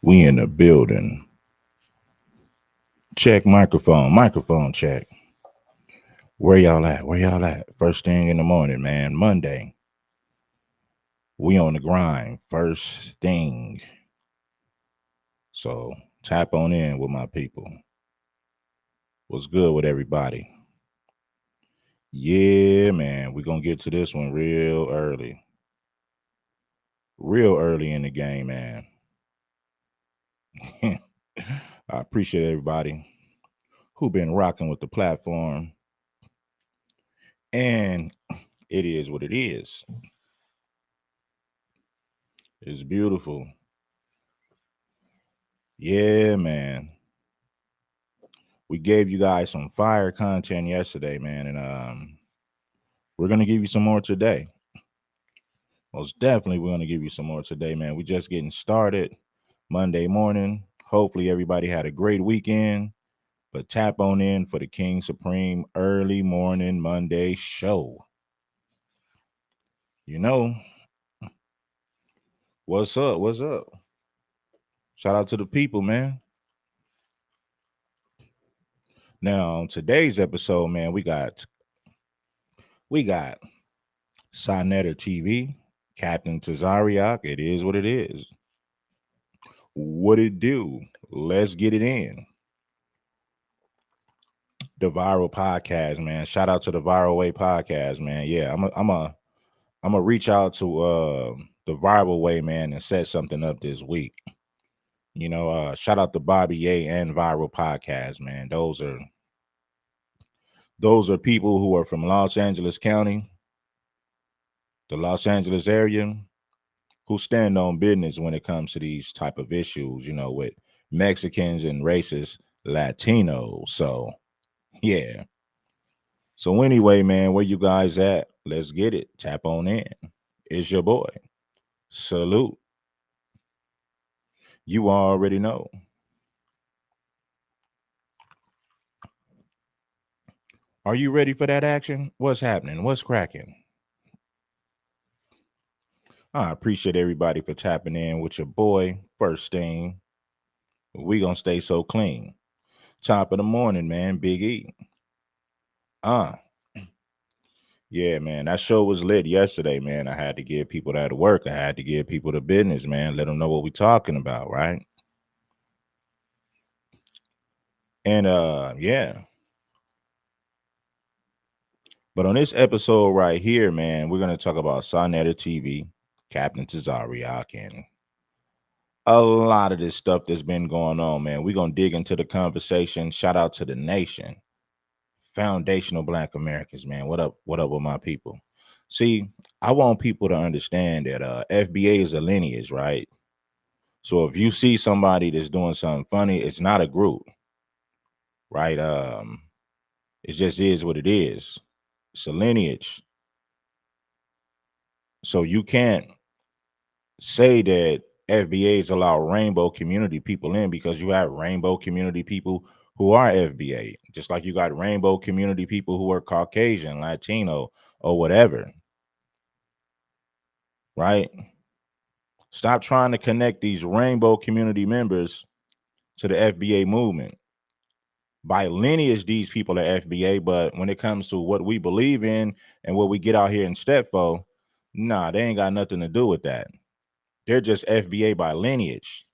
We in the building. Check microphone. Microphone check. Where y'all at? Where y'all at? First thing in the morning, man. Monday. We on the grind. First thing. So tap on in with my people. What's good with everybody? Yeah, man. We're gonna get to this one real early. Real early in the game, man. I appreciate everybody who been rocking with the platform. And it is what it is. It's beautiful. Yeah, man. We gave you guys some fire content yesterday, man, and we're gonna give you some more today. Most definitely, we're gonna give you some more today, man. We just getting started Monday morning. Hopefully, everybody had a great weekend. But tap on in for the King Supreme early morning Monday show. You know what's up? What's up? Shout out to the people, man. Now, on today's episode, man, we got Sonetta TV, Captain Tazaryach. It is what it is. What it do? Let's get it in. The Viral Podcast, man. Shout out to the Viral Way Podcast, man. Yeah, I'm a reach out to the Viral Way, man, and set something up this week. Shout out to Bobby Ye and Viral Podcast, man. Those are people who are from Los Angeles County, the Los Angeles area, who stand on business when it comes to these type of issues, with Mexicans and racist Latinos. So yeah. So anyway, man, where you guys at? Let's get it. Tap on in. It's your boy. Salute. You already know. Are you ready for that action? What's happening? What's cracking? I appreciate everybody for tapping in with your boy. First thing, we gonna stay so clean. Top of the morning, man. Big E. Uh, yeah, man. That show was lit yesterday, man. I had to give people that work. I had to give people the business, man. Let them know what we talking about, right? And yeah. But on this episode right here, man, we're gonna talk about Sonetta TV, Captain Tazaryach, and a lot of this stuff that's been going on, man. We're gonna dig into the conversation. Shout out to the nation. Foundational Black Americans, man. What up with my people? See, I want people to understand that FBA is a lineage, right? So if you see somebody that's doing something funny, it's not a group, right? It just is what it is. It's a lineage. So you can't say that FBAs allow rainbow community people in because you have rainbow community people who are FBA, just like you got rainbow community people who are Caucasian, Latino, or whatever, right? Stop trying to connect these rainbow community members to the FBA movement. By lineage, these people are FBA, but when it comes to what we believe in and what we get out here in step for, nah, they ain't got nothing to do with that. They're just FBA by lineage.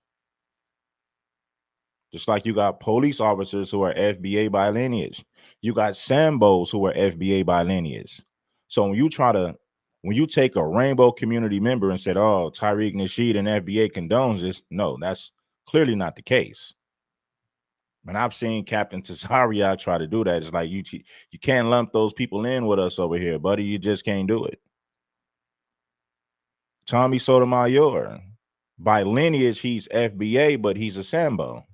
Just like you got police officers who are FBA by lineage. You got Sambos who are FBA by lineage. So when you take a rainbow community member and said, oh, Tariq Nasheed and FBA condones this, no, that's clearly not the case. And I've seen Captain Tazaryach try to do that. It's like you can't lump those people in with us over here, buddy. You just can't do it. Tommy Sotomayor, by lineage, he's FBA, but he's a Sambo.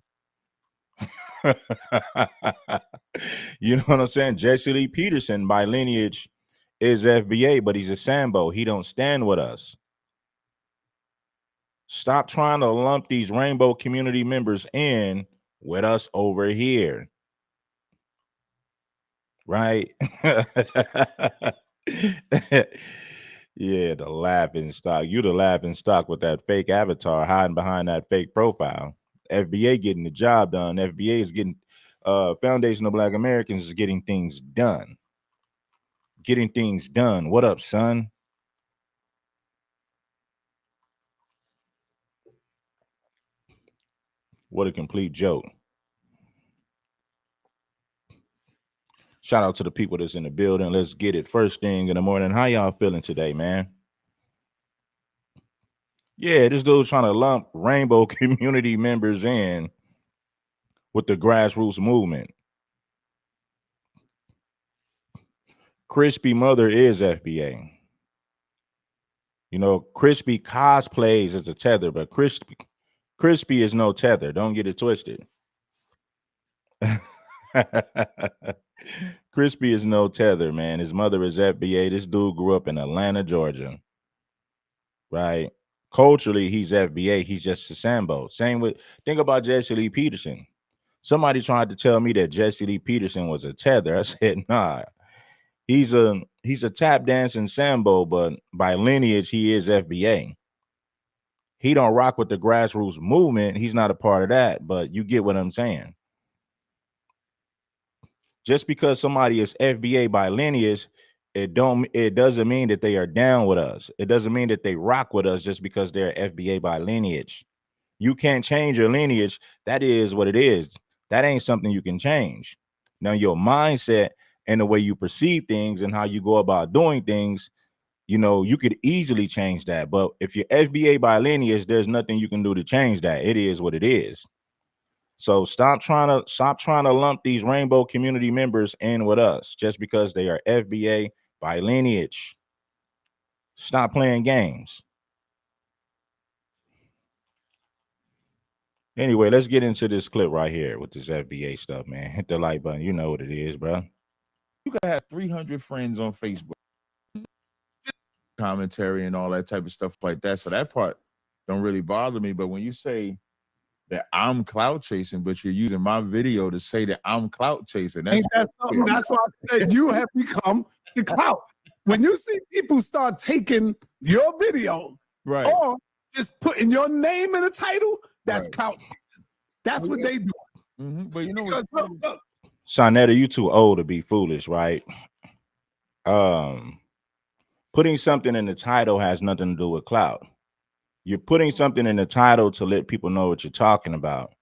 You know what I'm saying? Jesse Lee Peterson, by lineage, is FBA, but he's a Sambo. He don't stand with us. Stop trying to lump these rainbow community members in with us over here. Right? Yeah, the laughing stock. You the laughing stock with that fake avatar hiding behind that fake profile. FBA getting the job done. FBA is getting Foundation of Black Americans is getting things done. Getting things done. What up, son? What a complete joke. Shout out to the people that's in the building. Let's get it first thing in the morning. How y'all feeling today, man? Yeah, this dude trying to lump rainbow community members in with the grassroots movement. Crispy mother is FBA. You know, Crispy cosplays as a tether, but Crispy is no tether. Don't get it twisted. Crispy is no tether, man. His mother is FBA. This dude grew up in Atlanta, Georgia, right? Culturally, he's FBA. He's just a Sambo. Same with, think about Jesse Lee Peterson. Somebody tried to tell me that Jesse Lee Peterson was a tether. I said, nah. He's a tap dancing Sambo, but by lineage, he is FBA. He don't rock with the grassroots movement. He's not a part of that, but you get what I'm saying. Just because somebody is FBA by lineage, it doesn't mean that they are down with us. It doesn't mean that they rock with us just because they're FBA by lineage. You can't change your lineage. That is what it is. That ain't something you can change. Now, your mindset and the way you perceive things and how you go about doing things, you know, you could easily change that. But if you're FBA by lineage, there's nothing you can do to change that. It is what it is. So stop trying to lump these rainbow community members in with us just because they are FBA by lineage. Stop playing games. Anyway, let's get into this clip right here with this FBA stuff, man. Hit the like button. You know what it is, bro. You can have 300 friends on Facebook, commentary and all that type of stuff like that. So that part don't really bother me. But when you say that I'm clout chasing, but you're using my video to say that I'm clout chasing, that's Ain't that something? That's why I said you have become the clout. When you see people start taking your video right. or just putting your name in the title, that's Right. clout. That's what they do. But you know Because what? look, Sonetta, you too old to be foolish, right? Putting something in the title has nothing to do with clout. You're putting something in the title to let people know what you're talking about.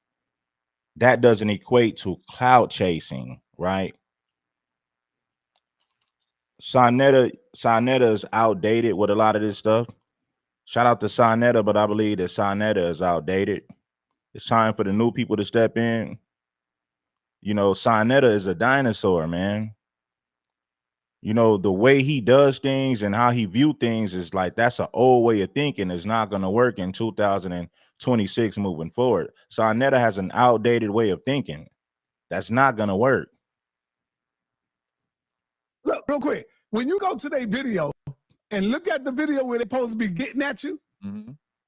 That doesn't equate to clout chasing, right? Sonetta is outdated with a lot of this stuff. Shout out to Sonetta, but I believe that Sonetta is outdated. It's time for the new people to step in. You know, Sonetta is a dinosaur, man. You know, the way he does things and how he view things is like that's an old way of thinking. It's not going to work in 2026 moving forward. Sonetta has an outdated way of thinking. That's not going to work. look, real quick. When you go to their video and look at the video where they're supposed to be getting at you,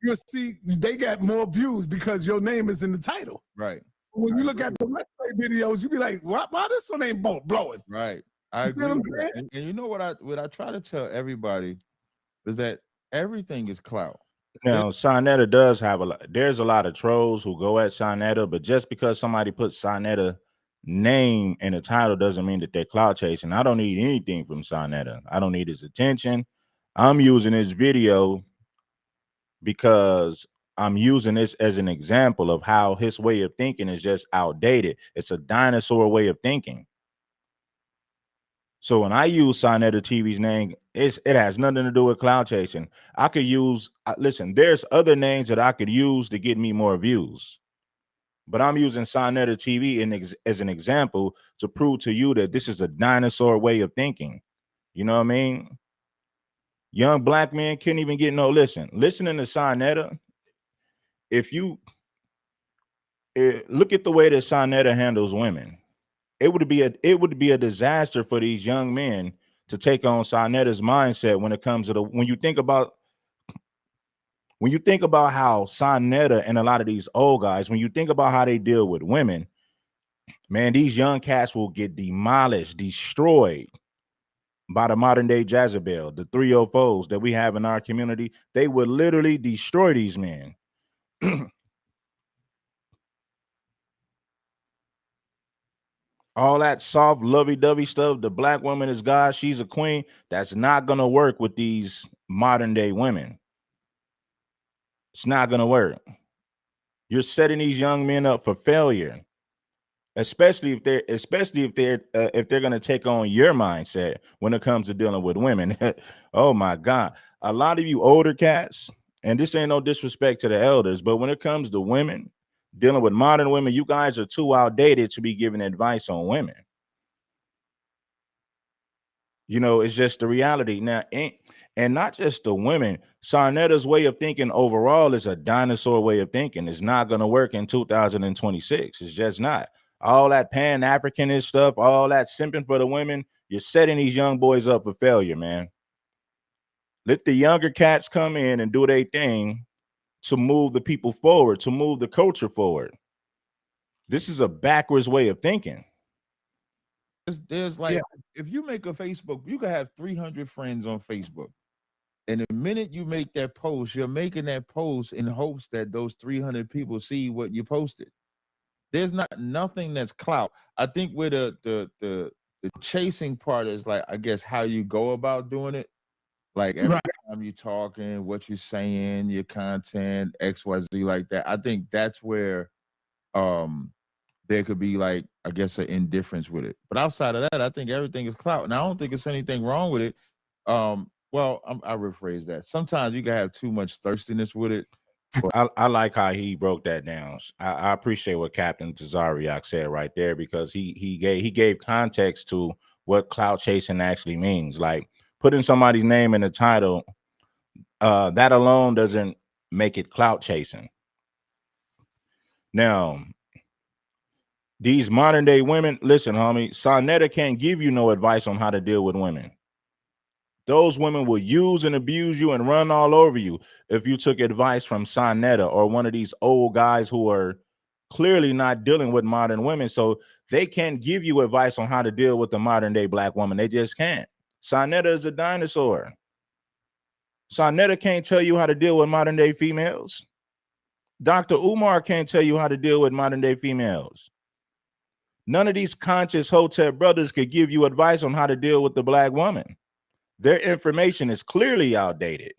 you'll see they got more views because your name is in the title. Right. When you look at the rest of their videos, you be like, why this one ain't blowing? Right. I agree. And you know what I try to tell everybody is that everything is clout. Now, Sonetta does have there's a lot of trolls who go at Sonetta, but just because somebody puts Sonetta name in the title doesn't mean that they're clout chasing. I don't need anything from Sonetta. I don't need his attention. I'm using this video because I'm using this as an example of how his way of thinking is just outdated. It's a dinosaur way of thinking. So when I use Sonetta TV's name, it has nothing to do with cloud chasing. I could use, listen, there's other names that I could use to get me more views. But I'm using Sonetta TV as an example to prove to you that this is a dinosaur way of thinking. You know what I mean? Young black men can't even get no listen. Listening to Sonetta, if you look at the way that Sonetta handles women, it would be a disaster for these young men to take on Sonetta's mindset when it comes to when you think about how Sonetta and a lot of these old guys, when you think about how they deal with women, man, these young cats will get demolished, destroyed. by the modern day Jezebel, the 304s that we have in our community, they would literally destroy these men. All that soft, lovey-dovey stuff, the black woman is God, she's a queen, that's not going to work with these modern day women. It's not going to work. You're setting these young men up for failure, especially if they're going to take on your mindset when it comes to dealing with women. Oh my God. A lot of you older cats, and this ain't no disrespect to the elders, but when it comes to women, dealing with modern women, you guys are too outdated to be giving advice on women. You know, it's just the reality now. And not just the women. Sarnetta's way of thinking overall is a dinosaur way of thinking. It's not going to work in 2026. It's just not. All that Pan-Africanist stuff, all that simping for the women, you're setting these young boys up for failure, man. Let the younger cats come in and do their thing to move the people forward, to move the culture forward. This is a backwards way of thinking. There's like, if you make a Facebook, you can have 300 friends on Facebook. And the minute you make that post, you're making that post in hopes that those 300 people see what you posted. There's nothing that's clout. I think where the chasing part is, like, I guess how you go about doing it. Like every time you're talking, what you're saying, your content, XYZ, like that. I think that's where there could be, like, I guess, an indifference with it. But outside of that, I think everything is clout. And I don't think it's anything wrong with it. Well, I rephrase that. Sometimes you can have too much thirstiness with it. I like how he broke that down. I appreciate what Captain Tazaryach said right there, because he gave context to what clout chasing actually means. Like putting somebody's name in the title, that alone doesn't make it clout chasing. Now, these modern day women, listen, homie, Sarnetta can't give you no advice on how to deal with women. Those women will use and abuse you and run all over you if you took advice from Sarnetta or one of these old guys who are clearly not dealing with modern women. So they can't give you advice on how to deal with the modern day black woman. They just can't. Sarnetta is a dinosaur. Sarnetta can't tell you how to deal with modern day females. Dr. Umar can't tell you how to deal with modern day females. None of these conscious Hotep brothers could give you advice on how to deal with the black woman. Their information is clearly outdated.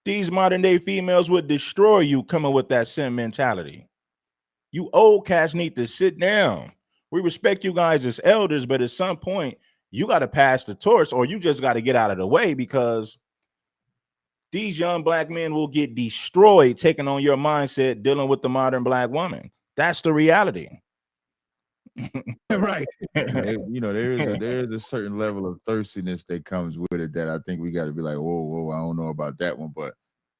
These modern day females would destroy you coming with that sim mentality. You old cats need to sit down. We respect you guys as elders, but at some point, you got to pass the torch, or you just got to get out of the way, because these young black men will get destroyed taking on your mindset dealing with the modern black woman. That's the reality. Right. You know, there is a certain level of thirstiness that comes with it that I think we got to be like, whoa, I don't know about that one. But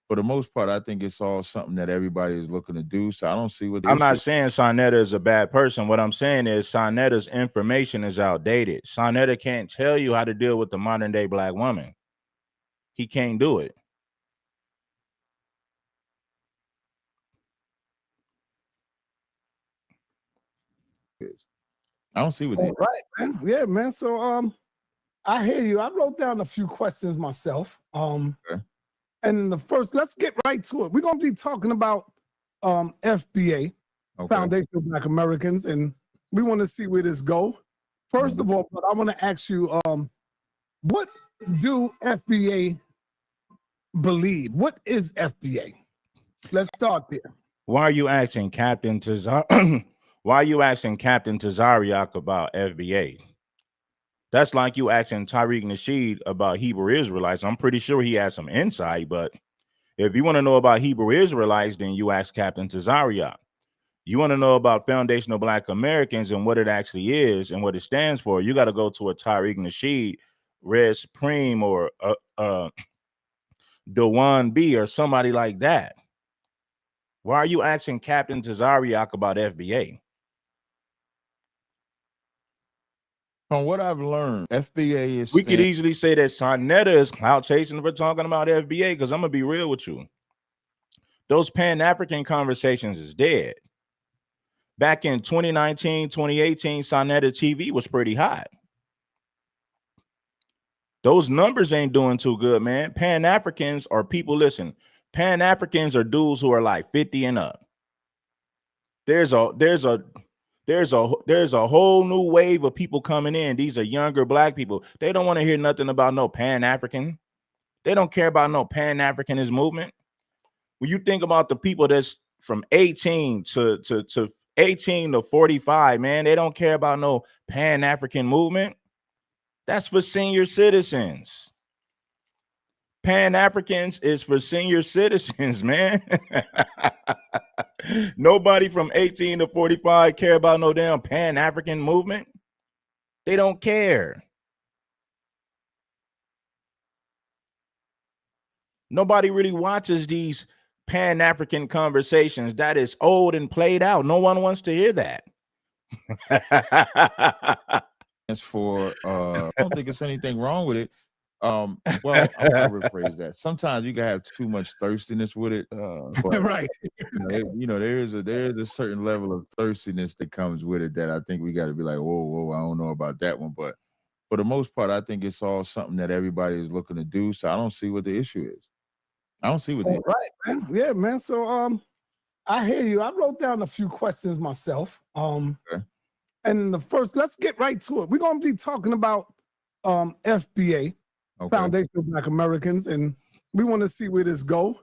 for the most part, I think it's all something that everybody is looking to do. So I don't see what I'm not saying Sarnetta is a bad person. What I'm saying is Sarnetta's information is outdated. Sarnetta can't tell you how to deal with the modern day black woman. He can't do it. I don't see what they right, man. Yeah, man. So I hear you. I wrote down a few questions myself. Okay. And the first, let's get right to it. We're gonna be talking about FBA, Foundation of Black Americans, and we want to see where this go. First of all, but I want to ask you, what do FBA believe? What is FBA? Let's start there. Why are you asking Captain Why are you asking Captain Tazaryach about FBA? That's like you asking Tariq Nasheed about Hebrew Israelites. I'm pretty sure he has some insight, but if you want to know about Hebrew Israelites, then you ask Captain Tazaryach. You want to know about Foundational Black Americans and what it actually is and what it stands for, you got to go to a Tariq Nasheed, Red Supreme, or Dewan B, or somebody like that. Why are you asking Captain Tazaryach about FBA? From what I've learned, FBA is. We could easily say that Sarnetta is clout chasing for talking about FBA, because I'm gonna be real with you. Those Pan-African conversations is dead. Back in 2019, 2018, Sarnetta TV was pretty hot. Those numbers ain't doing too good, man. Pan-Africans are people, listen, Pan-Africans are dudes who are like 50 and up. There's a whole new wave of people coming in. These are younger black people. They don't want to hear nothing about no Pan-African. They don't care about no Pan-Africanist movement. When you think about the people that's from 18 to 18 to 45, man, they don't care about no Pan-African movement. That's for senior citizens. Pan-Africans is for senior citizens, man. Nobody from 18 to 45 care about no damn Pan-African movement. They don't care. Nobody really watches these Pan-African conversations. That is old and played out. No one wants to hear that. As for I don't think it's anything wrong with it. Well, I'm gonna rephrase that. Sometimes you can have too much thirstiness with it. But, right. There is a certain level of thirstiness that comes with it that I think we got to be like, whoa, I don't know about that one. But for the most part, I think it's all something that everybody is looking to do. So I don't see what the issue is. I don't see what the right, man. Yeah, man. So I hear you. I wrote down a few questions myself. Okay. And the first, let's get right to it. We're gonna be talking about FBA, Foundation of Black Americans, and we want to see where this go.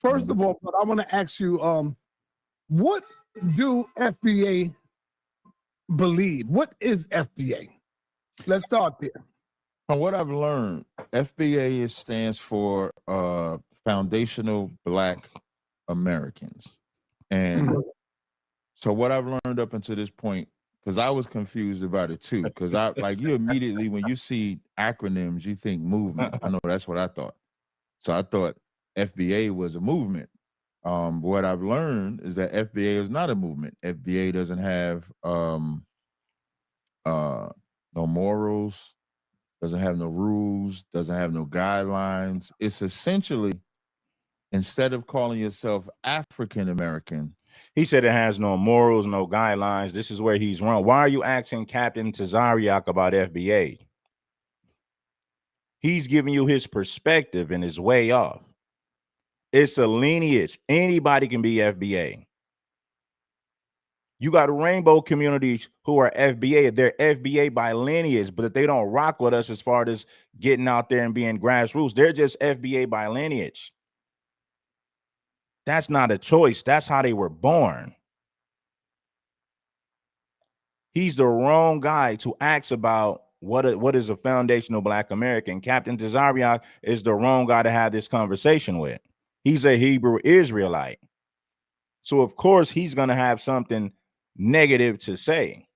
First of all, but I want to ask you, what do FBA believe? What is FBA? Let's start there. From what I've learned, FBA stands for Foundational Black Americans. And so what I've learned up until this point, because I was confused about it too, because you immediately, when you see acronyms, you think movement. I know that's what I thought. So I thought FBA was a movement. What I've learned is that FBA is not a movement. FBA doesn't have no morals, doesn't have no rules, doesn't have no guidelines. It's essentially, instead of calling yourself African American, he said it has no morals, no guidelines. This is where he's wrong. Why are you asking Captain Tazaryach about FBA? He's giving you his perspective and his way off. It's a lineage. Anybody can be FBA. You got rainbow communities who are FBA. They're FBA by lineage, but they don't rock with us as far as getting out there and being grassroots. They're just FBA by lineage. That's not a choice. That's how they were born. He's the wrong guy to ask about what is a foundational Black American. Captain Tazaryach is the wrong guy to have this conversation with. He's a Hebrew Israelite. So, of course, he's going to have something negative to say.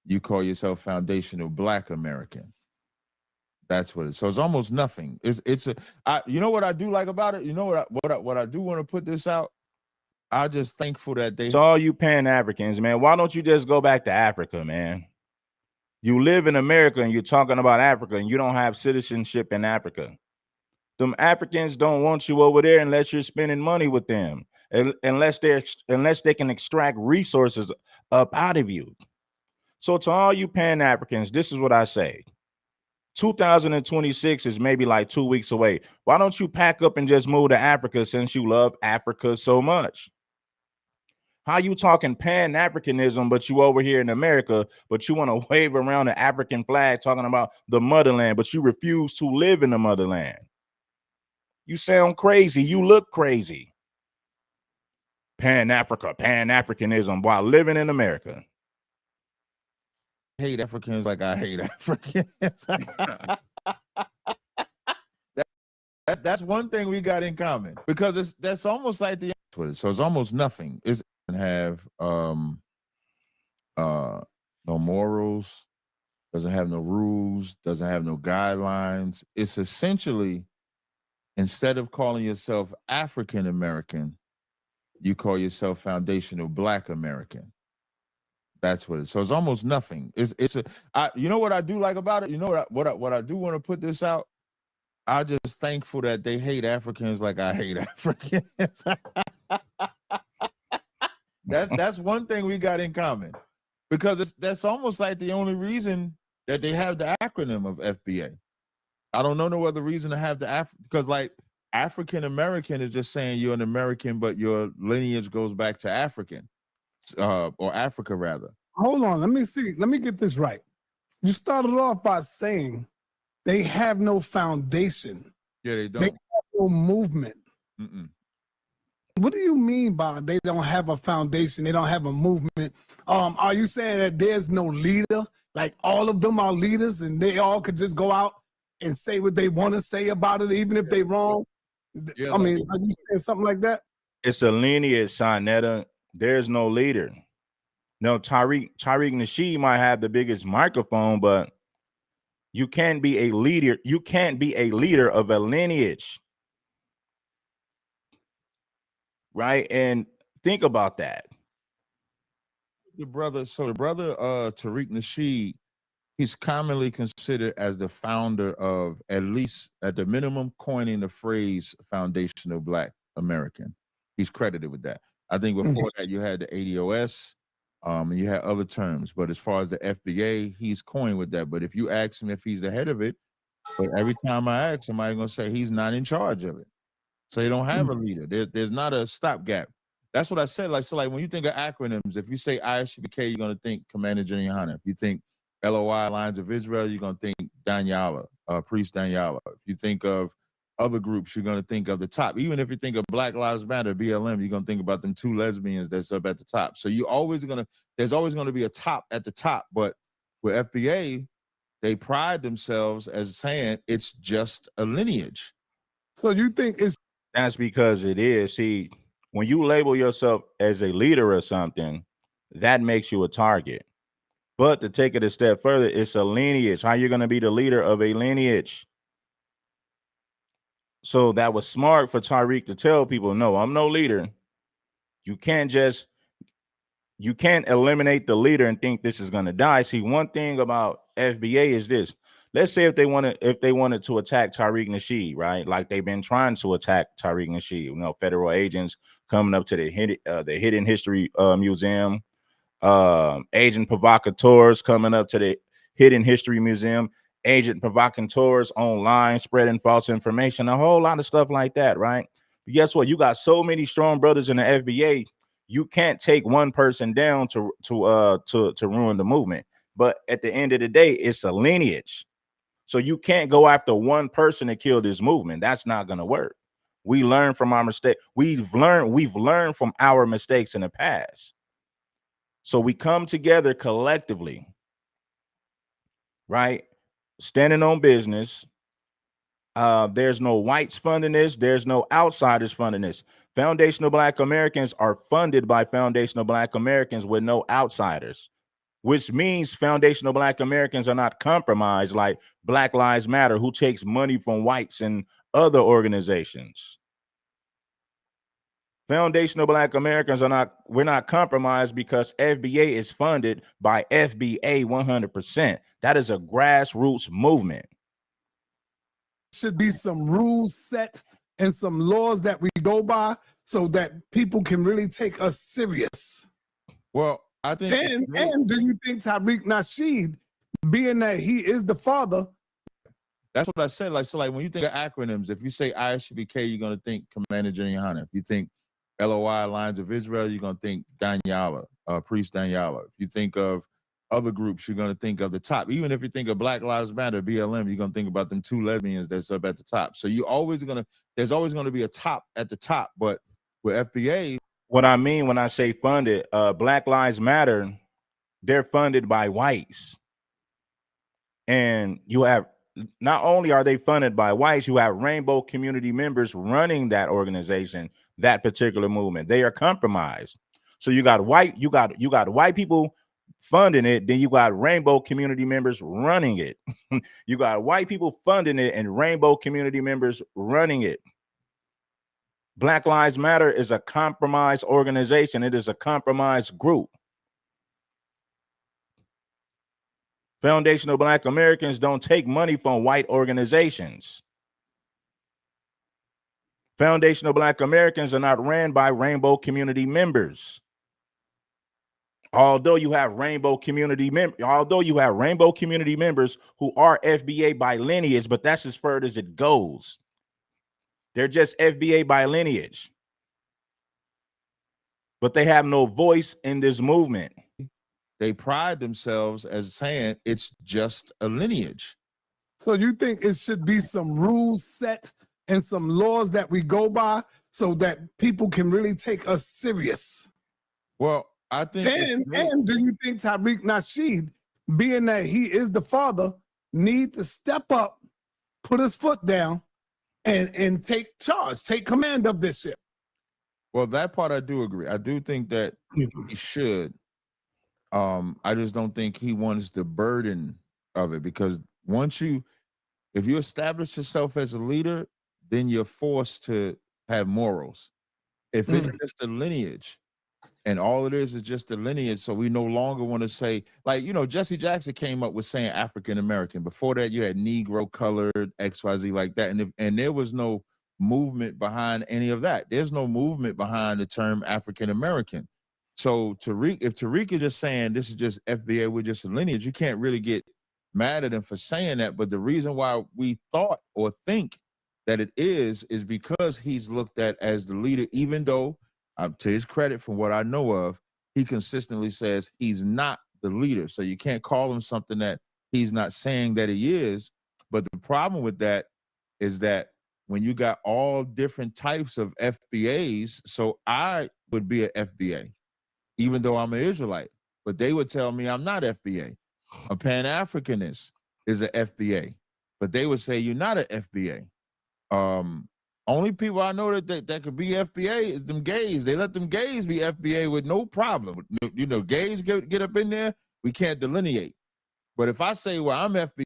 You call yourself Foundational Black American. That's what it is. So it's almost nothing. You know what I do like about it? You know what I do want to put this out? I'm just thankful that they. It's all you Pan-Africans, man. Why don't you just go back to Africa, man? You live in America and you're talking about Africa and you don't have citizenship in Africa. Them Africans don't want you over there unless you're spending money with them, unless they can extract resources up out of you. So to all you Pan-Africans, this is what I say. 2026 is maybe like 2 weeks away. Why don't you pack up and just move to Africa since you love Africa so much? How you talking Pan-Africanism, but you over here in America, but you want to wave around the African flag talking about the motherland, but you refuse to live in the motherland? You sound crazy. You look crazy. Pan-Africanism while living in America. I hate Africans like I hate Africans. That's one thing we got in common, because that's almost like the so it's almost nothing. It doesn't have no morals, doesn't have no rules, doesn't have no guidelines. It's essentially, instead of calling yourself African American, you call yourself Foundational Black American. That's what it is. So it's almost nothing. You know what I do like about it? You know what I do want to put this out? I'm just thankful that they hate Africans like I hate Africans. That's one thing we got in common. because that's almost like the only reason that they have the acronym of FBA. I don't know no other reason to have the because like African American is just saying you're an American, but your lineage goes back to African, or Africa rather. Hold on, let me see. Let me get this right. You started off by saying they have no foundation. Yeah, they They don't. have no movement. Mm-mm. What do you mean by they don't have a foundation? They don't have a movement. Are you saying that there's no leader? Like all of them are leaders, and they all could just go out and say what they want to say about it, even if they're wrong? Yeah, I mean, are you saying something like that? It's a lineage, Sonetta. There's no leader. No, Tariq Nasheed might have the biggest microphone, but you can't be a leader. You can't be a leader of a lineage, right? And think about that. the brother. So the brother, Tariq Nasheed, he's commonly considered as the founder of, at least at the minimum, coining the phrase "foundational Black American." He's credited with that. I think before that you had the ADOS, and you had other terms. But as far as the FBA, he's coined with that. But if you ask him if he's the head of it, but every time I ask him, I'm gonna say he's not in charge of it. So they don't have a leader. There's not a stopgap. That's what I said. Like, so like when you think of acronyms, if you say ISUBK, you're gonna think Commander Juliana. If you think LOI Alliance of Israel, you're gonna think Daniela, Priest Daniela. If you think of other groups, you're gonna think of the top. Even if you think of Black Lives Matter, BLM, you're gonna think about them two lesbians that's up at the top. So you always gonna there's always gonna be a top at the top. But with FBA, they pride themselves as saying it's just a lineage. So you think it's That's because it is. See, when you label yourself as a leader or something, that makes you a target. But to take it a step further, it's a lineage. How you're going to be the leader of a lineage? So that was smart for Tariq to tell people, no, I'm no leader. You can't eliminate the leader and think this is going to die. See, one thing about FBA is this. Let's say if they wanted to attack Tariq Nasheed, right? Like they've been trying to attack Tariq Nasheed, federal agents coming up to the Hidden History Museum, agent provocateurs coming up to the Hidden History Museum, agent provocateurs online spreading false information, a whole lot of stuff like that, right? But guess what? You got so many strong brothers in the FBA. You can't take one person down to ruin the movement. But at the end of the day, it's a lineage. So you can't go after one person to kill this movement. That's not going to work. We learn from our mistake. We've learned from our mistakes in the past. So we come together collectively, right? Standing on business. There's no whites funding this. There's no outsiders funding this. Foundational Black Americans are funded by foundational Black Americans with no outsiders, which means foundational Black Americans are not compromised like Black Lives Matter, who takes money from whites and other organizations. Foundational Black Americans we're not compromised because FBA is funded by FBA 100%. That is a grassroots movement. should be some rules set and some laws that we go by so that people can really take us serious. Well, I think and do you think Tariq Nasheed, being that he is the father? That's what I said. Like, so like when you think of acronyms, if you say ISUBK, you're gonna think Commander Juliana. If you think LOI Alliance of Israel, you're gonna think Daniela, Priest Daniela. If you think of other groups, you're gonna think of the top. Even if you think of Black Lives Matter, BLM, you're gonna think about them two lesbians that's up at the top. So there's always gonna be a top at the top. But with FBA, what I mean when I say funded, Black Lives Matter, they're funded by whites. And you have, not only are they funded by whites, you have rainbow community members running that organization, that particular movement. They are compromised. So you got white people funding it, then you got rainbow community members running it. You got white people funding it and rainbow community members running it. Black Lives Matter is a compromised organization. It is a compromised group. Foundational Black Americans don't take money from white organizations. Foundational Black Americans are not ran by rainbow community members. Although you have rainbow community members who are FBA by lineage, but that's as far as it goes. They're just FBA by lineage, but they have no voice in this movement. They pride themselves as saying it's just a lineage. So you think it should be some rules set and some laws that we go by so that people can really take us serious? Well, I think. And do you think Tariq Nasheed, being that he is the father, need to step up, put his foot down, and take charge, take command of this shit? Well, that part I do agree. I do think that he should. I just don't think he wants the burden of it, because if you establish yourself as a leader, then you're forced to have morals. If it's just a lineage, and all it is just a lineage, so we no longer want to say, like, Jesse Jackson came up with saying African American. Before that, you had Negro, colored, XYZ, like that, and there was no movement behind any of that. There's no movement behind the term African American. So if Tariq is just saying this is just FBA, we're just a lineage, you can't really get mad at him for saying that. But the reason why we thought or think that it is because he's looked at as the leader, even though, to his credit, from what I know of, he consistently says he's not the leader. So you can't call him something that he's not saying that he is. But the problem with that is that when you got all different types of FBAs, so I would be an FBA, even though I'm an Israelite, but they would tell me I'm not FBA. A Pan-Africanist is an FBA, but they would say you're not an FBA. Only people I know that could be FBA is them gays. They let them gays be FBA with no problem. Gays get up in there, we can't delineate. But if I say, well, I'm FBA.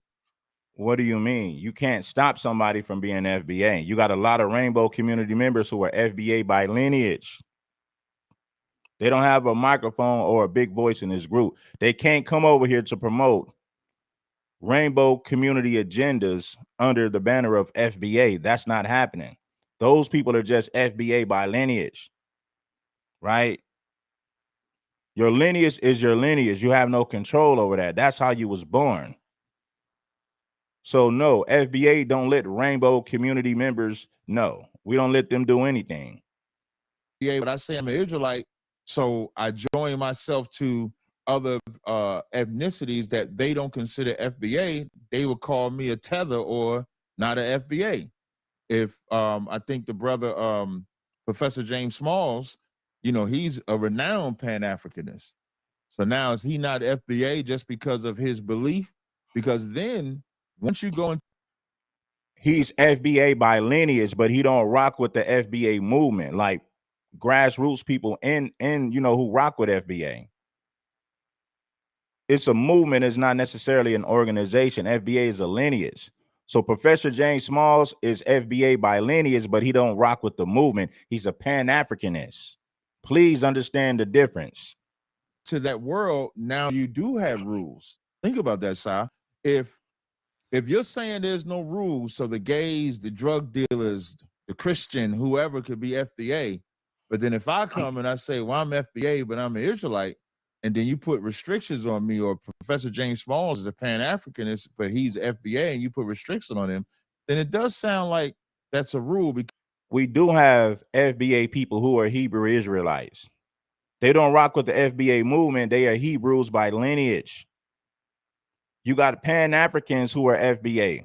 What do you mean? You can't stop somebody from being FBA. You got a lot of rainbow community members who are FBA by lineage. They don't have a microphone or a big voice in this group. They can't come over here to promote rainbow community agendas under the banner of FBA. That's not happening. Those people are just FBA by lineage, right? Your lineage is your lineage. You have no control over that. That's how you was born. So no, FBA don't let rainbow community members know. We don't let them do anything. Yeah, but I say I'm an Israelite, so I join myself to other ethnicities that they don't consider FBA. They would call me a tether or not an FBA. If I think the brother Professor James Smalls, he's a renowned Pan-Africanist. So now is he not FBA just because of his belief? Because then once you go in, he's FBA by lineage, but he don't rock with the FBA movement, like grassroots people and who rock with FBA. It's a movement, it's not necessarily an organization. FBA is a lineage. So Professor James Smalls is FBA by lineage, but he don't rock with the movement. He's a Pan-Africanist. Please understand the difference. To that world, now you do have rules. Think about that, Si. If you're saying there's no rules, so the gays, the drug dealers, the Christian, whoever could be FBA, but then if I come and I say, well, I'm FBA, but I'm an Israelite, and then you put restrictions on me, or Professor James Smalls is a Pan-Africanist, but he's FBA, and you put restrictions on him, then it does sound like that's a rule. We do have FBA people who are Hebrew Israelites. They don't rock with the FBA movement. They are Hebrews by lineage. You got Pan-Africans who are FBA,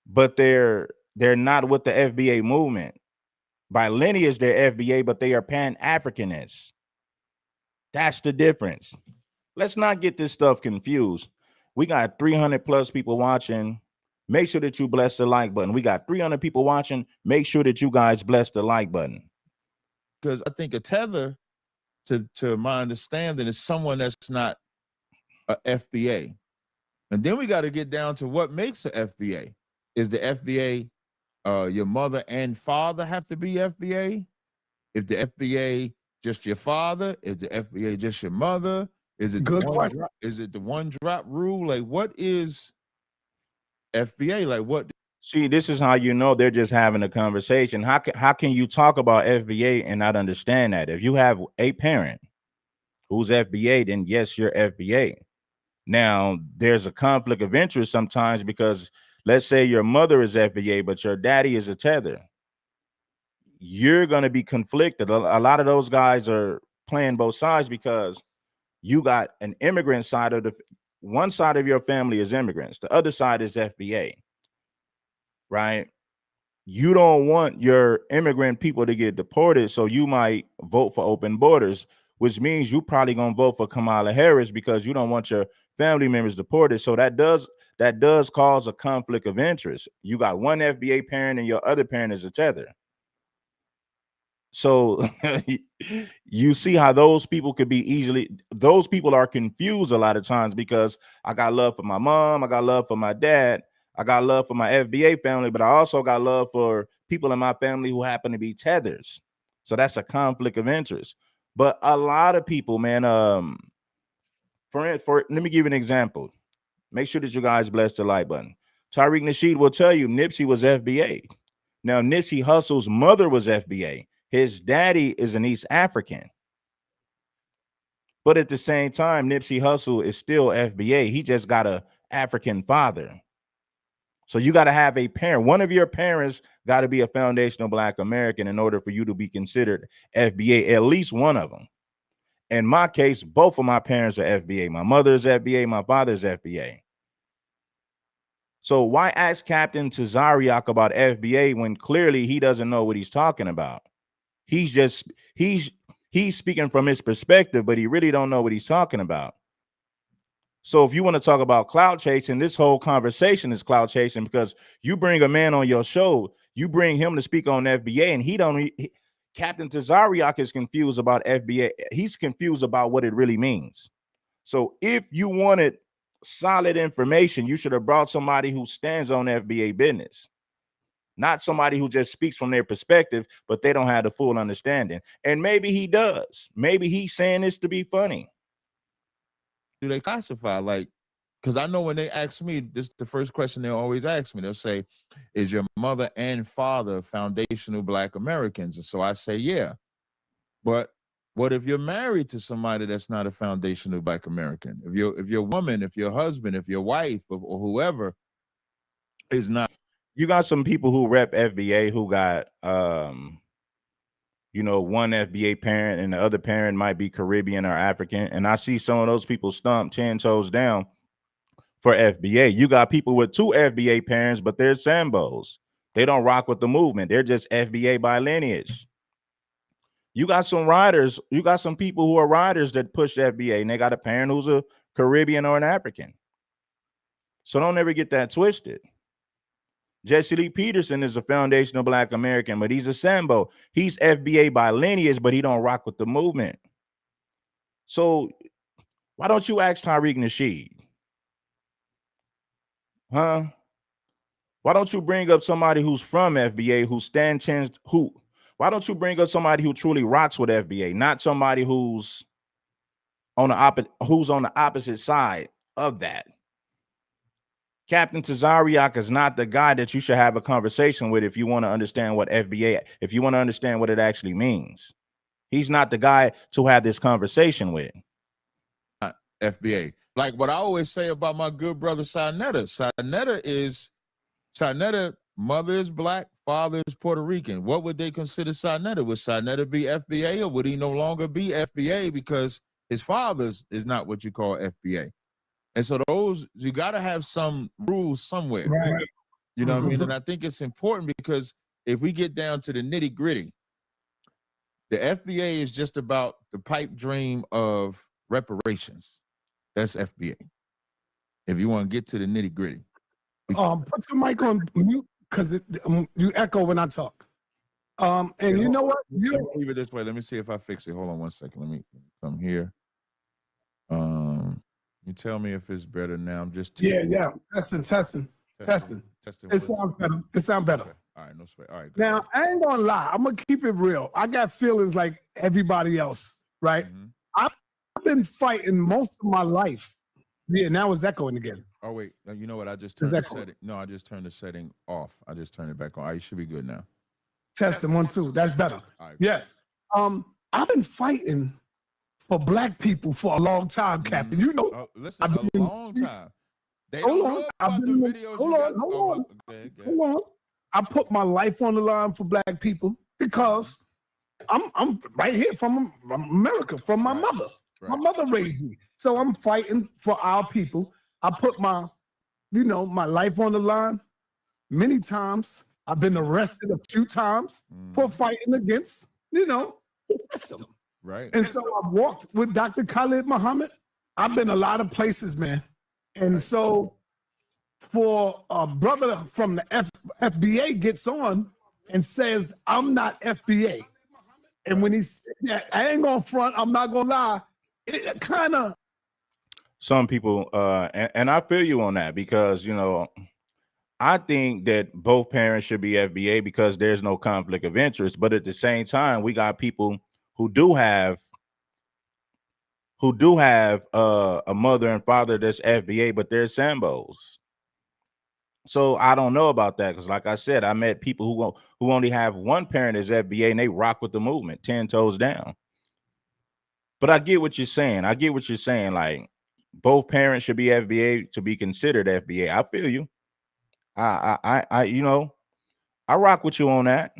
but they're not with the FBA movement. By lineage, they're FBA, but they are Pan-Africanists. That's the difference. Let's not get this stuff confused. We got 300 plus people watching. Make sure that you bless the like button. We got 300 people watching. Make sure that you guys bless the like button. Because I think a tether, to my understanding, is someone that's not a FBA. And then we got to get down to what makes a FBA. Is the FBA your mother and father have to be FBA? If the FBA just your father, is the FBA just your mother? Is it the one drop rule? Like, what is FBA? Like, what? See, this is how you know they're just having a conversation. How can you talk about FBA and not understand that? If you have a parent who's FBA, then yes, you're FBA. Now, there's a conflict of interest sometimes because let's say your mother is FBA, but your daddy is a tether. You're going to be conflicted. A lot of those guys are playing both sides because you got an immigrant side of one side of your family is immigrants. The other side is FBA, right? You don't want your immigrant people to get deported, so you might vote for open borders, which means you probably gonna vote for Kamala Harris because you don't want your family members deported. So that does cause a conflict of interest. You got one FBA parent and your other parent is a tether. So you see how those people could be those people are confused a lot of times because I got love for my mom, I got love for my dad, I got love for my FBA family, but I also got love for people in my family who happen to be tethers. So that's a conflict of interest. But a lot of people, man, let me give you an example. Make sure that you guys bless the like button. Tariq Nasheed will tell you Nipsey was FBA. Now, Nipsey Hussle's mother was FBA. His daddy is an East African. But at the same time, Nipsey Hussle is still FBA. He just got a African father. So you got to have a parent. One of your parents got to be a foundational Black American in order for you to be considered FBA, at least one of them. In my case, both of my parents are FBA. My mother is FBA. My father is FBA. So why ask Captain Tazaryach about FBA when clearly he doesn't know what he's talking about? He's speaking from his perspective, but he really don't know what he's talking about. So if you want to talk about clout chasing, this whole conversation is clout chasing because you bring a man on your show, you bring him to speak on FBA, and Captain Tazaryach is confused about FBA. He's confused about what it really means. So if you wanted solid information, you should have brought somebody who stands on FBA business. Not somebody who just speaks from their perspective, but they don't have the full understanding. And maybe he does. Maybe he's saying this to be funny. Do they classify like, because I know when they ask me, this the first question they'll always ask me, they'll say, is your mother and father foundational Black Americans? And so I say, yeah. But what if you're married to somebody that's not a foundational Black American? If your woman, if your husband, if your wife, or whoever is not. You got some people who rep FBA who got one FBA parent and the other parent might be Caribbean or African. And I see some of those people stomp 10 toes down for FBA. You got people with two FBA parents, but they're Sambos. They don't rock with the movement. They're just FBA by lineage. You got some riders. You got some people who are riders that push FBA and they got a parent who's a Caribbean or an African. So don't ever get that twisted. Jesse Lee Peterson is a foundational Black American, but he's a Sambo. He's FBA by lineage, but he don't rock with the movement. So why don't you ask Tariq Nasheed? Huh? Why don't you bring up somebody who's from FBA, why don't you bring up somebody who truly rocks with FBA, not somebody who's on the opposite side of that? Captain Tazaryach is not the guy that you should have a conversation with if you want to understand what FBA, if you want to understand what it actually means. He's not the guy to have this conversation with. FBA. Like what I always say about my good brother Sinetta. Sinetta, mother is Black, father is Puerto Rican. What would they consider Sinetta? Would Sinetta be FBA, or would he no longer be FBA because his father's is not what you call FBA? And so you got to have some rules somewhere. Right. You know what I mean? And I think it's important because if we get down to the nitty gritty, the FBA is just about the pipe dream of reparations. That's FBA. If you want to get to the nitty gritty. Put your mic on mute because you echo when I talk. And you know what? Leave it this way. Let me see if I fix it. Hold on 1 second. Let me come here. You tell me if it's better now. I'm just yeah. Testing. It sounds better. Okay. All right, no sweat. All right. Good. Now I ain't gonna lie. I'm gonna keep it real. I got feelings like everybody else, right? Mm-hmm. I've been fighting most of my life. Yeah, now it's echoing again. Oh wait, you know what? I just turned the setting. No, I just turned the setting off. I just turned it back on. All right, you should be good now. Testing 1 2. That's better. All right, yes. I've been fighting for black people for a long time, Captain. You know, listen, a long time. They hold don't on. know about the videos you got. Hold on. I put my life on the line for black people because I'm right here from America, from my mother. My mother raised me. So I'm fighting for our people. I put my, my life on the line many times. I've been arrested a few times for fighting against, the system. Right. And so I've walked with Dr. Khalid Muhammad. I've been a lot of places, man. And so for a brother from the FBA gets on and says, I'm not FBA. And when he said that, I ain't gonna front, I'm not gonna lie, it kind of. Some people, and I feel you on that because, I think that both parents should be FBA because there's no conflict of interest. But at the same time, we got people who do have a mother and father that's FBA, but they're Sambos. So I don't know about that because, like I said, I met people who only have one parent as FBA and they rock with the movement 10 toes down. But I get what you're saying. Like both parents should be FBA to be considered FBA. I feel you. I rock with you on that.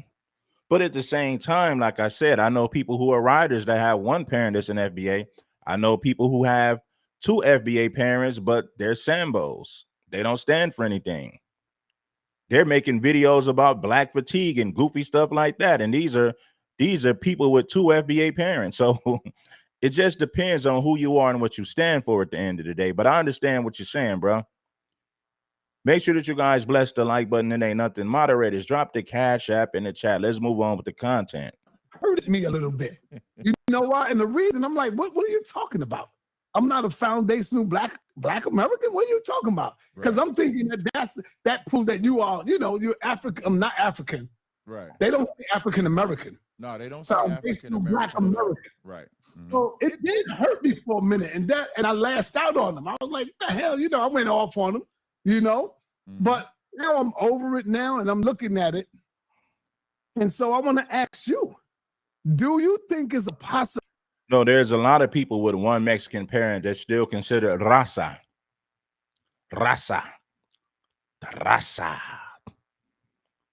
But at the same time, like I said, I know people who are riders that have one parent that's an FBA. I know people who have two FBA parents, but they're Sambos. They don't stand for anything. They're making videos about black fatigue and goofy stuff like that. And these are people with two FBA parents. So it just depends on who you are and what you stand for at the end of the day. But I understand what you're saying, bro. Make sure that you guys bless the like button. It ain't nothing. Moderators, drop the Cash App in the chat. Let's move on with the content. Hurted me a little bit. You know why? And the reason I'm like, what are you talking about? I'm not a foundational black American. What are you talking about? Because I'm thinking that proves that you are, you're African. I'm not African. Right. They don't say African American. No, they don't say African American. Black American. Right. Mm-hmm. So it did hurt me for a minute, and I lashed out on them. I was like, "The hell," I went off on them, But now I'm over it now, and I'm looking at it, and so I want to ask you: do you think it's a possibility? No, there's a lot of people with one Mexican parent that still consider raza.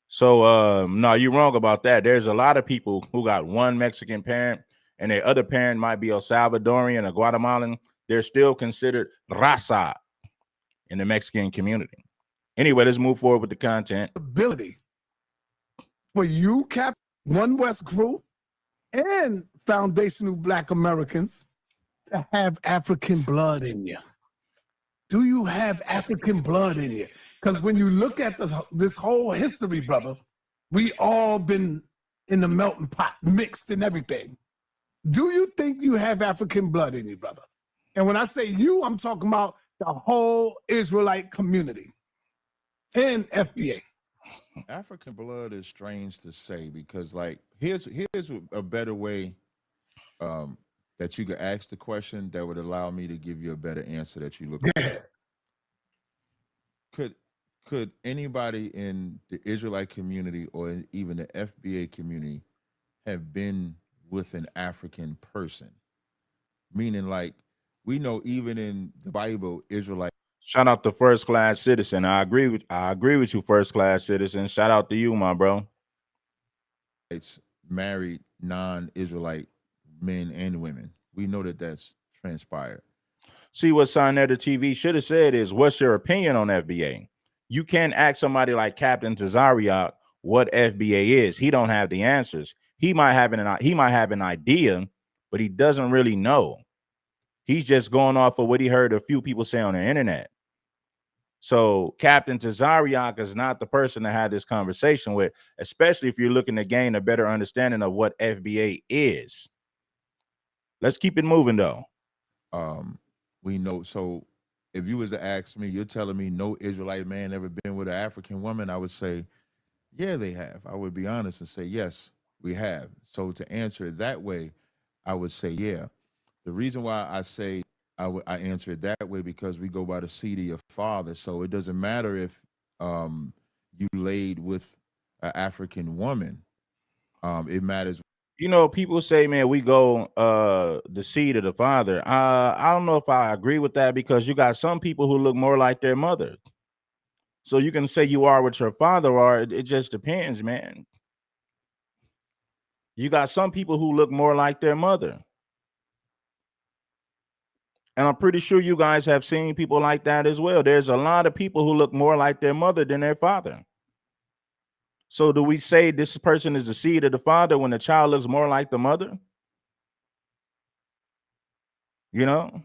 So, no, you're wrong about that. There's a lot of people who got one Mexican parent and their other parent might be El Salvadorian or Guatemalan. They're still considered raza in the Mexican community. Anyway, let's move forward with the content. Ability for you, Cap, One West crew, and foundational Black Americans to have African blood in you. Do you have African blood in you? Because when you look at this whole history, brother, we all been in the melting pot, mixed and everything. Do you think you have African blood in you, brother? And when I say you, I'm talking about the whole Israelite community and FBA. African blood is strange to say because, like, here's a better way that you could ask the question that would allow me to give you a better answer that you look for. Could anybody in the Israelite community or even the FBA community have been with an African person? Meaning, like, we know even in the Bible, Israelite. Shout out to First Class Citizen. I agree with you, First Class Citizen. Shout out to you, my bro. It's married non-Israelite men and women. We know that that's transpired. See, what Sonetta TV should have said is, what's your opinion on FBA? You can't ask somebody like Captain Tazaryach what FBA is. He don't have the answers. He might have an idea, but he doesn't really know. He's just going off of what he heard a few people say on the internet. So Captain Tazaryach is not the person to have this conversation with, especially if you're looking to gain a better understanding of what FBA is. Let's keep it moving, though. We know. So if you was to ask me, you're telling me no Israelite man ever been with an African woman, I would say, yeah, they have. I would be honest and say, yes, we have. So to answer it that way, I would say, yeah. The reason why I say I answer it that way because we go by the seed of your father. So it doesn't matter if you laid with an African woman. It matters You know, people say, man, we go the seed of the father. I don't know if I agree with that, because you got some people who look more like their mother. So you can say you are what your father are. It just depends, man. You got some people who look more like their mother. And I'm pretty sure you guys have seen people like that as well. There's a lot of people who look more like their mother than their father. So do we say this person is the seed of the father when the child looks more like the mother? You know,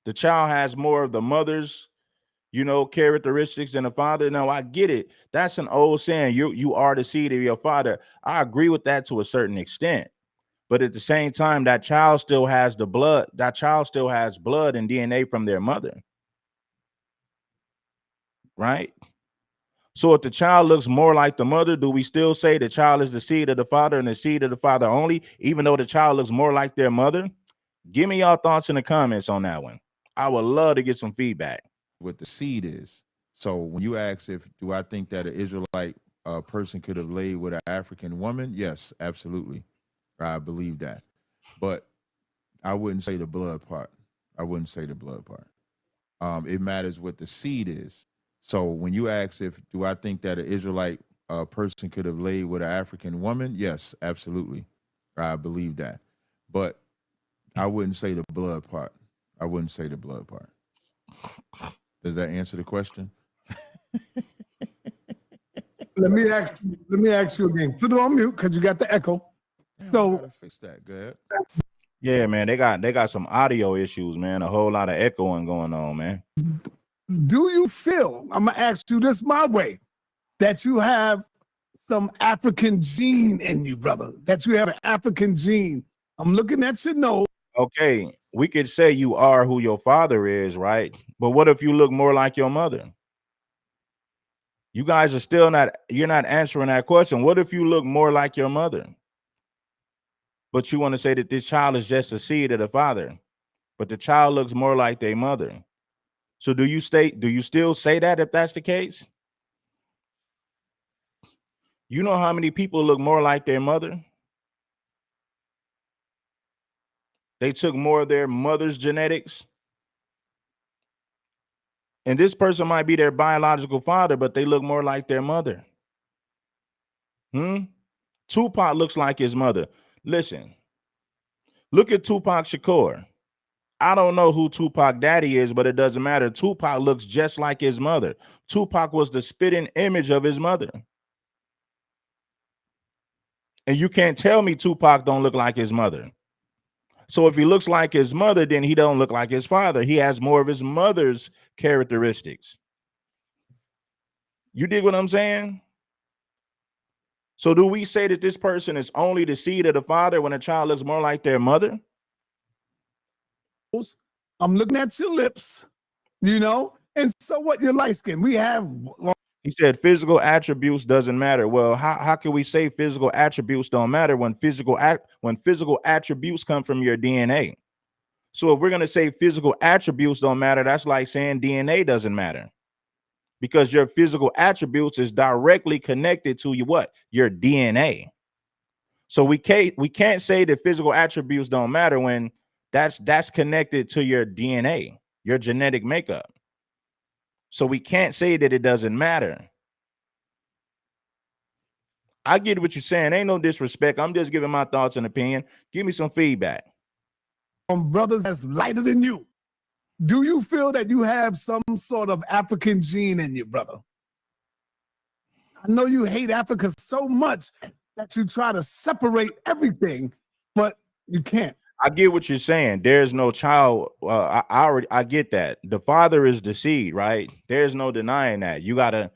the child has more of the mother's, characteristics than the father. Now, I get it. That's an old saying. You are the seed of your father. I agree with that to a certain extent. But at the same time, that child still has the blood. That child still has blood and DNA from their mother. Right? So if the child looks more like the mother, do we still say the child is the seed of the father and the seed of the father only, even though the child looks more like their mother? Give me y'all thoughts in the comments on that one. I would love to get some feedback. What the seed is. So when you ask if do I think that an Israelite person could have laid with an African woman? Yes, absolutely. I believe that. But I wouldn't say the blood part. I wouldn't say the blood part. It matters what the seed is. So when you ask if do I think that an Israelite person could have laid with an African woman? Yes, absolutely. I believe that. But I wouldn't say the blood part. I wouldn't say the blood part. Does that answer the question? Let me ask you again. Put it on mute because you got the echo. Damn, So I gotta fix that. Go ahead. Yeah, man, they got some audio issues, man. A whole lot of echoing going on, man. do you feel, I'm gonna ask you this my way, that you have some African gene in you, brother? That you have an African gene. I'm looking at your nose. Okay, we could say you are who your father is, right? But what if you look more like your mother? You guys are still you're not answering that question. What if you look more like your mother? But you want to say that this child is just a seed of the father, but the child looks more like their mother. So do you still say that if that's the case? You know how many people look more like their mother? They took more of their mother's genetics. And this person might be their biological father, but they look more like their mother. Tupac looks like his mother. Listen, look at Tupac Shakur. I don't know who Tupac daddy is, but it doesn't matter. Tupac looks just like his mother. Tupac was the spitting image of his mother. And you can't tell me Tupac don't look like his mother. So if he looks like his mother, then he don't look like his father. He has more of his mother's characteristics. You dig what I'm saying? So do we say that this person is only the seed of the father when a child looks more like their mother? I'm looking at your lips, and so what? You're light skinned. We have. He said physical attributes doesn't matter. Well, how can we say physical attributes don't matter when physical attributes come from your DNA? So if we're going to say physical attributes don't matter, that's like saying DNA doesn't matter, because your physical attributes is directly connected to your DNA. So we can't say that physical attributes don't matter when that's connected to your DNA, your genetic makeup. So we can't say that it doesn't matter. I get what you're saying. Ain't no disrespect. I'm just giving my thoughts and opinion. Give me some feedback. Brothers that's lighter than you. Do you feel that you have some sort of African gene in you, brother? I know you hate Africa so much that you try to separate everything, but you can't. I get what you're saying. There's no child. I get that. The father is the seed, right? There's no denying that. You gotta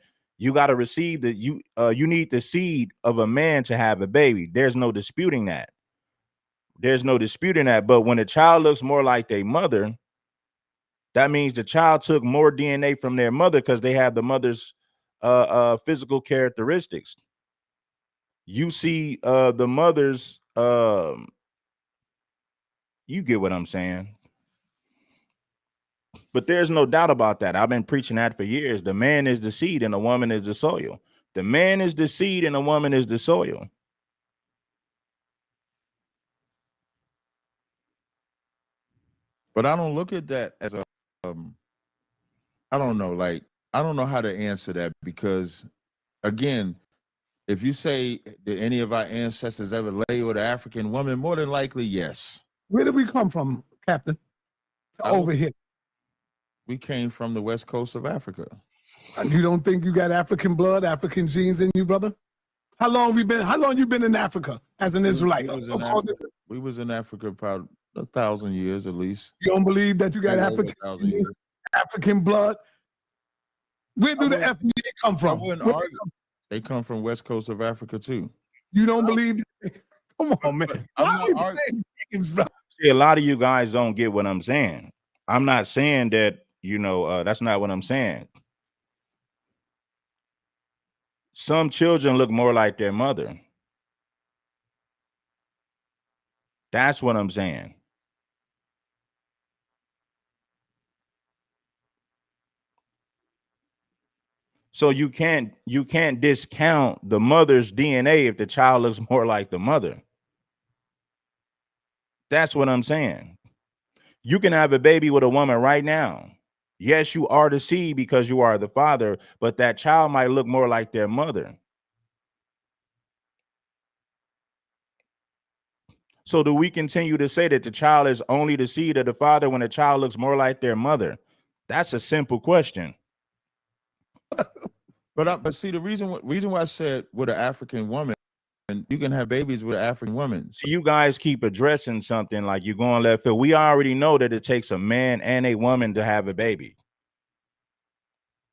receive you need the seed of a man to have a baby. There's no disputing that. There's no disputing that. But when a child looks more like their mother, that means the child took more DNA from their mother because they have the mother's physical characteristics. You see the mother's you get what I'm saying. But there's no doubt about that. I've been preaching that for years. The man is the seed and the woman is the soil. The man is the seed and the woman is the soil. But I don't look at that as a, I don't know, like, I don't know how to answer that because, again, if you say, did any of our ancestors ever lay with an African woman? More than likely, yes. Where did we come from, Captain? Over here. We came from the west coast of Africa. And you don't think you got African blood, African genes in you, brother? How long you been in Africa as an Israelite? We was in Africa about 1,000 years at least. You don't believe that you got African blood? Where do the FBA come from? They come from west coast of Africa too. You don't believe? Come on, man. See, a lot of you guys don't get what I'm saying. I'm not saying that, that's not what I'm saying. Some children look more like their mother. That's what I'm saying. So you can't discount the mother's DNA if the child looks more like the mother. That's what I'm saying. You can have a baby with a woman right now. Yes, you are the seed because you are the father, but that child might look more like their mother. So do we continue to say that the child is only the seed of the father when the child looks more like their mother? That's a simple question. But see, the reason why I said with an African woman, and you can have babies with an African woman. So you guys keep addressing something like you're going left field. We already know that it takes a man and a woman to have a baby.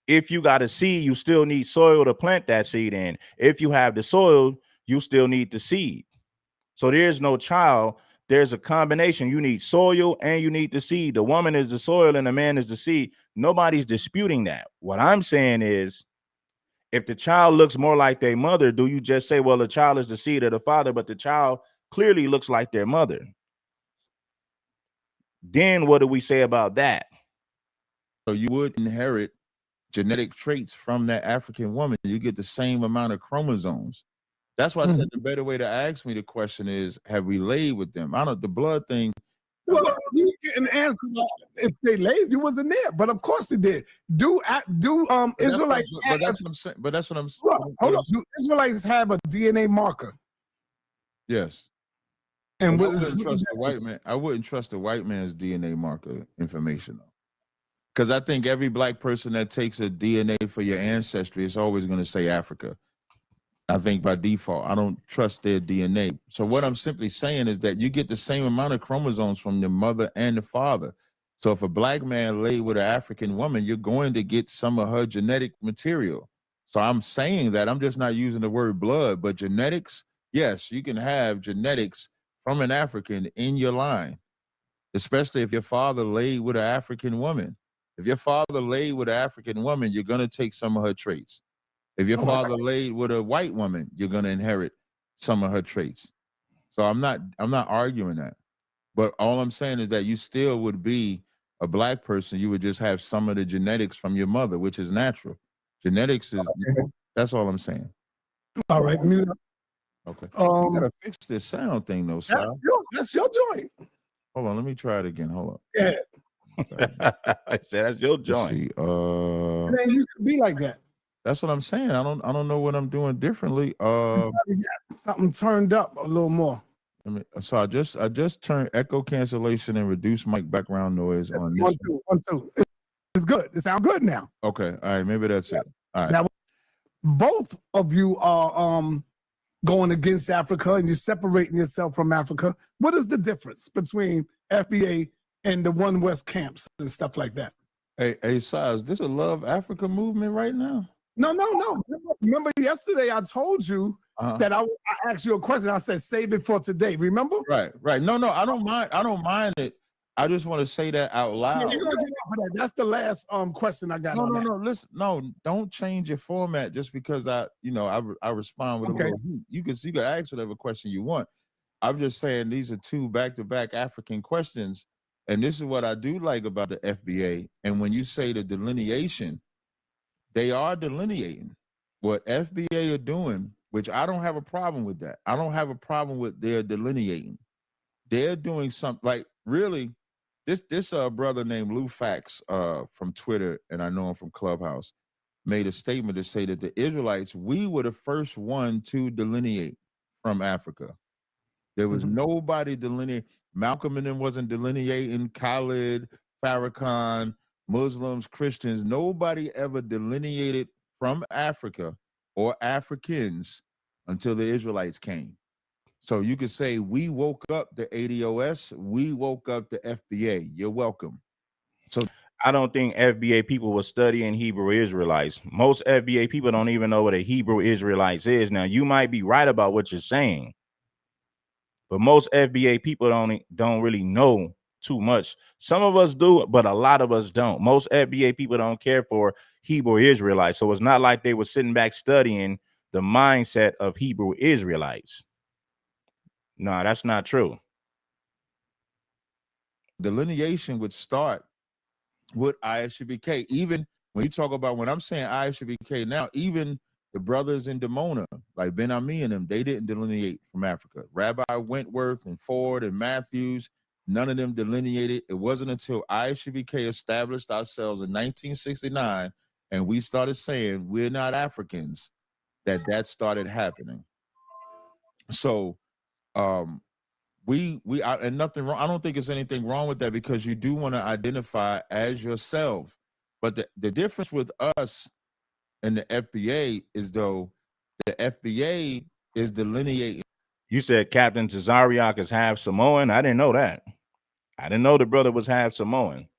If you got a seed, you still need soil to plant that seed in. If you have the soil, you still need the seed. So there's no child. There's a combination. You need soil and you need the seed. The woman is the soil and the man is the seed. Nobody's disputing that. What I'm saying is, if the child looks more like their mother, do you just say, well, the child is the seed of the father, but the child clearly looks like their mother? Then what do we say about that? So you would inherit genetic traits from that African woman. You get the same amount of chromosomes. That's why I said the better way to ask me the question is, have we laid with them? The blood thing. Well, you can answer that if they laid. You wasn't there, but of course it did. Israelites? But that's what I'm saying. But that's what I'm saying. Hold on. Do Israelites have a DNA marker? Yes. And I wouldn't trust the white man. I wouldn't trust the white man's DNA marker information though, because I think every black person that takes a DNA for your ancestry is always going to say Africa. I think by default, I don't trust their DNA. So what I'm simply saying is that you get the same amount of chromosomes from the mother and the father. So if a black man laid with an African woman, you're going to get some of her genetic material. So I'm saying that I'm just not using the word blood, but genetics. Yes, you can have genetics from an African in your line, especially if your father laid with an African woman. If your father laid with an African woman, you're going to take some of her traits. If your father laid with a white woman, you're going to inherit some of her traits. So I'm not arguing that. But all I'm saying is that you still would be a black person. You would just have some of the genetics from your mother, which is natural. Genetics is, that's all I'm saying. All right, mute up. Okay. You gotta fix this sound thing though, Sal. That's your joint. Hold on, let me try it again. Hold on. Yeah. I said that's your joint. See, it ain't used to be like that. That's what I'm saying. I don't know what I'm doing differently. Something turned up a little more. So I just turned echo cancellation and reduce mic background noise on this. One, two. It's good. It sounds good now. Okay. All right. Maybe that's it. All right. Now, both of you are going against Africa and you're separating yourself from Africa. What is the difference between FBA and the One West camps and stuff like that? Hey, Saz, this a Love Africa movement right now? No. Remember yesterday I told you that I asked you a question. I said, save it for today. Remember? Right. No, I don't mind it. I just want to say that out loud. Yeah, that's the last question I got. No, listen, don't change your format just because I respond with a little heat. You can ask whatever question you want. I'm just saying these are two back-to-back African questions, and this is what I do like about the FBA. And when you say the delineation, they are delineating. What FBA are doing, which I don't have a problem with that. I don't have a problem with their delineating. They're doing something like really. This brother named Lou Fax from Twitter, and I know him from Clubhouse, made a statement to say that the Israelites, we were the first one to delineate from Africa. There was nobody delineate. Malcolm and them wasn't delineating. Khalid, Farrakhan, Muslims, Christians. Nobody ever delineated from Africa or Africans until the Israelites came. So you could say we woke up the ADOS, we woke up the FBA. You're welcome. So I don't think FBA people were studying Hebrew Israelites. Most FBA people don't even know what a Hebrew Israelites is. Now, you might be right about what you're saying, but most FBA people don't really know too much. Some of us do, but a lot of us don't. Most FBA people don't care for Hebrew Israelites. So it's not like they were sitting back studying the mindset of Hebrew Israelites. No, that's not true. delineation would start with ISUBK. Even when you talk about, when I'm saying ISUBK now, even the brothers in Dimona, like Ben Ami and them, they didn't delineate from Africa. Rabbi Wentworth and Ford and Matthews, none of them delineated. It wasn't until ISUBK established ourselves in 1969 and we started saying we're not Africans that started happening. So and nothing wrong. I don't think there's anything wrong with that, because you do want to identify as yourself. But the difference with us and the FBA is, though, the FBA is delineating. You said Captain Tazaryach is half Samoan. I didn't know that. I didn't know the brother was half Samoan.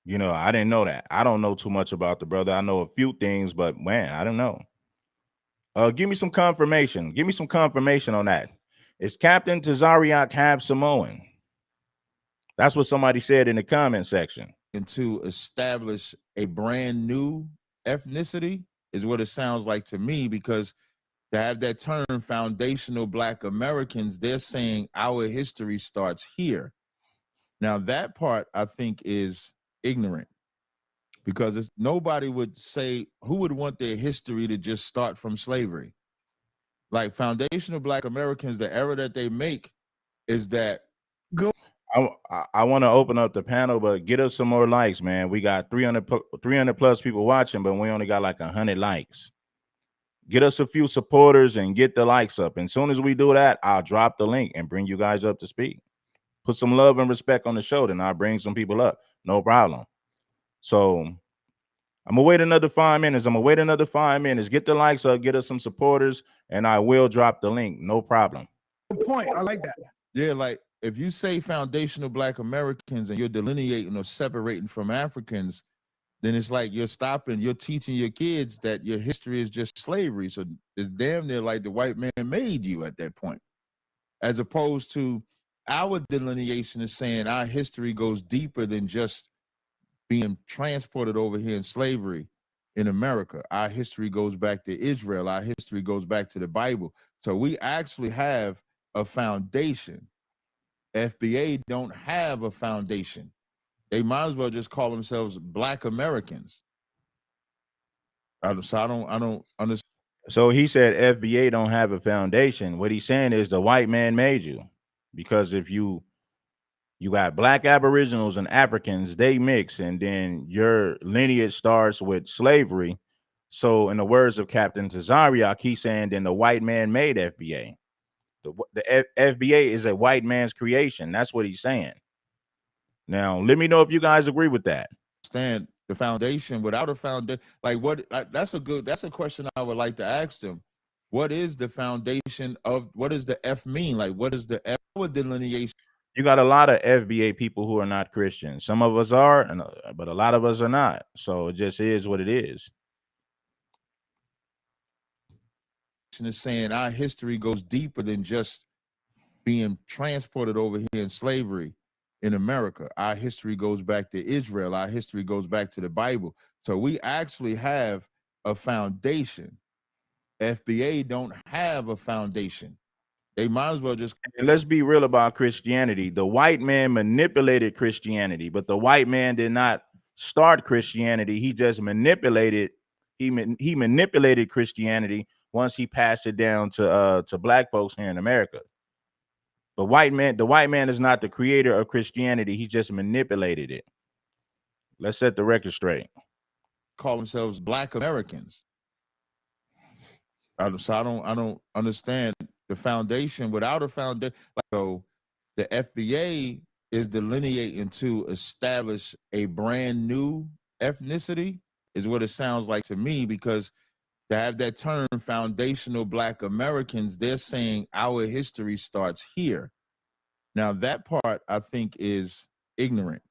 You know, I didn't know that. I don't know too much about the brother. I know a few things, but man, I don't know. Give me some confirmation. Give me some confirmation on that. Is Captain Tazaryach half Samoan? That's what somebody said in the comment section. And to establish a brand new ethnicity is what it sounds like to me, because to have that term foundational Black Americans, they're saying our history starts here. Now, that part I think is ignorant, because it's, nobody would say, who would want their history to just start from slavery? Like, foundational Black Americans, the error that they make is that I want to open up the panel, but get us some more likes, man. We got 300 plus people watching, but we only got like 100 likes. Get us a few supporters and get the likes up. And as soon as we do that, I'll drop the link and bring you guys up to speed. Put some love and respect on the show, then I'll bring some people up. No problem. So I'm gonna wait another 5 minutes. Get the likes up, get us some supporters, and I will drop the link. No problem. Good point. I like that. Yeah, like, if you say foundational Black Americans and you're delineating or separating from Africans, then it's like you're teaching your kids that your history is just slavery. So it's damn near like the white man made you at that point, as opposed to our delineation is saying our history goes deeper than just being transported over here in slavery in America. Our history goes back to Israel. Our history goes back to the Bible. So we actually have a foundation. FBA don't have a foundation. They might as well just call themselves Black Americans. So I don't understand. So he said FBA don't have a foundation. What he's saying is the white man made you, because if you got Black Aboriginals and Africans, they mix, and then your lineage starts with slavery. So in the words of Captain Tazaryach, he's saying then the white man made FBA. The FBA is a white man's creation. That's what he's saying. Now, let me know if you guys agree with that. Stand the foundation without a foundation. Like, that's a question I would like to ask them. What is the foundation of, what does the F mean? Like, what is the F delineation? You got a lot of FBA people who are not Christians. Some of us are, but a lot of us are not. So it just is what it is. Is saying our history goes deeper than just being transported over here in slavery in America. Our history goes back to Israel. Our history goes back to the Bible. So we actually have a foundation. FBA don't have a foundation. They might as well just. And let's be real about Christianity. The white man manipulated Christianity, but the white man did not start Christianity. He just manipulated. He manipulated Christianity once he passed it down to Black folks here in America. But the white man is not the creator of Christianity. He just manipulated it. Let's set the record straight. Call themselves Black Americans. So I don't understand the foundation without a foundation. So the FBA is delineating to establish a brand new ethnicity, is what it sounds like to me, because to have that term foundational Black Americans, they're saying our history starts here. Now that part I think is ignorant,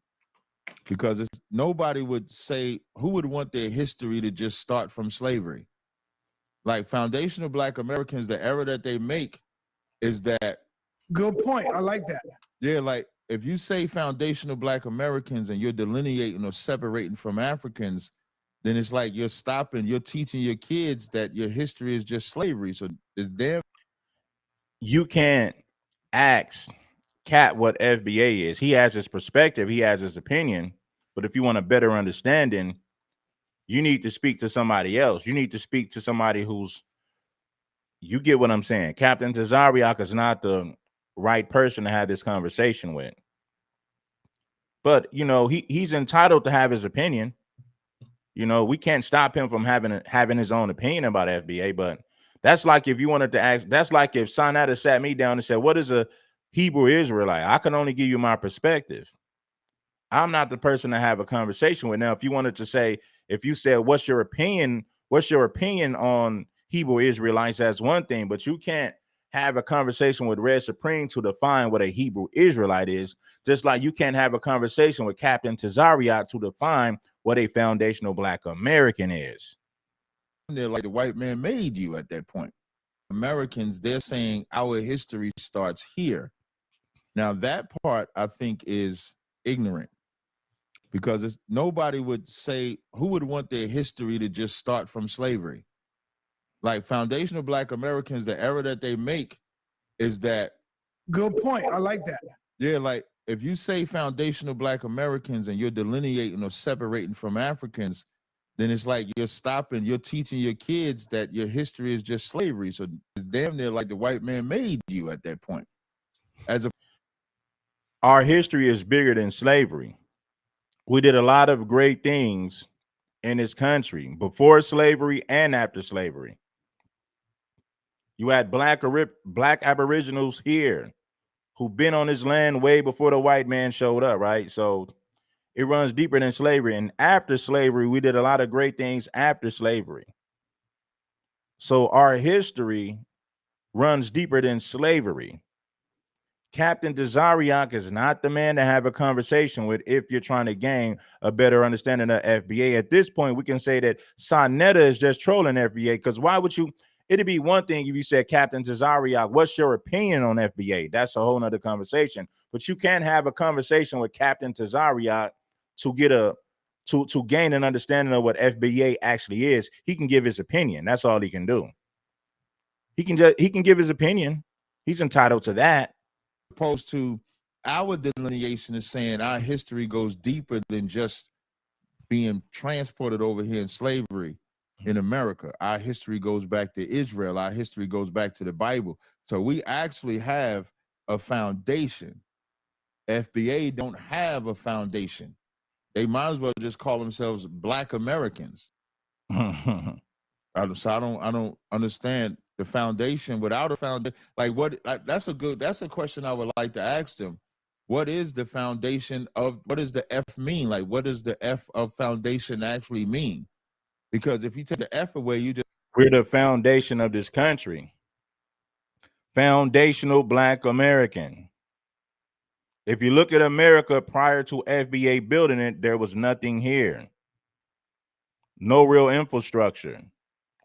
because it's, nobody would say, who would want their history to just start from slavery? Like foundational Black Americans, the error that they make is that. Good point. I like that. Yeah, like if you say foundational Black Americans and you're delineating or separating from Africans, then it's like you're teaching your kids that your history is just slavery. So it's damn. You can't ask Cat what FBA is. He has his perspective, he has his opinion. But if you want a better understanding, you need to speak to somebody else. You need to speak to somebody who's, you get what I'm saying. Captain Tazaryach is not the right person to have this conversation with. But, you know, he's entitled to have his opinion. You know, we can't stop him from having his own opinion about FBA. But that's like if you wanted to ask, that's like if Sonata sat me down and said, what is a Hebrew Israelite? I can only give you my perspective. I'm not the person to have a conversation with. Now, if you wanted to say, if you said, what's your opinion on Hebrew Israelites, that's one thing, but you can't have a conversation with Red Supreme to define what a Hebrew Israelite is, just like you can't have a conversation with Captain Tazaryach to define what a foundational Black American is. They're like the white man made you at that point. Americans, they're saying our history starts here. Now that part I think is ignorant, because it's, nobody would say, who would want their history to just start from slavery? Like foundational Black Americans, the error that they make is that. Good point. I like that. Yeah, like if you say foundational Black Americans and you're delineating or separating from Africans, then it's like you're teaching your kids that your history is just slavery. So it's damn near like the white man made you at that point. Our history is bigger than slavery. We did a lot of great things in this country before slavery and after slavery. You had black aboriginals here who've been on this land way before the white man showed up, right? So it runs deeper than slavery. And after slavery, we did a lot of great things after slavery. So our history runs deeper than slavery. Captain Tazaryach is not the man to have a conversation with if you're trying to gain a better understanding of FBA. At this point, we can say that Sonetta is just trolling FBA, because why would you? It'd be one thing if you said, Captain Tazaryach, what's your opinion on FBA? That's a whole nother conversation. But you can't have a conversation with Captain Tazaryach to get to gain an understanding of what FBA actually is. He can give his opinion. That's all he can do. He can give his opinion. He's entitled to that. Opposed to our delineation is saying our history goes deeper than just being transported over here in slavery in America. Our history goes back to Israel. Our history goes back to the Bible. So we actually have a foundation. FBA don't have a foundation. They might as well just call themselves Black Americans. So I don't understand the foundation without a foundation. Like that's a question I would like to ask them. What is the foundation of, what does the F mean? Like, what does the F of foundation actually mean? Because if you take the F away, we're the foundation of this country. Foundational Black American. If you look at America prior to FBA building it, there was nothing here. No real infrastructure.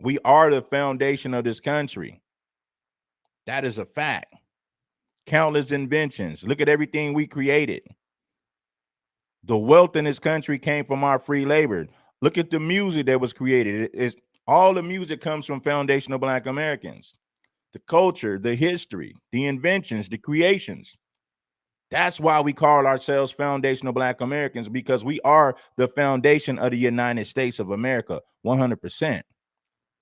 We are the foundation of this country. That is a fact. Countless inventions. Look at everything we created. The wealth in this country came from our free labor. Look at the music that was created. It's all the music comes from foundational Black Americans. The culture, the history, the inventions, the creations. That's why we call ourselves foundational Black Americans, because we are the foundation of the United States of America, 100%.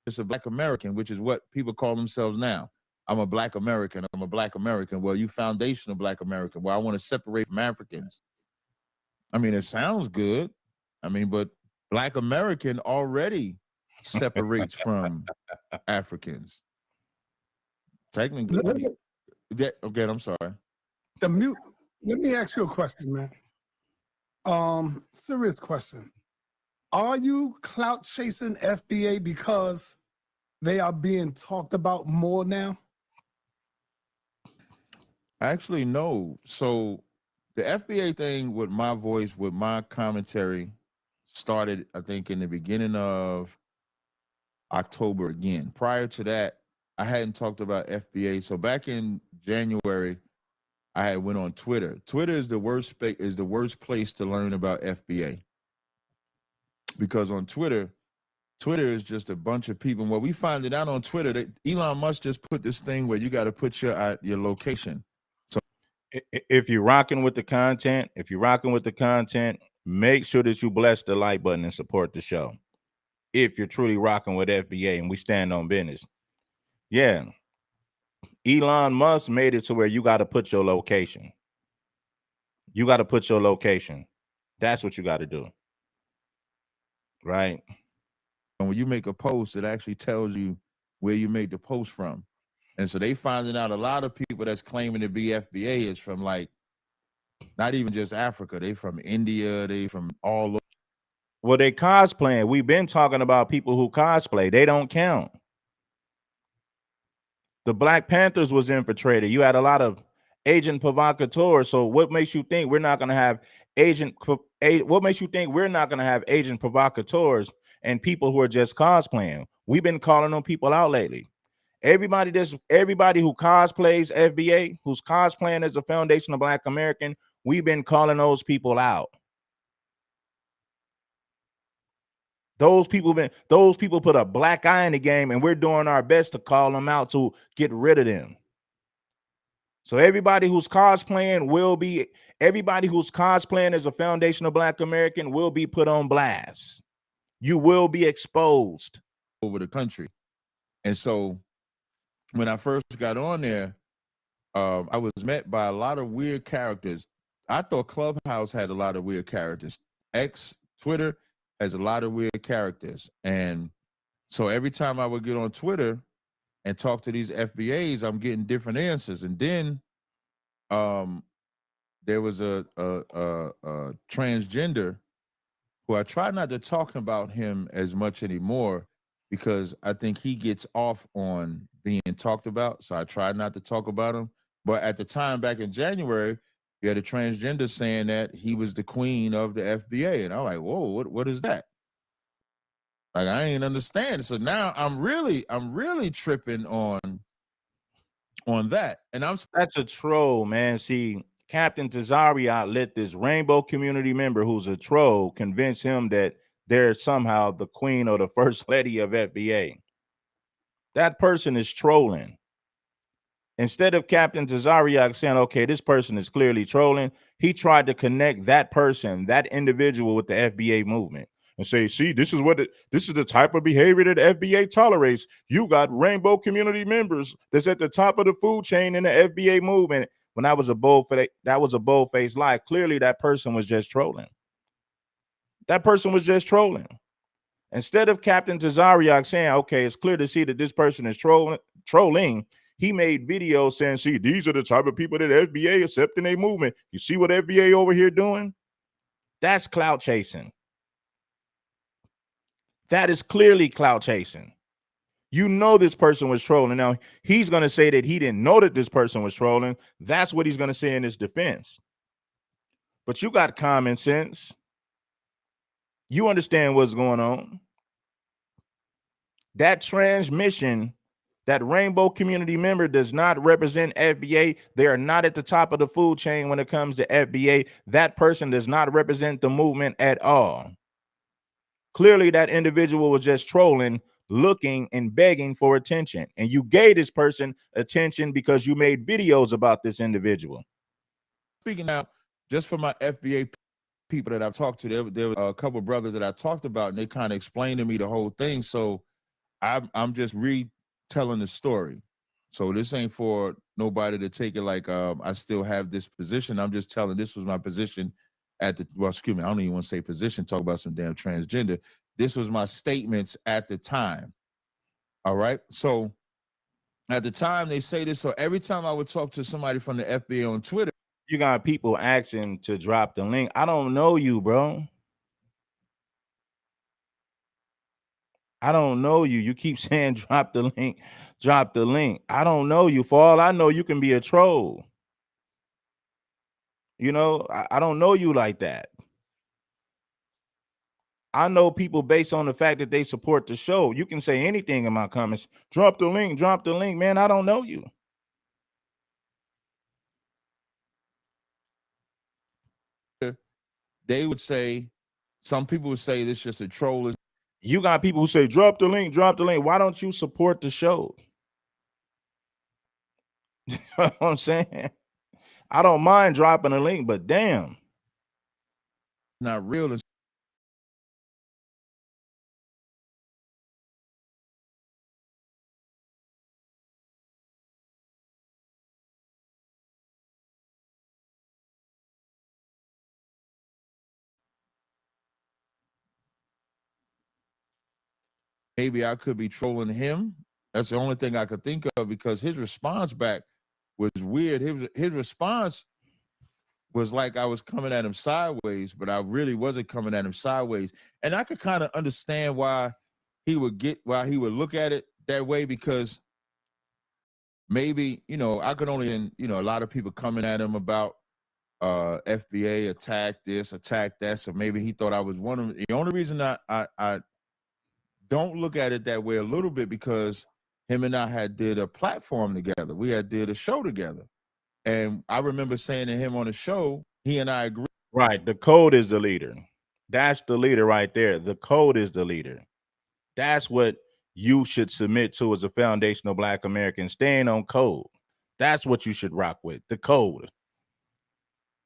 it's a Black American, which is what people call themselves now. I'm a Black American. I'm a Black American. Well, you foundational Black American. Well, I want to separate from Africans. I mean, it sounds good. I mean, but Black American already separates from Africans. Technically, that again, I'm sorry. The mute. Let me ask you a question, man. Serious question. Are you clout chasing FBA because they are being talked about more now? Actually, no. So the FBA thing with my voice, with my commentary, started, I think, in the beginning of October again. Prior to that, I hadn't talked about FBA. So back in January, I had went on Twitter. Twitter is the worst place to learn about FBA. Because on Twitter is just a bunch of people. And what we find it out on Twitter, that Elon Musk just put this thing where you got to put your location. So if you're rocking with the content, make sure that you bless the like button and support the show. If you're truly rocking with FBA and we stand on business. Yeah. Elon Musk made it to where you got to put your location. You got to put your location. That's what you got to do. Right. And when you make a post, it actually tells you where you made the post from. And so they finding out a lot of people that's claiming to be FBA is from, like, not even just Africa. They from India. They from all over. Well, they cosplaying. We've been talking about people who cosplay. They don't count. The Black Panthers was infiltrated. You had a lot of agent provocateurs. So what makes you think we're not going to have what makes you think we're not going to have agent provocateurs and people who are just cosplaying? We've been calling them people out lately. Everybody who cosplays FBA, who's cosplaying as a foundational Black American, we've been calling those people out. Those people put a black eye in the game, and we're doing our best to call them out to get rid of them. So everybody who's cosplaying as a foundational Black American will be put on blast. You will be exposed over the country. And so when I first got on there, I was met by a lot of weird characters. I thought Clubhouse had a lot of weird characters. Twitter has a lot of weird characters. And so every time I would get on Twitter and talk to these FBAs, I'm getting different answers. And then there was a transgender who I try not to talk about him as much anymore because I think he gets off on being talked about. So I try not to talk about him. But at the time, back in January, you had a transgender saying that he was the queen of the FBA. And I'm like, whoa, what is that? Like, I ain't understand. So now I'm really tripping on that. And that's a troll, man. See, Captain Tazaryach let this rainbow community member who's a troll convince him that they're somehow the queen or the first lady of FBA. That person is trolling. Instead of Captain Tazaryach saying, okay, this person is clearly trolling, he tried to connect that person, that individual, with the FBA movement and say, see, this is the type of behavior that FBA tolerates. You got rainbow community members that's at the top of the food chain in the FBA movement. When that was a bold-faced lie. Clearly, that person was just trolling. Instead of Captain Tazaryach saying, okay, it's clear to see that this person is trolling, he made videos saying, see, these are the type of people that FBA accept in their movement. You see what FBA over here doing? That's clout chasing. That is clearly clout chasing. You know this person was trolling. Now, he's going to say that he didn't know that this person was trolling. That's what he's going to say in his defense. But you got common sense. You understand what's going on. That transmission, that rainbow community member does not represent FBA. They are not at the top of the food chain when it comes to FBA. That person does not represent the movement at all. Clearly, that individual was just trolling, looking and begging for attention. And you gave this person attention because you made videos about this individual. Speaking now, just for my FBA people that I've talked to, there were a couple of brothers that I talked about, and they kind of explained to me the whole thing. So I'm just retelling the story. So this ain't for nobody to take it like I still have this position. I'm just telling this was my position at the excuse me, I don't even want to say position, talk about some damn transgender. This was my statements at the time. All right. So at the time they say this. So every time I would talk to somebody from the FBA on Twitter, you got people asking to drop the link. I don't know you, bro. I don't know you. You keep saying drop the link, drop the link. I don't know you. For all I know, you can be a troll. You know, I don't know you like that. I know people based on the fact that they support the show. You can say anything in my comments. Drop the link, man. I don't know you. they would say, some people would say this is just a troll. You got people who say, drop the link, drop the link. Why don't you support the show? You know what I'm saying? I don't mind dropping a link, but damn. Not real. Maybe I could be trolling him. That's the only thing I could think of, because his response back was weird. His response was like I was coming at him sideways, but I really wasn't coming at him sideways. And I could kind of understand why he would look at it that way, because maybe, I could only, and a lot of people coming at him about FBA attack this, attack that. So maybe he thought I was one of them. The only reason I don't look at it that way a little bit, because him and I had did a platform together. We had did a show together. And I remember saying to him on the show, he and I agreed. Right. The code is the leader. That's the leader right there. The code is the leader. That's what you should submit to as a foundational Black American, staying on code. That's what you should rock with, the code.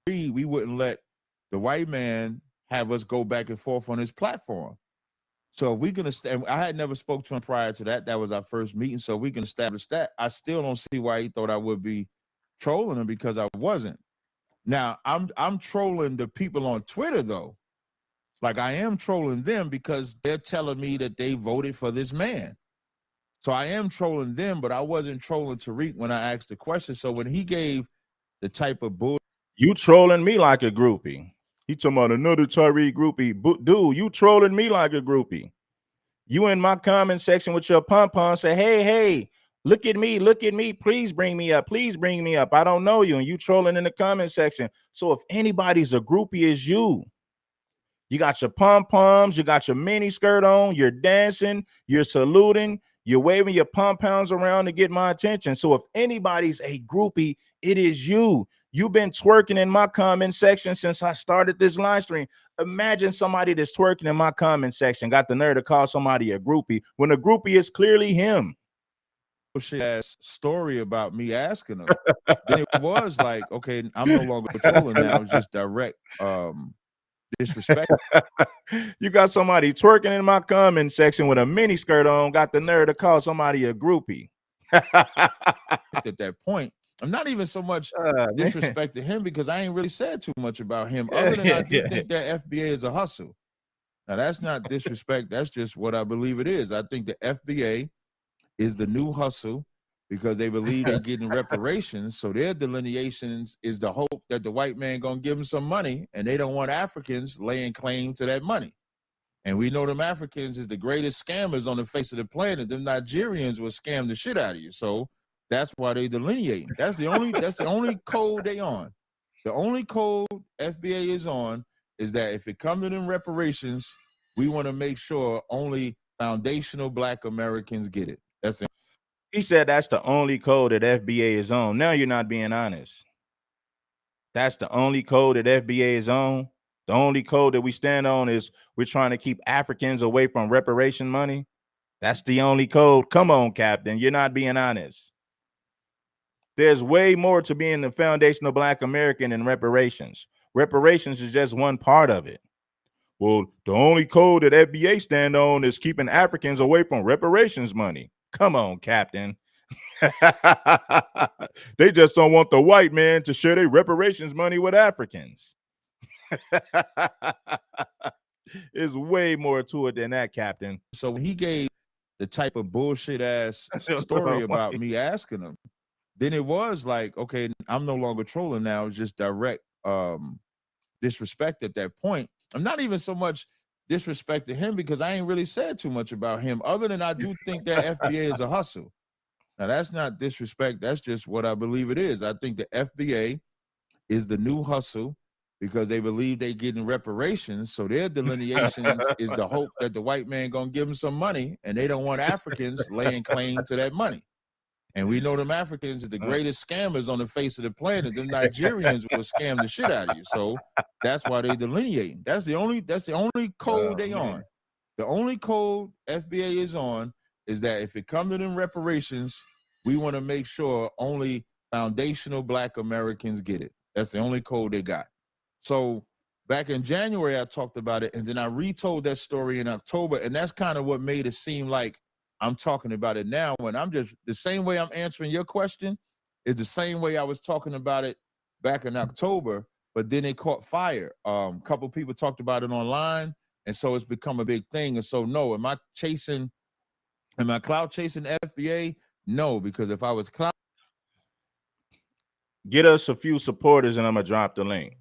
We wouldn't let the white man have us go back and forth on his platform. So if we can establish, I had never spoke to him prior to that. That was our first meeting. So we can establish that. I still don't see why he thought I would be trolling him, because I wasn't. Now I'm trolling the people on Twitter though. Like I am trolling them because they're telling me that they voted for this man. So I am trolling them, but I wasn't trolling Tariq when I asked the question. So when he gave the type of bull, you trolling me like a groupie. He talking about another Tariq groupie. Dude, you trolling me like a groupie. You in my comment section with your pom-pom say, hey, look at me, please bring me up, I don't know you, and you trolling in the comment section. So if anybody's a groupie, is you. You got your pom-poms, you got your mini skirt on, you're dancing, you're saluting, you're waving your pom-poms around to get my attention. So if anybody's a groupie, it is you. You've been twerking in my comment section since I started this live stream. Imagine somebody that's twerking in my comment section got the nerve to call somebody a groupie when a groupie is clearly him. Ass story about me asking him. Then it was like, okay, I'm no longer trolling now. It's just direct disrespect. You got somebody twerking in my comment section with a mini skirt on, got the nerve to call somebody a groupie. At that point, I'm not even so much disrespect to him, because I ain't really said too much about him, other than I do think that FBA is a hustle. Now that's not disrespect. That's just what I believe it is. I think the FBA is the new hustle, because they believe they're getting reparations. So their delineations is the hope that the white man gonna give them some money, and they don't want Africans laying claim to that money. And we know them Africans is the greatest scammers on the face of the planet. Them Nigerians will scam the shit out of you. So that's why they delineate. That's the only code they on. The only code FBA is on is that if it comes to them reparations, we want to make sure only foundational Black Americans get it. That's the He said that's the only code that FBA is on. Now you're not being honest. That's the only code that FBA is on. The only code that we stand on is we're trying to keep Africans away from reparation money. That's the only code. Come on, Captain. You're not being honest. There's way more to being the foundational Black American than reparations. Reparations is just one part of it. Well, the only code that FBA stand on is keeping Africans away from reparations money. Come on, Captain. They just don't want the white man to share their reparations money with Africans. There's way more to it than that, Captain. So when he gave the type of bullshit ass story about me asking him, then it was like, okay, I'm no longer trolling now. It's just direct disrespect at that point. I'm not even so much disrespect to him because I ain't really said too much about him, other than I do think that FBA is a hustle. Now that's not disrespect. That's just what I believe it is. I think the FBA is the new hustle because they believe they getting reparations. So their delineations is the hope that the white man gonna give them some money, and they don't want Africans laying claim to that money. And we know them Africans are the greatest scammers on the face of the planet. Them Nigerians will scam the shit out of you. So that's why they delineating. That's the only code they on. The only code FBA is on is that if it comes to them reparations, we want to make sure only foundational Black Americans get it. That's the only code they got. So back in January, I talked about it, and then I retold that story in October, and that's kind of what made it seem like I'm talking about it now when I'm just the same way I'm answering your question is the same way I was talking about it back in October, but then it caught fire. A couple people talked about it online, and so it's become a big thing. And so, no, am I cloud chasing FBA? No, because if I was cloud, get us a few supporters and I'm gonna drop the link.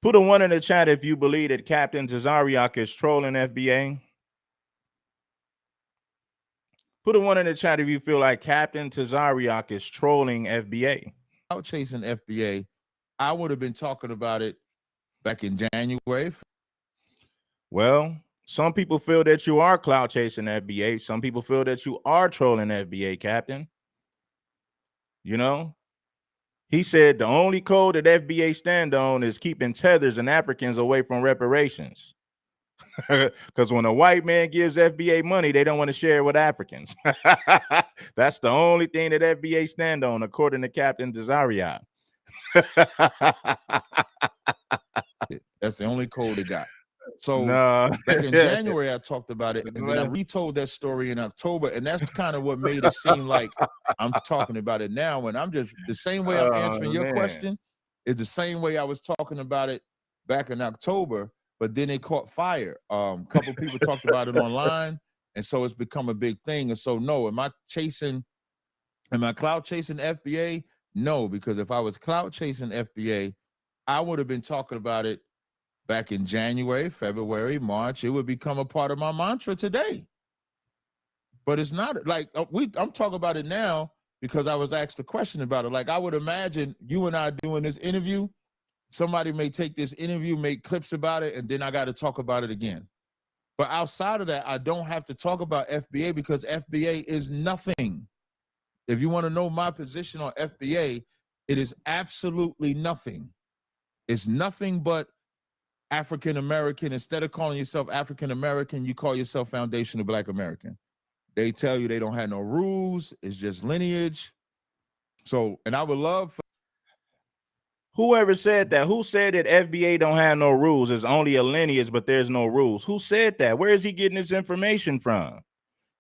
Put a 1 in the chat if you believe that Captain Tazaryach is trolling FBA. Put a 1 in the chat if you feel like Captain Tazaryach is trolling FBA. Cloud chasing FBA, I would have been talking about it back in January. Well, some people feel that you are cloud chasing FBA. Some people feel that you are trolling FBA, Captain. You know, he said the only code that FBA stand on is keeping tethers and Africans away from reparations. Because when a white man gives FBA money, they don't want to share it with Africans. That's the only thing that FBA stand on, according to Captain Tazaryach. That's the only code they got. So back in January, I talked about it, and then I retold that story in October, and that's kind of what made it seem like I'm talking about it now. And I'm just the same way I'm answering your question is the same way I was talking about it back in October, but then it caught fire. A couple people talked about it online, and so it's become a big thing. And so, no, am I cloud chasing FBA? No, because if I was cloud chasing FBA, I would have been talking about it back in January, February, March. It would become a part of my mantra today. But it's not like I'm talking about it now because I was asked a question about it. Like I would imagine you and I doing this interview, somebody may take this interview, make clips about it, and then I got to talk about it again. But outside of that, I don't have to talk about FBA because FBA is nothing. If you want to know my position on FBA, it is absolutely nothing. It's nothing but African American. Instead of calling yourself African American, you call yourself foundational Black American. They tell you they don't have no rules. It's just lineage. So, and I would love for whoever said that. Who said that FBA don't have no rules? It's only a lineage, but there's no rules. Who said that? Where is he getting this information from?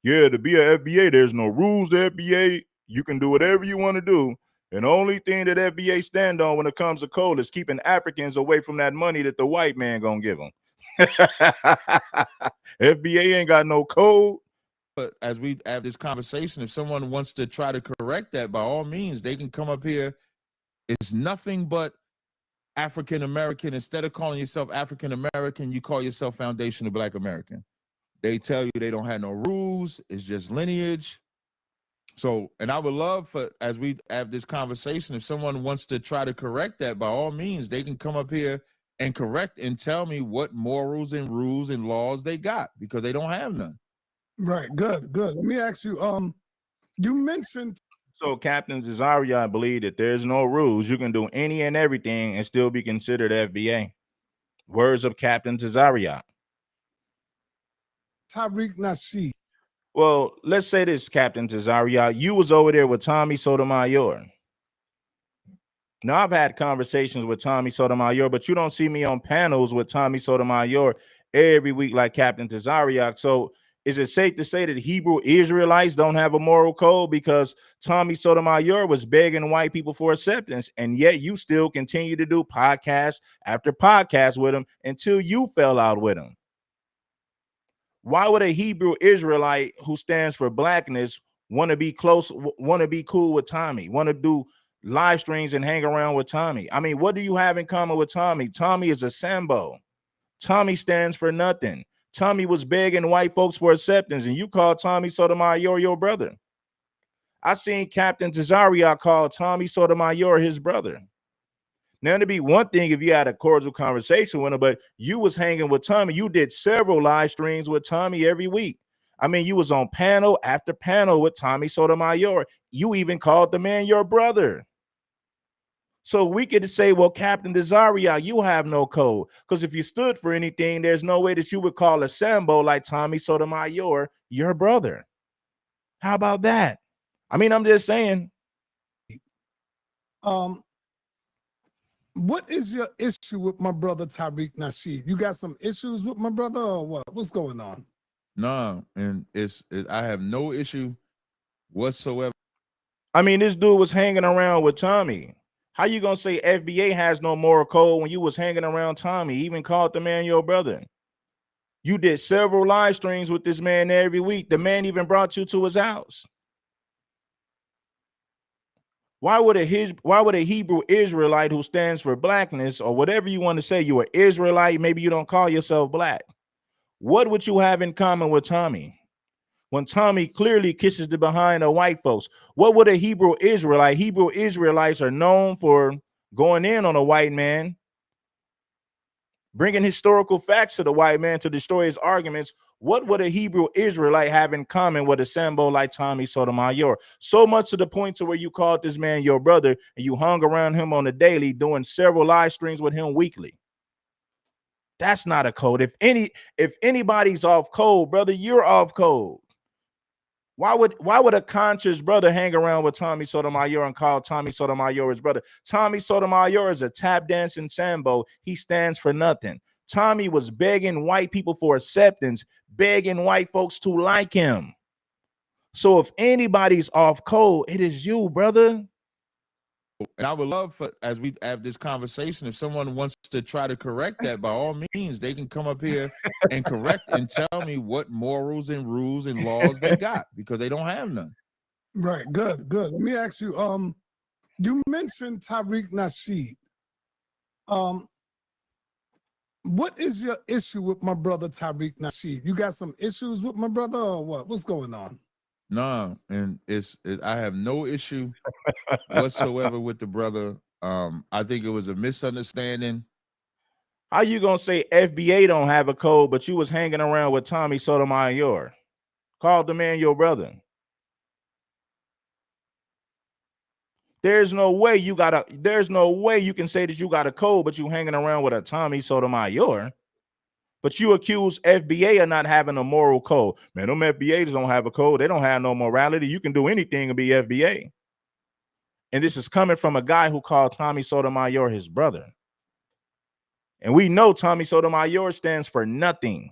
Yeah, to be a FBA, there's no rules to FBA. You can do whatever you want to do. And the only thing that FBA stand on when it comes to code is keeping Africans away from that money that the white man gonna give them. FBA ain't got no code. But as we have this conversation, if someone wants to try to correct that, by all means, they can come up here. It's nothing but African American. Instead of calling yourself African American, you call yourself foundational Black American. They tell you they don't have no rules. It's just lineage. So, and I would love for, as we have this conversation, if someone wants to try to correct that, by all means, they can come up here and correct and tell me what morals and rules and laws they got because they don't have none. Right. Good. Good. Let me ask you. You mentioned. So Captain Tazaryach believed that there's no rules. You can do any and everything and still be considered FBA. Words of Captain Tazaryach. Tariq Nasheed. Well, let's say this, Captain Tazaryach. You was over there with Tommy Sotomayor. Now, I've had conversations with Tommy Sotomayor, but you don't see me on panels with Tommy Sotomayor every week like Captain Tazaryach. So Is it safe to say that Hebrew Israelites don't have a moral code because Tommy Sotomayor was begging white people for acceptance, and yet you still continue to do podcast after podcast with him until you fell out with him? Why would a Hebrew Israelite who stands for blackness want to be close, want to be cool with Tommy, want to do live streams and hang around with Tommy? I mean, what do you have in common with Tommy? Tommy is a Sambo. Tommy stands for nothing. Tommy was begging white folks for acceptance, and you called Tommy Sotomayor your brother. I seen Captain Tazaryach call Tommy Sotomayor his brother. Now, it'd be one thing if you had a cordial conversation with him, but you was hanging with Tommy. You did several live streams with Tommy every week. I mean, you was on panel after panel with Tommy Sotomayor. You even called the man your brother. So we could say, well, Captain Tazaryach, you have no code. Because if you stood for anything, there's no way that you would call a Sambo like Tommy Sotomayor your brother. How about that? I mean, I'm just saying. What is your issue with my brother Tariq Nasheed? You got some issues with my brother or what? What's going on? No, and I have no issue whatsoever. I mean, this dude was hanging around with Tommy. How you gonna say FBA has no moral code when you was hanging around Tommy? He even called the man your brother. You did several live streams with this man every week. The man even brought you to his house. Why would a Hebrew Israelite who stands for blackness or whatever you want to say, you're an Israelite, maybe you don't call yourself black. What would you have in common with Tommy? When Tommy clearly kisses the behind of white folks, what would a Hebrew Israelite? Hebrew Israelites are known for going in on a white man, bringing historical facts to the white man to destroy his arguments. What would a Hebrew Israelite have in common with a Sambo like Tommy Sotomayor? So much to the point to where you called this man your brother and you hung around him on the daily, doing several live streams with him weekly. That's not a code. If anybody's off code, brother, you're off code. Why would a conscious brother hang around with Tommy Sotomayor and call Tommy Sotomayor his brother? Tommy Sotomayor is a tap dancing Sambo. He stands for nothing. Tommy was begging white people for acceptance, begging white folks to like him. So if anybody's off code, it is you, brother. And I would love for, as we have this conversation, if someone wants to try to correct that, by all means, they can come up here and correct and tell me what morals and rules and laws they got, because they don't have none. Right. Good. Let me ask you, you mentioned Tariq Nasheed. What is your issue with my brother Tariq Nasheed? You got some issues with my brother or what? What's going on? No, and I have no issue whatsoever with the brother. I think it was a misunderstanding. How you gonna say FBA don't have a code, but you was hanging around with Tommy Sotomayor? Called the man your brother. There's no way you can say that you got a code, but you hanging around with a Tommy Sotomayor. But you accuse FBA of not having a moral code. Man, them FBAs don't have a code. They don't have no morality. You can do anything and be FBA. And this is coming from a guy who called Tommy Sotomayor his brother. And we know Tommy Sotomayor stands for nothing.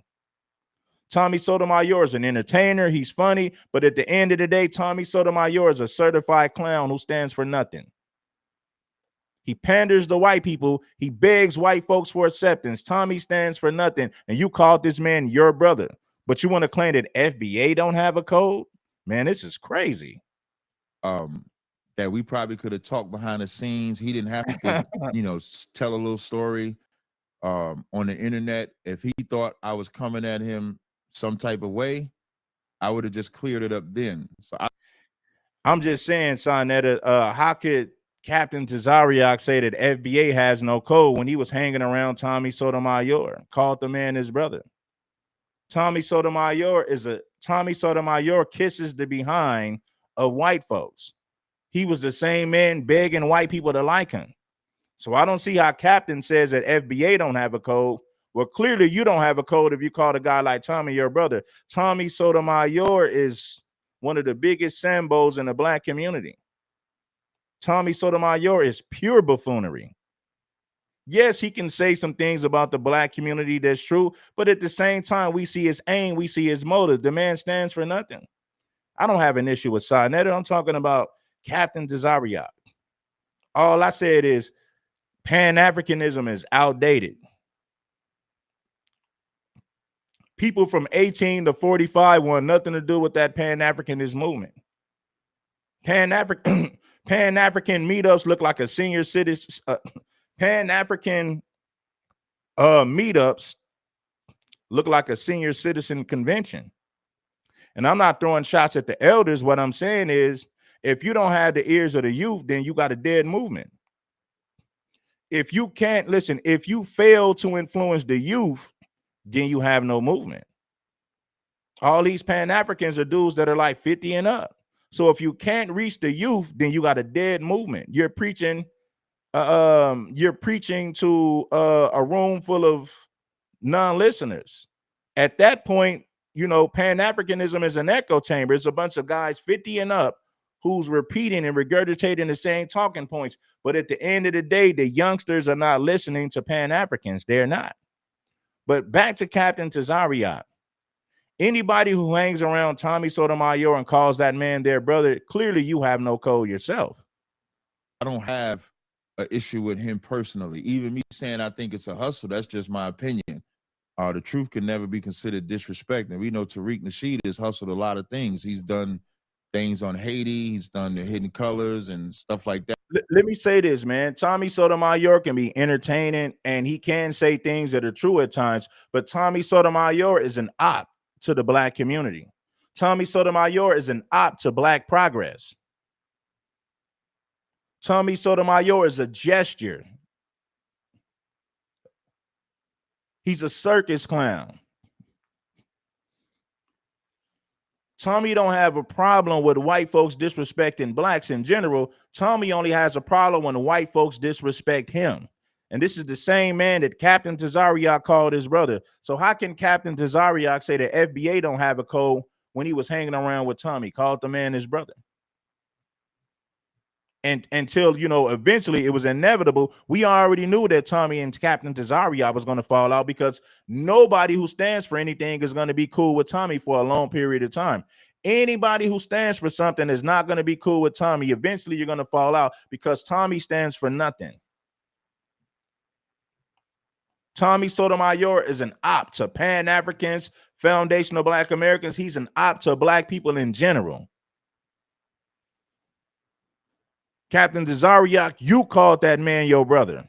Tommy Sotomayor is an entertainer. He's funny. But at the end of the day, Tommy Sotomayor is a certified clown who stands for nothing. He panders to white people. He begs white folks for acceptance. Tommy stands for nothing. And you called this man your brother. But you want to claim that FBA don't have a code? Man, this is crazy. That we probably could have talked behind the scenes. He didn't have to, tell a little story on the internet. If he thought I was coming at him some type of way, I would have just cleared it up then. So I'm just saying, son, that how could Captain Tazaryach say that FBA has no code when he was hanging around Tommy Sotomayor, called the man his brother? Tommy Sotomayor kisses the behind of white folks. He was the same man begging white people to like him. So I don't see how Captain says that FBA don't have a code. Well, clearly you don't have a code if you call a guy like Tommy your brother. Tommy Sotomayor is one of the biggest Sambos in the black community. Tommy Sotomayor is pure buffoonery. Yes, he can say some things about the black community that's true, but at the same time, we see his aim, we see his motive. The man stands for nothing. I don't have an issue with Sarnetta. I'm talking about Captain Tazaryach. All I said is Pan-Africanism is outdated. People from 18 to 45 want nothing to do with that Pan-Africanist movement. Pan-African Pan-African meetups look like a senior citizen. Pan-African meetups look like a senior citizen convention. And I'm not throwing shots at the elders. What I'm saying is, if you don't have the ears of the youth, then you got a dead movement. If you can't listen, if you fail to influence the youth, then you have no movement. All these Pan-Africans are dudes that are like 50 and up. So if you can't reach the youth, then you got a dead movement. You're preaching to a room full of non-listeners. At that point, you know, Pan-Africanism is an echo chamber. It's a bunch of guys 50 and up who's repeating and regurgitating the same talking points. But at the end of the day, the youngsters are not listening to Pan-Africans. They're not. But back to Captain Tazaryach. Anybody who hangs around Tommy Sotomayor and calls that man their brother, clearly you have no code yourself. I don't have an issue with him personally. Even me saying I think it's a hustle, that's just my opinion. The truth can never be considered disrespect. And we know Tariq Nasheed has hustled a lot of things. He's done things on Haiti. He's done the Hidden Colors and stuff like that. Let me say this, man. Tommy Sotomayor can be entertaining and he can say things that are true at times, but Tommy Sotomayor is an op to the black community. Tommy Sotomayor is an op to black progress. Tommy Sotomayor is a gesture. He's a circus clown. Tommy don't have a problem with white folks disrespecting blacks in general. Tommy only has a problem when white folks disrespect him. And this is the same man that Captain Tazaryach called his brother. So how can Captain Tazaryach say the FBA don't have a code when he was hanging around with Tommy, called the man his brother? And until, you know, eventually it was inevitable. We already knew that Tommy and Captain Tazaryach was going to fall out because nobody who stands for anything is going to be cool with Tommy for a long period of time. Anybody who stands for something is not going to be cool with Tommy. Eventually you're going to fall out because Tommy stands for nothing. Tommy Sotomayor is an op to Pan-Africans, foundational black Americans. He's an op to black people in general. Captain Tazaryach, you called that man your brother.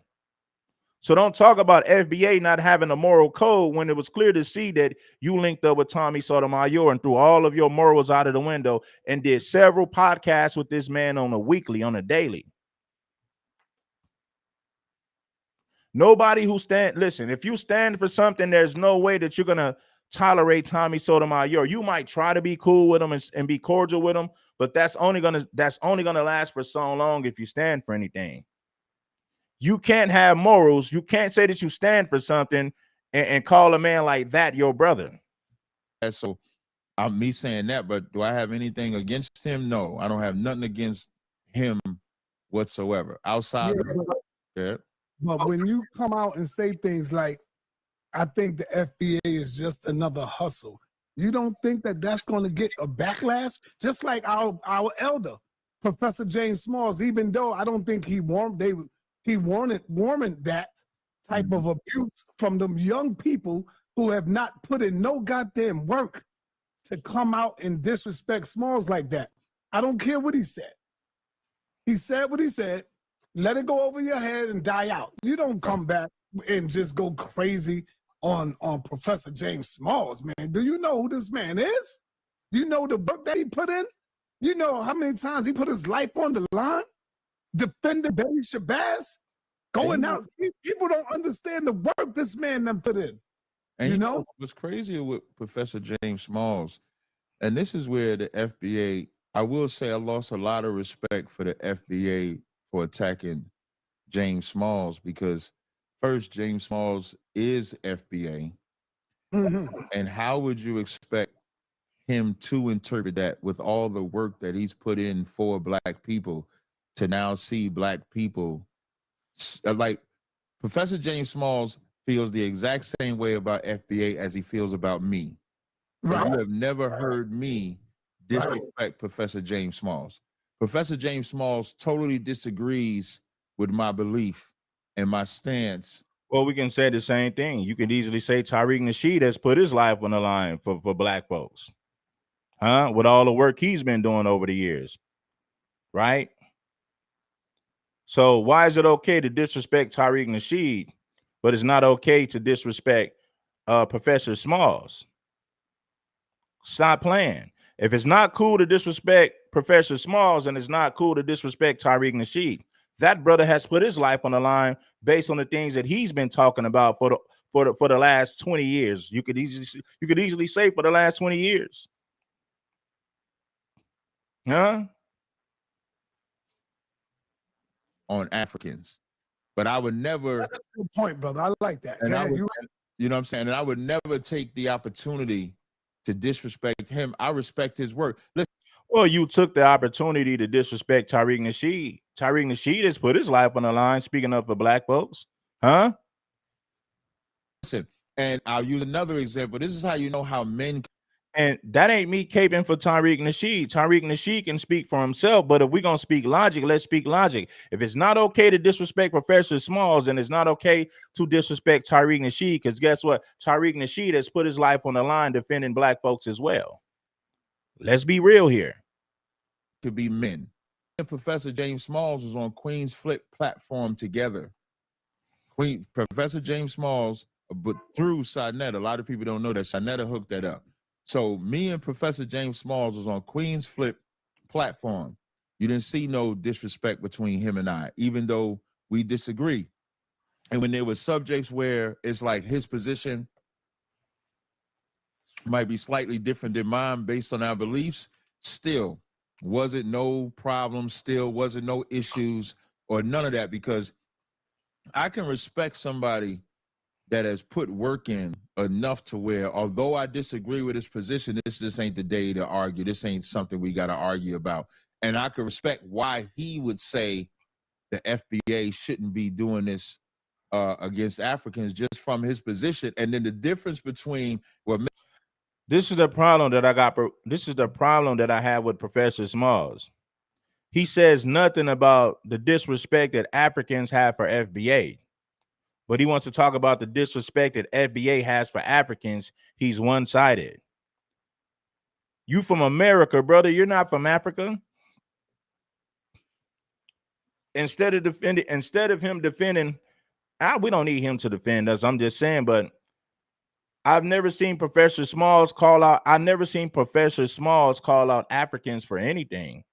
So don't talk about FBA not having a moral code when it was clear to see that you linked up with Tommy Sotomayor and threw all of your morals out of the window and did several podcasts with this man on a weekly, on a daily. Nobody who listen, if you stand for something, there's no way that you're going to tolerate Tommy Sotomayor. You might try to be cool with him and be cordial with him, but that's only gonna last for so long if you stand for anything. You can't have morals. You can't say that you stand for something and call a man like that your brother. So I'm me saying that, but do I have anything against him? No, I don't have nothing against him whatsoever. Outside yeah. But when you come out and say things like, I think the FBA is just another hustle, you don't think that that's going to get a backlash? Just like our elder, Professor James Smalls, even though I don't think he warranted that type of abuse from them young people who have not put in no goddamn work to come out and disrespect Smalls like that. I don't care what he said. He said what he said. Let it go over your head and die out. You don't come back and just go crazy on Professor James Smalls, man. Do you know who this man is? You know the work that he put in? You know how many times he put his life on the line? Defending Betty Shabazz? Going out. People don't understand the work this man done put in. And you know what's crazy with Professor James Smalls, and this is where the FBA, I will say I lost a lot of respect for the FBA for attacking James Smalls, because first, James Smalls is FBA. And how would you expect him to interpret that with all the work that he's put in for black people to now see black people like Professor James Smalls feels the exact same way about FBA as he feels about me. Right. You have never heard me disrespect Professor James Smalls. Professor James Smalls totally disagrees with my belief and my stance. Well, we can say the same thing. You could easily say Tariq Nasheed has put his life on the line for black folks. Huh? With all the work he's been doing over the years. Right? So why is it okay to disrespect Tariq Nasheed, but it's not okay to disrespect Professor Smalls? Stop playing. If it's not cool to disrespect Professor Smalls and it's not cool to disrespect Tariq Nasheed, that brother has put his life on the line based on the things that he's been talking about for the last 20 years. You could easily say for the last 20 years. Huh? On Africans. But I would never. That's a good point, brother. I like that. And I would, you know what I'm saying? And I would never take the opportunity to disrespect him. I respect his work. Listen. Well, you took the opportunity to disrespect Tariq Nasheed. Tariq Nasheed has put his life on the line, speaking up for black folks. Huh? Listen, and I'll use another example. This is how you know how men. And that ain't me caping for Tariq Nasheed. Tariq Nasheed can speak for himself, but if we're going to speak logic, let's speak logic. If it's not okay to disrespect Professor Smalls, and it's not okay to disrespect Tariq Nasheed, because guess what? Tariq Nasheed has put his life on the line defending black folks as well. Let's be real here. To be men. And Professor James Smalls was on Queen's Flip platform together. Professor James Smalls, but through Sinetta. A lot of people don't know that Sinetta hooked that up. So me and Professor James Smalls was on Queen's Flip platform. You didn't see no disrespect between him and I, even though we disagree. And when there were subjects where it's like his position might be slightly different than mine based on our beliefs, still wasn't no problem, still wasn't no issues or none of that, because I can respect somebody that has put work in enough to where, although I disagree with his position, this ain't the day to argue. This ain't something we got to argue about. And I can respect why he would say the FBA shouldn't be doing this against Africans just from his position. And then the difference between what. This is the problem that I got. This is the problem that I have with Professor Smalls. He says nothing about the disrespect that Africans have for FBA. But he wants to talk about the disrespect that FBA has for Africans. He's one-sided. You from America, brother. You're not from Africa. Instead of him defending, we don't need him to defend us. I'm just saying, but I've never seen Professor Smalls call out. I've never seen Professor Smalls call out Africans for anything.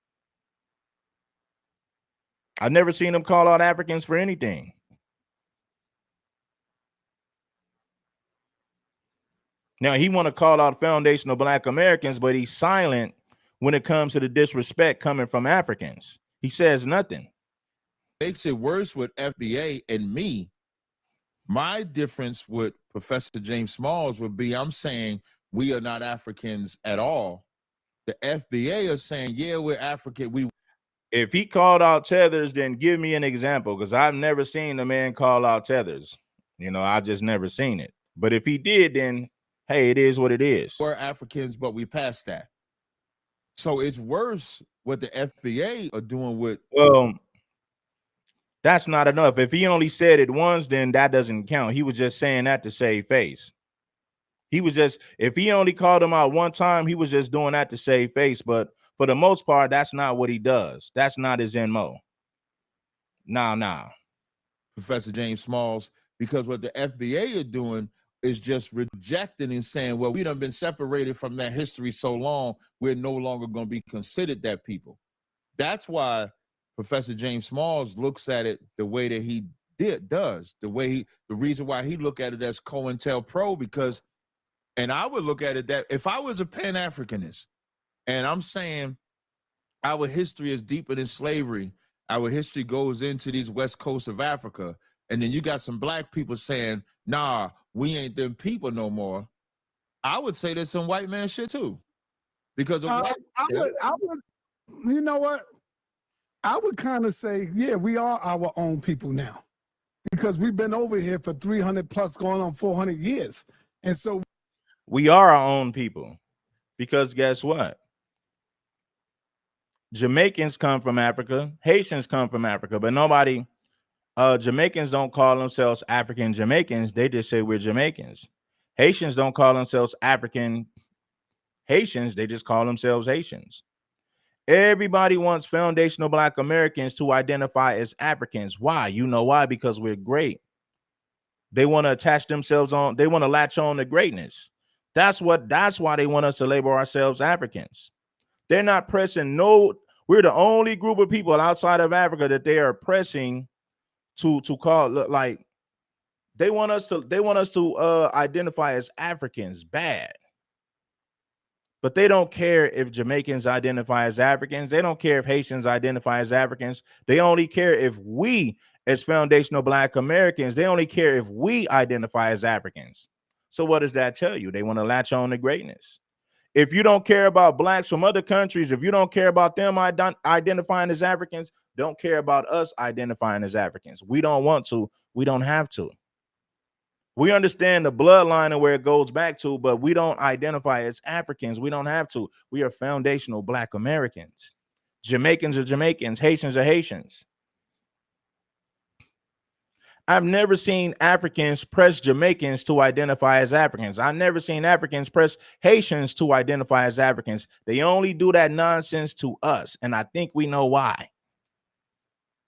I've never seen him call out Africans for anything. Now, he want to call out foundational Black Americans, but he's silent when it comes to the disrespect coming from Africans. He says nothing. Makes it worse with FBA and me. My difference with Professor James Smalls would be, I'm saying we are not Africans at all. The FBA are saying, yeah, we're African. If he called out Tethers, then give me an example, because I've never seen a man call out Tethers. You know, I just never seen it. But if he did, then hey, it is what it is. We're Africans, but we passed that. So it's worse what the FBA are doing with. Well, that's not enough. If he only said it once, then that doesn't count. He was just saying that to save face. He was just, if he only called him out one time, he was just doing that to save face. But for the most part, that's not what he does. That's not his MO. Nah. Professor James Smalls, because what the FBA are doing is just rejecting and saying, well, we done been separated from that history so long, we're no longer going to be considered that people. That's why Professor James Smalls looks at it the way that he does, the reason why he look at it as COINTELPRO, because, and I would look at it that if I was a Pan-Africanist and I'm saying our history is deeper than slavery, our history goes into these west coasts of Africa, and then you got some Black people saying, nah, we ain't them people no more, I would say there's some white man shit too. Because of I would, you know what? I would kind of say, yeah, we are our own people now. because we've been over here for 300 plus going on 400 years. And so we are our own people, because guess what? Jamaicans come from Africa, Haitians come from Africa, but nobody, Jamaicans don't call themselves African Jamaicans. They just say we're Jamaicans. Haitians don't call themselves African Haitians. They just call themselves Haitians. Everybody wants foundational Black Americans to identify as Africans. Why? You know why? Because we're great. They want to attach themselves on, they want to latch on to greatness. That's why they want us to label ourselves Africans. They're not pressing we're the only group of people outside of Africa that they are pressing to call, like they want us to identify as Africans bad. But they don't care if Jamaicans identify as Africans. They don't care if Haitians identify as Africans. They only care if we, as foundational Black Americans, they only care if we identify as Africans. So what does that tell you? They want to latch on to greatness. If you don't care about Blacks from other countries, if you don't care about them identifying as Africans, don't care about us identifying as Africans. We don't want to. We don't have to. We understand the bloodline and where it goes back to, but we don't identify as Africans. We don't have to. We are foundational Black Americans. Jamaicans are Jamaicans. Haitians are Haitians. I've never seen Africans press Jamaicans to identify as Africans. I've never seen Africans press Haitians to identify as Africans. They only do that nonsense to us, and I think we know why.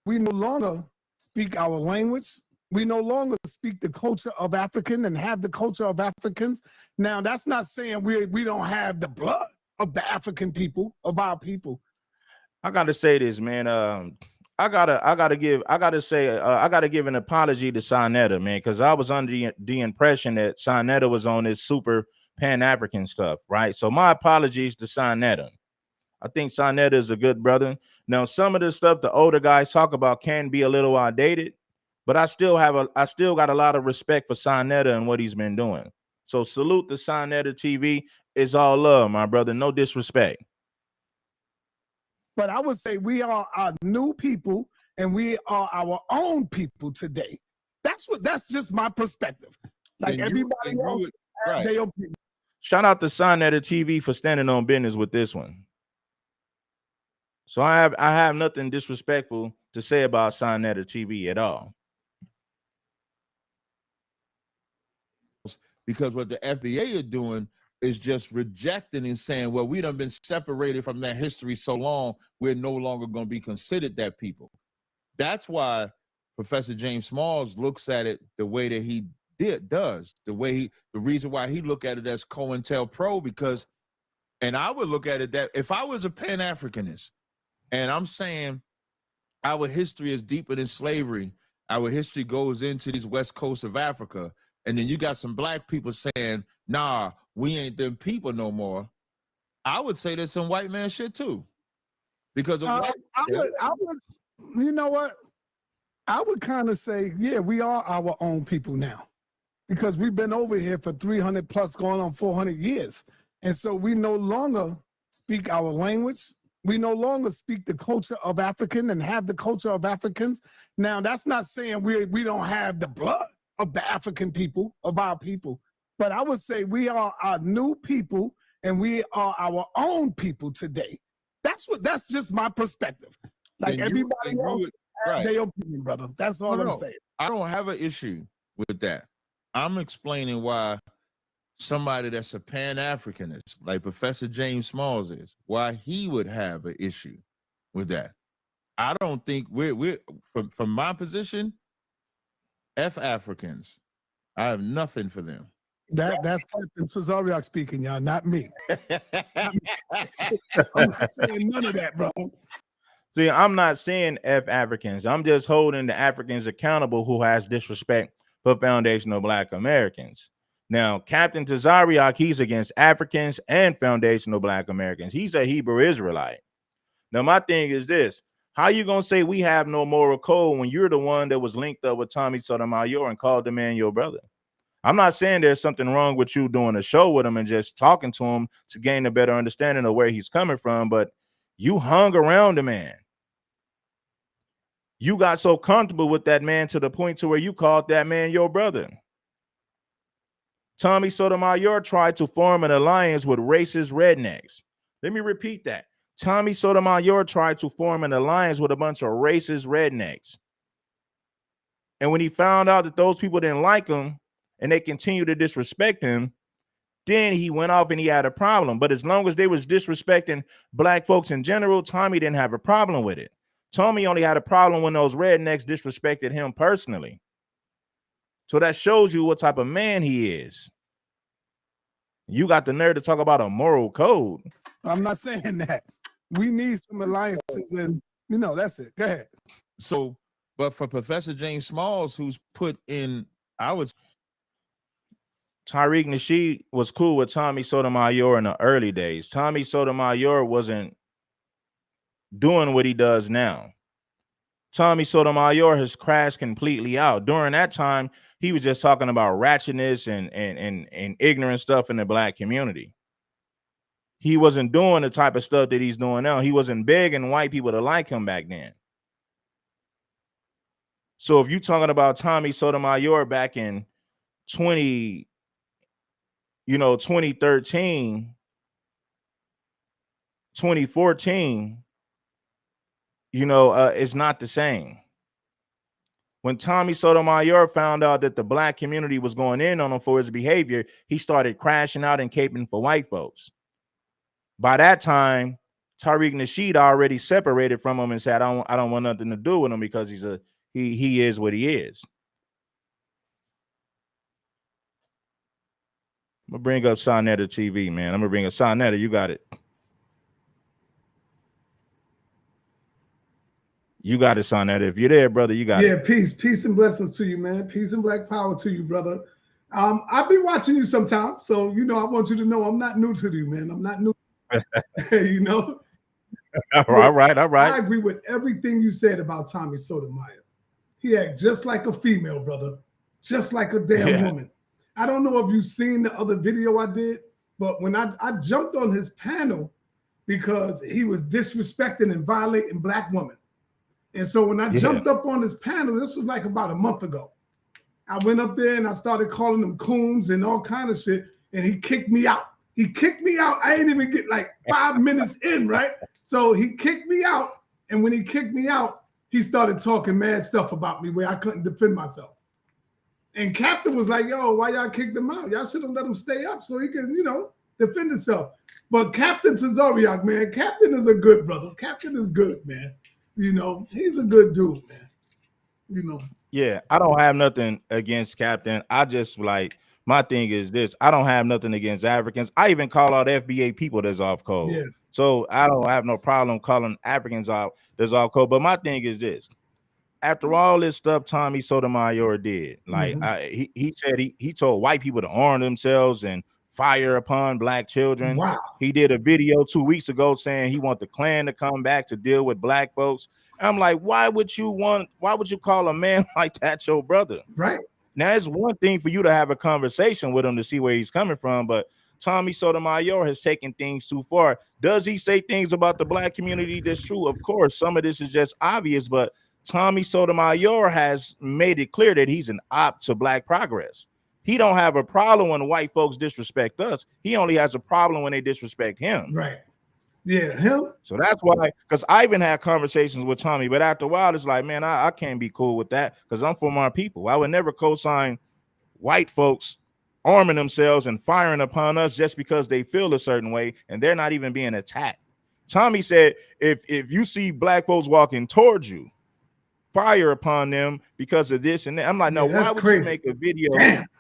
We no longer speak our language. We no longer speak the culture of African and have the culture of Africans. Now, that's not saying we don't have the blood of the African people, of our people. I gotta say this, man. I gotta give an apology to Sonetta, man, because I was under the impression that Sonetta was on this super Pan-African stuff, right? So my apologies to Sonetta. I think Sonetta is a good brother. Now, some of the stuff the older guys talk about can be a little outdated, but I still got a lot of respect for Sonetta and what he's been doing. So salute to Sonetta TV. It's all love, my brother. No disrespect. But I would say we are our new people and we are our own people today. That's just my perspective. Like everybody else, right. Shout out to Sonetta TV for standing on business with this one. So I have nothing disrespectful to say about Sonetta TV at all. Because what the FBA are doing is just rejecting and saying, well, we done been separated from that history so long, we're no longer going to be considered that people. That's why Professor James Smalls looks at it the way that he does. The reason why he look at it as COINTELPRO, because, and I would look at it that if I was a Pan-Africanist and I'm saying our history is deeper than slavery, our history goes into these west coast of Africa, and then you got some Black people saying, nah, we ain't them people no more. I would say that's some white man shit too. Because I would, you know what? I would kind of say, yeah, we are our own people now. Because we've been over here for 300 plus going on 400 years. And so we no longer speak our language. We no longer speak the culture of African and have the culture of Africans. Now, that's not saying we don't have the blood of the African people, of our people. But I would say we are our new people and we are our own people today. That's just my perspective. Like everybody else has their opinion, brother. That's all I'm saying. I don't have an issue with that. I'm explaining why somebody that's a Pan-Africanist, like Professor James Smalls is, why he would have an issue with that. I don't think we're from my position, F Africans. I have nothing for them. That's Captain Tazaryach speaking, y'all, not me. I'm not saying none of that, bro. See, I'm not saying F Africans. I'm just holding the Africans accountable who has disrespect for foundational Black Americans. Now, Captain Tazaryach, he's against Africans and foundational Black Americans. He's a Hebrew Israelite. Now, my thing is this. How you going to say we have no moral code when you're the one that was linked up with Tommy Sotomayor and called the man your brother? I'm not saying there's something wrong with you doing a show with him and just talking to him to gain a better understanding of where he's coming from, but you hung around the man. You got so comfortable with that man to the point to where you called that man your brother. Tommy Sotomayor tried to form an alliance with racist rednecks. Let me repeat that. Tommy Sotomayor tried to form an alliance with a bunch of racist rednecks. And when he found out that those people didn't like him and they continued to disrespect him, then he went off and he had a problem. But as long as they was disrespecting black folks in general, Tommy didn't have a problem with it. Tommy only had a problem when those rednecks disrespected him personally. So that shows you what type of man he is. You got the nerve to talk about a moral code. I'm not saying that. We need some alliances, and that's it. Go ahead. So, but for Professor James Smalls, who's put in, I would. Tariq Nasheed was cool with Tommy Sotomayor in the early days. Tommy Sotomayor wasn't doing what he does now. Tommy Sotomayor has crashed completely out. During that time, he was just talking about ratchetness and ignorant stuff in the black community. He wasn't doing the type of stuff that he's doing now. He wasn't begging white people to like him back then. So if you're talking about Tommy Sotomayor back in 2013, – 2014, it's not the same. When Tommy Sotomayor found out that the black community was going in on him for his behavior, he started crashing out and caping for white folks. By that time, Tariq Nasheed already separated from him and said, I don't want nothing to do with him because he is what he is. I'm gonna bring up Sonetta TV, man. I'm gonna bring up Sonetta. You got it. You got it, Sonetta. If you're there, brother, you got it. Yeah, peace and blessings to you, man. Peace and black power to you, brother. I'll be watching you sometime, so I want you to know I'm not new to you, man. I'm not new. All right. I agree with everything you said about Tommy Sotomayor. He act just like a female, brother, just like a damn woman. I don't know if you've seen the other video I did, but when I jumped on his panel because he was disrespecting and violating black women. And so when I jumped up on his panel, this was like about a month ago. I went up there and I started calling him coons and all kind of shit, and he kicked me out. He kicked me out. I ain't even get like 5 minutes in, right? So he kicked me out, and when he kicked me out, he started talking mad stuff about me where I couldn't defend myself. And Captain was like, yo, why y'all kicked him out? Y'all should have let him stay up so he can, defend himself. But Captain Tazaryach, man, Captain is a good brother. Captain is good, man. He's a good dude, man. Yeah, I don't have nothing against Captain. I just my thing is this. I don't have nothing against Africans. I even call out FBA people that's off code. Yeah. So I don't have no problem calling Africans out that's off code. But my thing is this. After all this stuff Tommy Sotomayor did, he said he told white people to arm themselves and fire upon black children. Wow. He did a video 2 weeks ago saying he want the Klan to come back to deal with black folks. I'm like, why would you call a man like that your brother? Right. Now, it's one thing for you to have a conversation with him to see where he's coming from, but Tommy Sotomayor has taken things too far. Does he say things about the black community that's true? Of course, some of this is just obvious, but Tommy Sotomayor has made it clear that he's an op to black progress. He don't have a problem when white folks disrespect us. He only has a problem when they disrespect him. Right. Yeah, him. So that's why, because I even had conversations with Tommy, but after a while, it's like, man, I can't be cool with that because I'm from our people. I would never co-sign white folks arming themselves and firing upon us just because they feel a certain way and they're not even being attacked. Tommy said, if you see black folks walking towards you, fire upon them because of this and that. I'm like, no, why would you make a video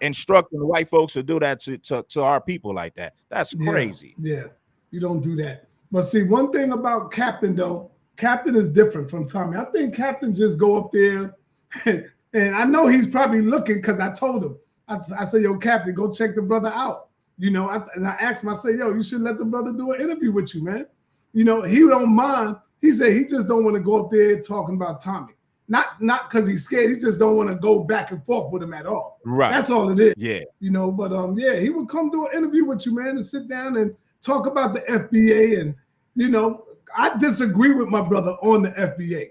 instructing the white folks to do that to our people like that? That's crazy. Yeah, you don't do that. But see, one thing about Captain, though, Captain is different from Tommy. I think Captain just go up there, and I know he's probably looking because I told him. I said, yo, Captain, go check the brother out. And I asked him, I said, yo, you should let the brother do an interview with you, man. He don't mind. He said he just don't want to go up there talking about Tommy. Not because he's scared. He just don't want to go back and forth with him at all. Right. That's all it is. Yeah. But he would come do an interview with you, man, and sit down and talk about the FBA. And, I disagree with my brother on the FBA.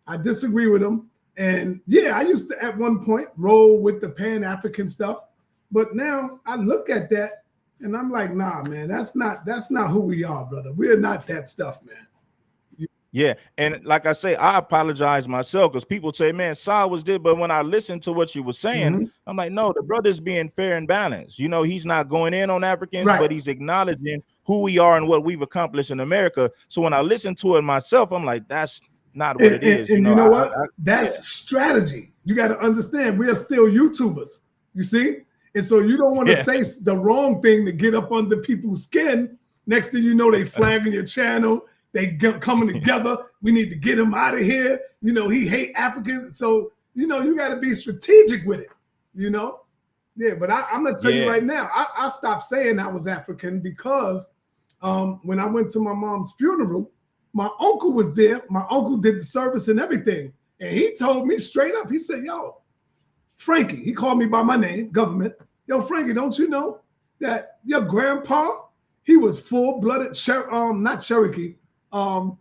I disagree with him. And yeah, I used to at one point roll with the Pan-African stuff, but now I look at that and I'm like, nah, man, that's not who we are, brother. We're not that stuff, man. Yeah, and like I say, I apologize myself because people say, "Man, Saul was there," but when I listened to what you were saying, I'm like, "No, the brother's being fair and balanced. You know, he's not going in on Africans, Right. but he's acknowledging who we are and what we've accomplished in America." So when I listen to it myself, I'm like, "That's not what it is." And You you know, know what? yeah, That's strategy. You got to understand, we are still YouTubers. You see? And so you don't want to yeah, say the wrong thing to get up under people's skin. Next thing you know, they flagging your channel. They coming together. We need to get him out of here. You know, he hate Africans. So, you know, you got to be strategic with it, you know? Yeah, but I'm going to tell you right now, I stopped saying I was African because when I went to my mom's funeral, my uncle was there. My uncle did the service and everything. And he told me straight up, he said, yo, Frankie, he called me by my name, government. Yo, Frankie, don't you know that your grandpa, he was full-blooded, not Cherokee, damn,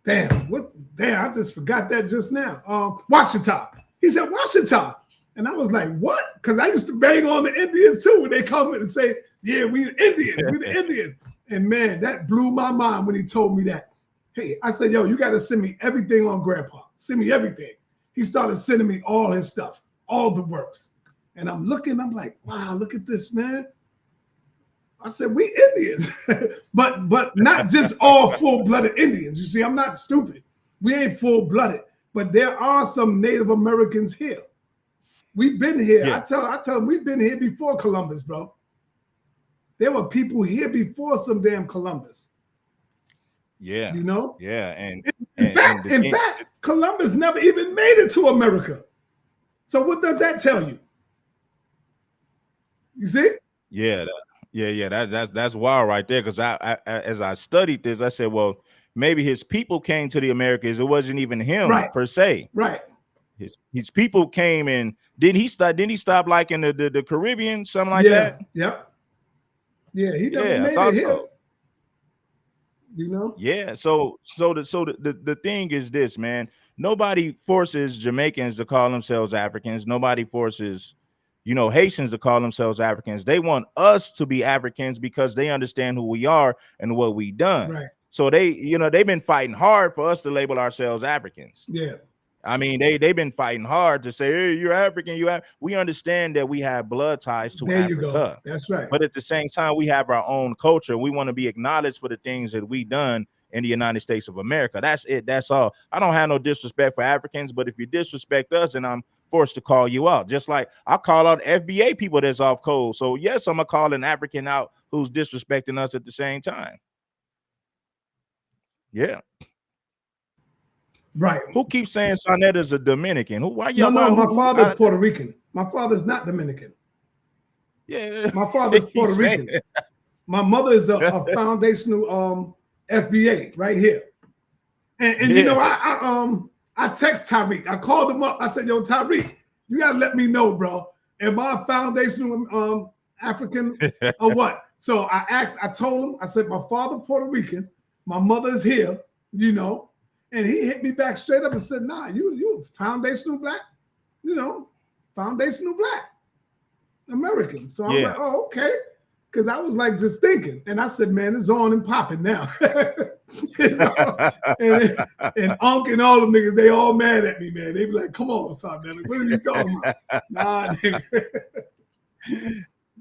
I just forgot that just now. Washita. He said, Washita. And I was like, what? Because I used to bang on the Indians too when they come in and say, yeah, we the Indians, we the Indians. And man, that blew my mind when he told me that. Hey, I said, yo, you got to send me everything on grandpa. Send me everything. He started sending me all his stuff, all the works. And I'm looking, I'm like, wow, look at this, man. I said, we Indians, but not just all full-blooded Indians. You see, I'm not stupid. We ain't full-blooded, but there are some Native Americans here. We've been here. Yeah. I tell them we've been here before Columbus, bro. There were people here before some damn Columbus. Yeah. You know? Yeah. And in fact, Columbus never even made it to America. So what does that tell you? You see? Yeah. That's wild right there. Because I as I studied this, I said, well, maybe his people came to the Americas. It wasn't even him per se. Right. His people came and didn't he stop like in the Caribbean, something like that? Yep. Yeah, he never made it here. So. You know? Yeah. So the thing is this, man. Nobody forces Jamaicans to call themselves Africans. Nobody forces, Haitians to call themselves Africans. They want us to be Africans because they understand who we are and what we done. Right. So they've been fighting hard for us to label ourselves Africans. Yeah. I mean, they've been fighting hard to say, hey, you're African. We understand that we have blood ties to Africa. You go. That's right. But at the same time, we have our own culture. We want to be acknowledged for the things that we done in the United States of America. That's it. That's all. I don't have no disrespect for Africans, but if you disrespect us, and I'm forced to call you out, just like I call out FBA people that's off code. So yes, I'm gonna call an African out who's disrespecting us at the same time. Yeah. Right. Who keeps saying Sonetta's a Dominican? My father's Puerto Rican. My father's not Dominican. Yeah. My father's Puerto Rican. My mother is a foundational FBA right here. And you know, I text Tyreek. I called him up. I said, yo, Tyreek, you gotta let me know, bro. Am I a foundational African or what? So I told him, I said, my father Puerto Rican, my mother is here, and he hit me back straight up and said, nah, you foundational black, foundational black American. So I'm like, oh, okay. Because I was like just thinking. And I said, man, it's on and popping now. and Unc and all them niggas, they all mad at me, man. They be like, come on, son, man. Like, what are you talking about? Nah, nigga.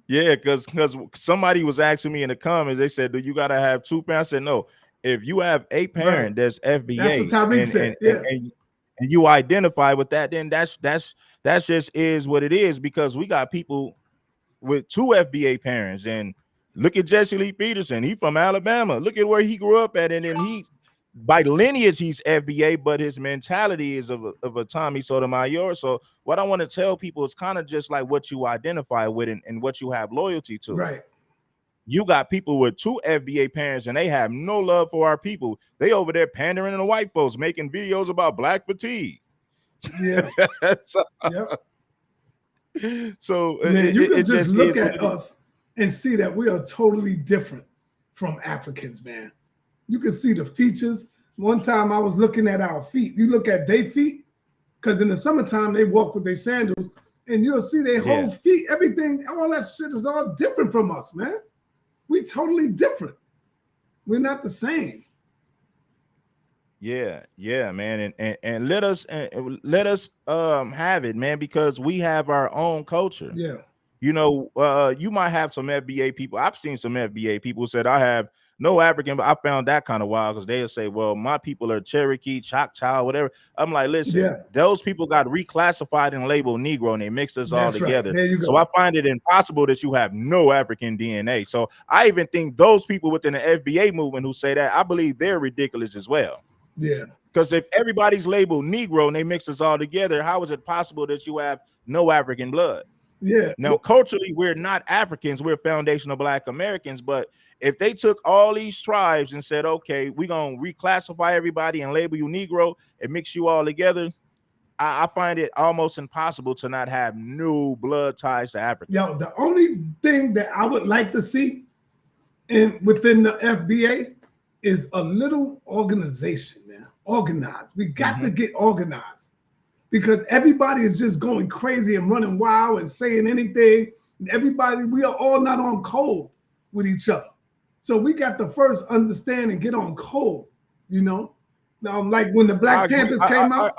Yeah, because somebody was asking me in the comments, they said, do you got to have two parents? I said, no. If you have a parent that's FBA, that's what Tyreek said. And you identify with that, then that's just is what it is, because we got people with two FBA parents. And look at Jesse Lee Peterson. He from Alabama. Look at where he grew up at. And then he, by lineage, he's FBA, but his mentality is of a Tommy Sotomayor. So what I want to tell people is kind of just like what you identify with and what you have loyalty to. Right. You got people with two FBA parents and they have no love for our people. They over there pandering to the white folks, making videos about black fatigue. Yeah. So man, you can just look at us and see that we are totally different from Africans, man. You can see the features. One time I was looking at our feet. You look at their feet, because in the summertime they walk with their sandals, and you'll see their Yeah. whole feet, everything, all that shit is all different from us, man. We totally different. We're not the same. Yeah, man, and let us have it, man, because we have our own culture. Yeah. You know, you might have some FBA people. I've seen some FBA people who said I have no African, but I found that kind of wild because they'll say, well, my people are Cherokee, Choctaw, whatever. I'm like, listen, Yeah. those people got reclassified and labeled Negro and they mixed us all That's right. together. There you go. So I find it impossible that you have no African DNA. So I even think those people within the FBA movement who say that, I believe they're ridiculous as well. Yeah. Because if everybody's labeled Negro and they mix us all together, how is it possible that you have no African blood? Yeah. Now, culturally, we're not Africans, we're foundational Black Americans. But if they took all these tribes and said, okay, we're going to reclassify everybody and label you Negro and mix you all together, I find it almost impossible to not have no blood ties to Africa. Yo, the only thing that I would like to see within the FBA is a little organization, man. Organized. We got to get organized because everybody is just going crazy and running wild and saying anything. And everybody, we are all not on code with each other. So we got to first understand and get on code, you know? Like when the Black Panthers came out,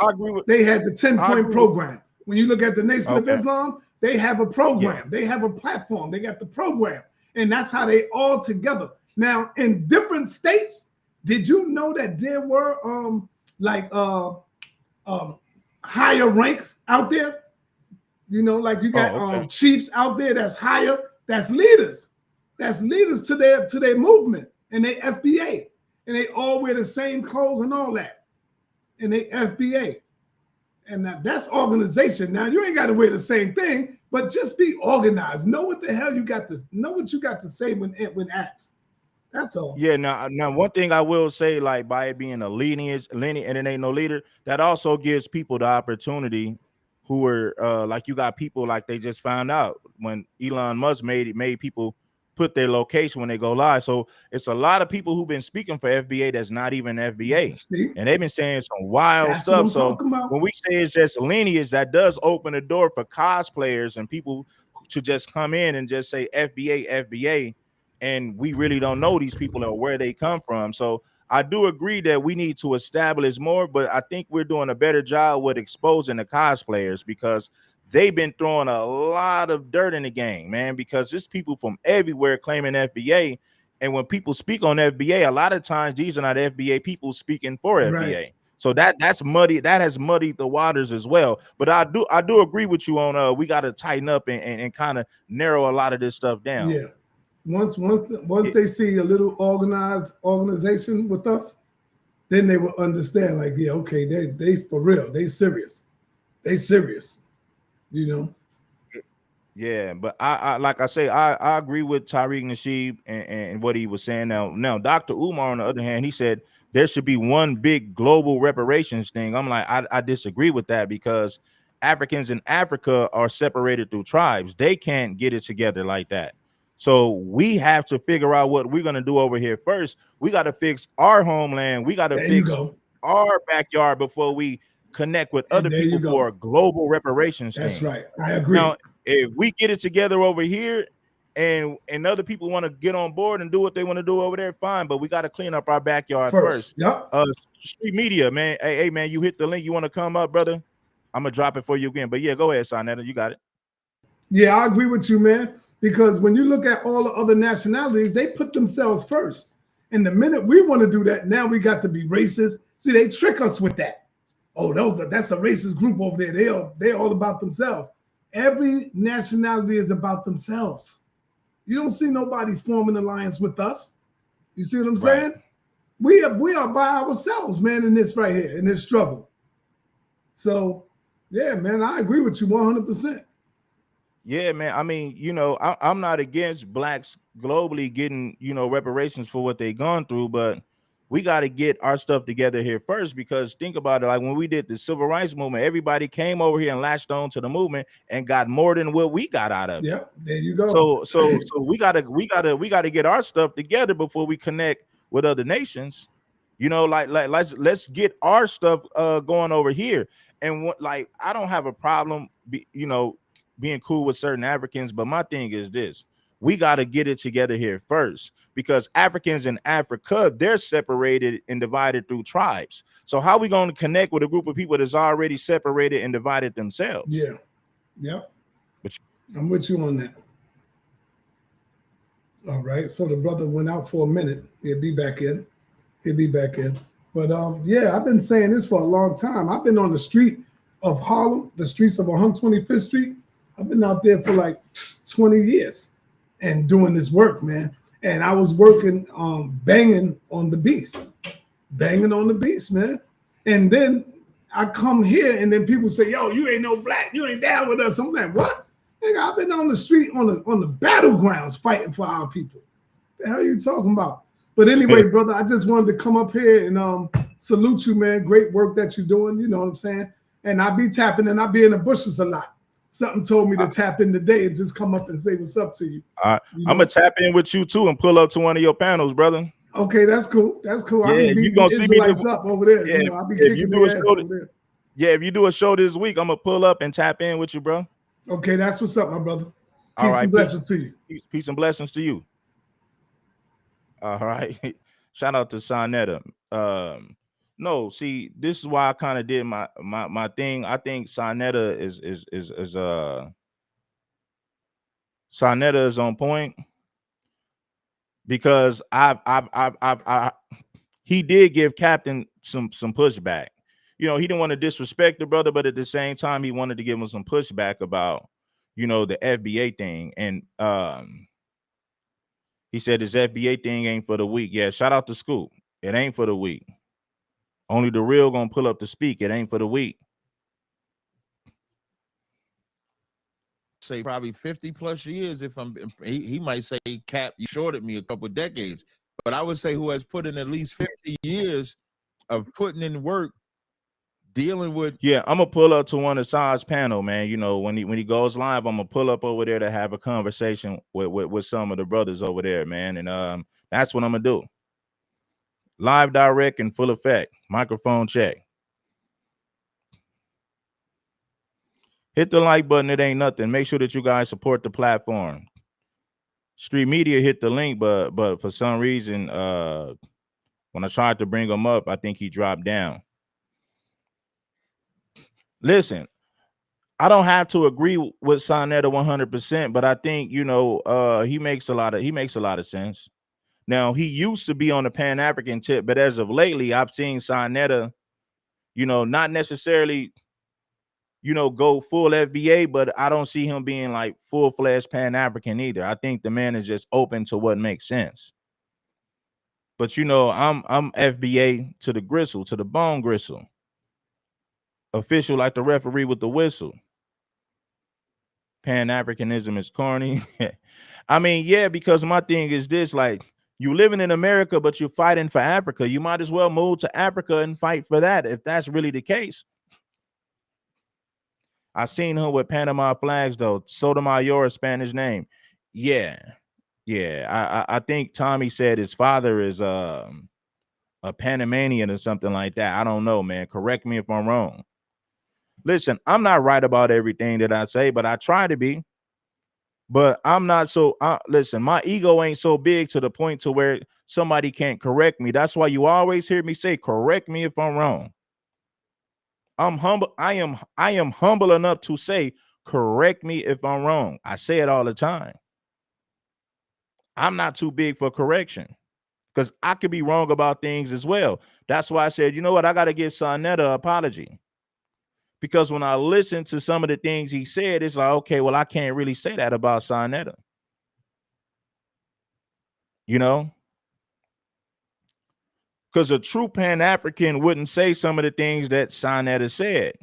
they had the 10-point program. When you look at the Nation of Islam, they have a program. They have a platform. They got the program. And that's how they all together. Now, in different states, did you know that there were higher ranks out there? You know, like you got chiefs out there that's higher, that's leaders. That's leaders to their movement and they FBA. And they all wear the same clothes and all that. And they FBA. And that's organization. Now you ain't got to wear the same thing, but just be organized. Know what the hell you got to know what you got to say when asked. That's all. Yeah. Now one thing I will say, like by it being a lineage, and it ain't no leader, that also gives people the opportunity who are like you got people like they just found out when Elon Musk made people put their location when they go live. So it's a lot of people who've been speaking for FBA that's not even FBA. And they've been saying some wild stuff. So when we say it's just lineage, that does open the door for cosplayers and people to just come in and just say FBA. And we really don't know these people or where they come from. So I do agree that we need to establish more, but I think we're doing a better job with exposing the cosplayers because they've been throwing a lot of dirt in the game, man, because there's people from everywhere claiming FBA. And when people speak on FBA, a lot of times these are not FBA people speaking for FBA. Right. So that's muddy. That has muddied the waters as well. But I do agree with you on we got to tighten up and kind of narrow a lot of this stuff down. Yeah. Once they see a little organized organization with us, then they will understand, like, yeah, okay, they for real, they serious. You know. Yeah, but I like I say, I agree with Tariq Nasheed and what he was saying. Now Dr. Umar, on the other hand, he said there should be one big global reparations thing. I'm like, I disagree with that because Africans in Africa are separated through tribes. They can't get it together like that. So we have to figure out what we're gonna do over here first. We got to fix our homeland. We got to fix our backyard before we connect with other people for a global reparations thing. That's right. I agree. Now, if we get it together over here and other people want to get on board and do what they want to do over there, fine. But we got to clean up our backyard first. Yep. Street media, man. Hey, man, you hit the link. You want to come up, brother? I'm going to drop it for you again. But yeah, go ahead, Sonetta. You got it. Yeah, I agree with you, man. Because when you look at all the other nationalities, they put themselves first. And the minute we want to do that, now we got to be racist. See, they trick us with that. Oh, that's a racist group over there. They're all about themselves. Every nationality is about themselves. You don't see nobody forming an alliance with us. You see what I'm saying? We are by ourselves, man, in this right here, in this struggle. So, yeah, man, I agree with you 100%. Yeah, man. I mean, I'm not against blacks globally getting, reparations for what they've gone through, but we got to get our stuff together here first, because think about it. Like when we did the civil rights movement, everybody came over here and latched on to the movement and got more than what we got out of it. Yeah, there you go. So we gotta get our stuff together before we connect with other nations. You know, like let's get our stuff going over here. And what, like, I don't have a problem, being cool with certain Africans, but my thing is this: we got to get it together here first, because Africans in Africa, they're separated and divided through tribes. So how are we going to connect with a group of people that's already separated and divided themselves? Yeah, yep. I'm with you on that. All right. So the brother went out for a minute. He'll be back in. He'll be back in. But yeah, I've been saying this for a long time. I've been on the street of Harlem, the streets of 125th Street. I've been out there for like 20 years and doing this work, man. And I was working banging on the beast, man. And then I come here and then people say, yo, you ain't no black, you ain't down with us. I'm like, what? Nigga, I've been on the street on the battlegrounds fighting for our people. The hell are you talking about? But anyway, brother, I just wanted to come up here and salute you, man. Great work that you're doing. You know what I'm saying? And I be tapping and I be in the bushes a lot. Something told me to tap in today and just come up and say what's up to you. I'm gonna tap in with you too and pull up to one of your panels, brother. Okay, that's cool. That's cool. Yeah, I be you gonna see me up over there. Yeah, you know, I be kicking their ass over there. Yeah, if you do a show this week, I'm gonna pull up and tap in with you, bro. Okay, that's what's up, my brother. All right, and blessings to you. Peace and blessings to you. All right. Shout out to Sonetta. No, see, this is why I kind of did my thing. I think Sonetta Sonetta is on point, because he did give Captain some pushback. You know, he didn't want to disrespect the brother, but at the same time, he wanted to give him some pushback about, the FBA thing. And he said his FBA thing ain't for the weak. Yeah, shout out to Scoop. It ain't for the weak. Only the real gonna pull up to speak. It ain't for the weak. Say probably 50 plus years. If he might say, Cap, you shorted me a couple of decades. But I would say who has put in at least 50 years of putting in work, dealing with. Yeah, I'm gonna pull up to one of Sai's panel, man. You know, when he goes live, I'm gonna pull up over there to have a conversation with some of the brothers over there, man. And that's what I'm gonna do. Live, direct, and full effect. Microphone check. Hit the like button. It ain't nothing. Make sure that you guys support the platform. Street Media hit the link, but for some reason, when I tried to bring him up, I think he dropped down. Listen, I don't have to agree with Sonetta 100%, but I think, he makes a lot of sense. Now, he used to be on the Pan-African tip, but as of lately, I've seen Sonetta, not necessarily, go full FBA, but I don't see him being like full-fledged Pan-African either. I think the man is just open to what makes sense. But I'm FBA to the gristle, to the bone gristle. Official like the referee with the whistle. Pan-Africanism is corny. I mean, yeah, because my thing is this: like, you living in America, but you're fighting for Africa. You might as well move to Africa and fight for that, if that's really the case. I seen her with Panama flags, though. Sotomayor, a Spanish name. Yeah. I think Tommy said his father is a Panamanian or something like that. I don't know, man. Correct me if I'm wrong. Listen, I'm not right about everything that I say, but I try to be. But I'm not so. Listen, my ego ain't so big to the point to where somebody can't correct me. That's why you always hear me say, "Correct me if I'm wrong." I'm humble. I am humble enough to say, "Correct me if I'm wrong." I say it all the time. I'm not too big for correction, because I could be wrong about things as well. That's why I said, you know what? I got to give Sonetta an apology. Because when I listen to some of the things he said, it's like, okay, well, I can't really say that about Sonetta. Because a true Pan-African wouldn't say some of the things that Sonetta said.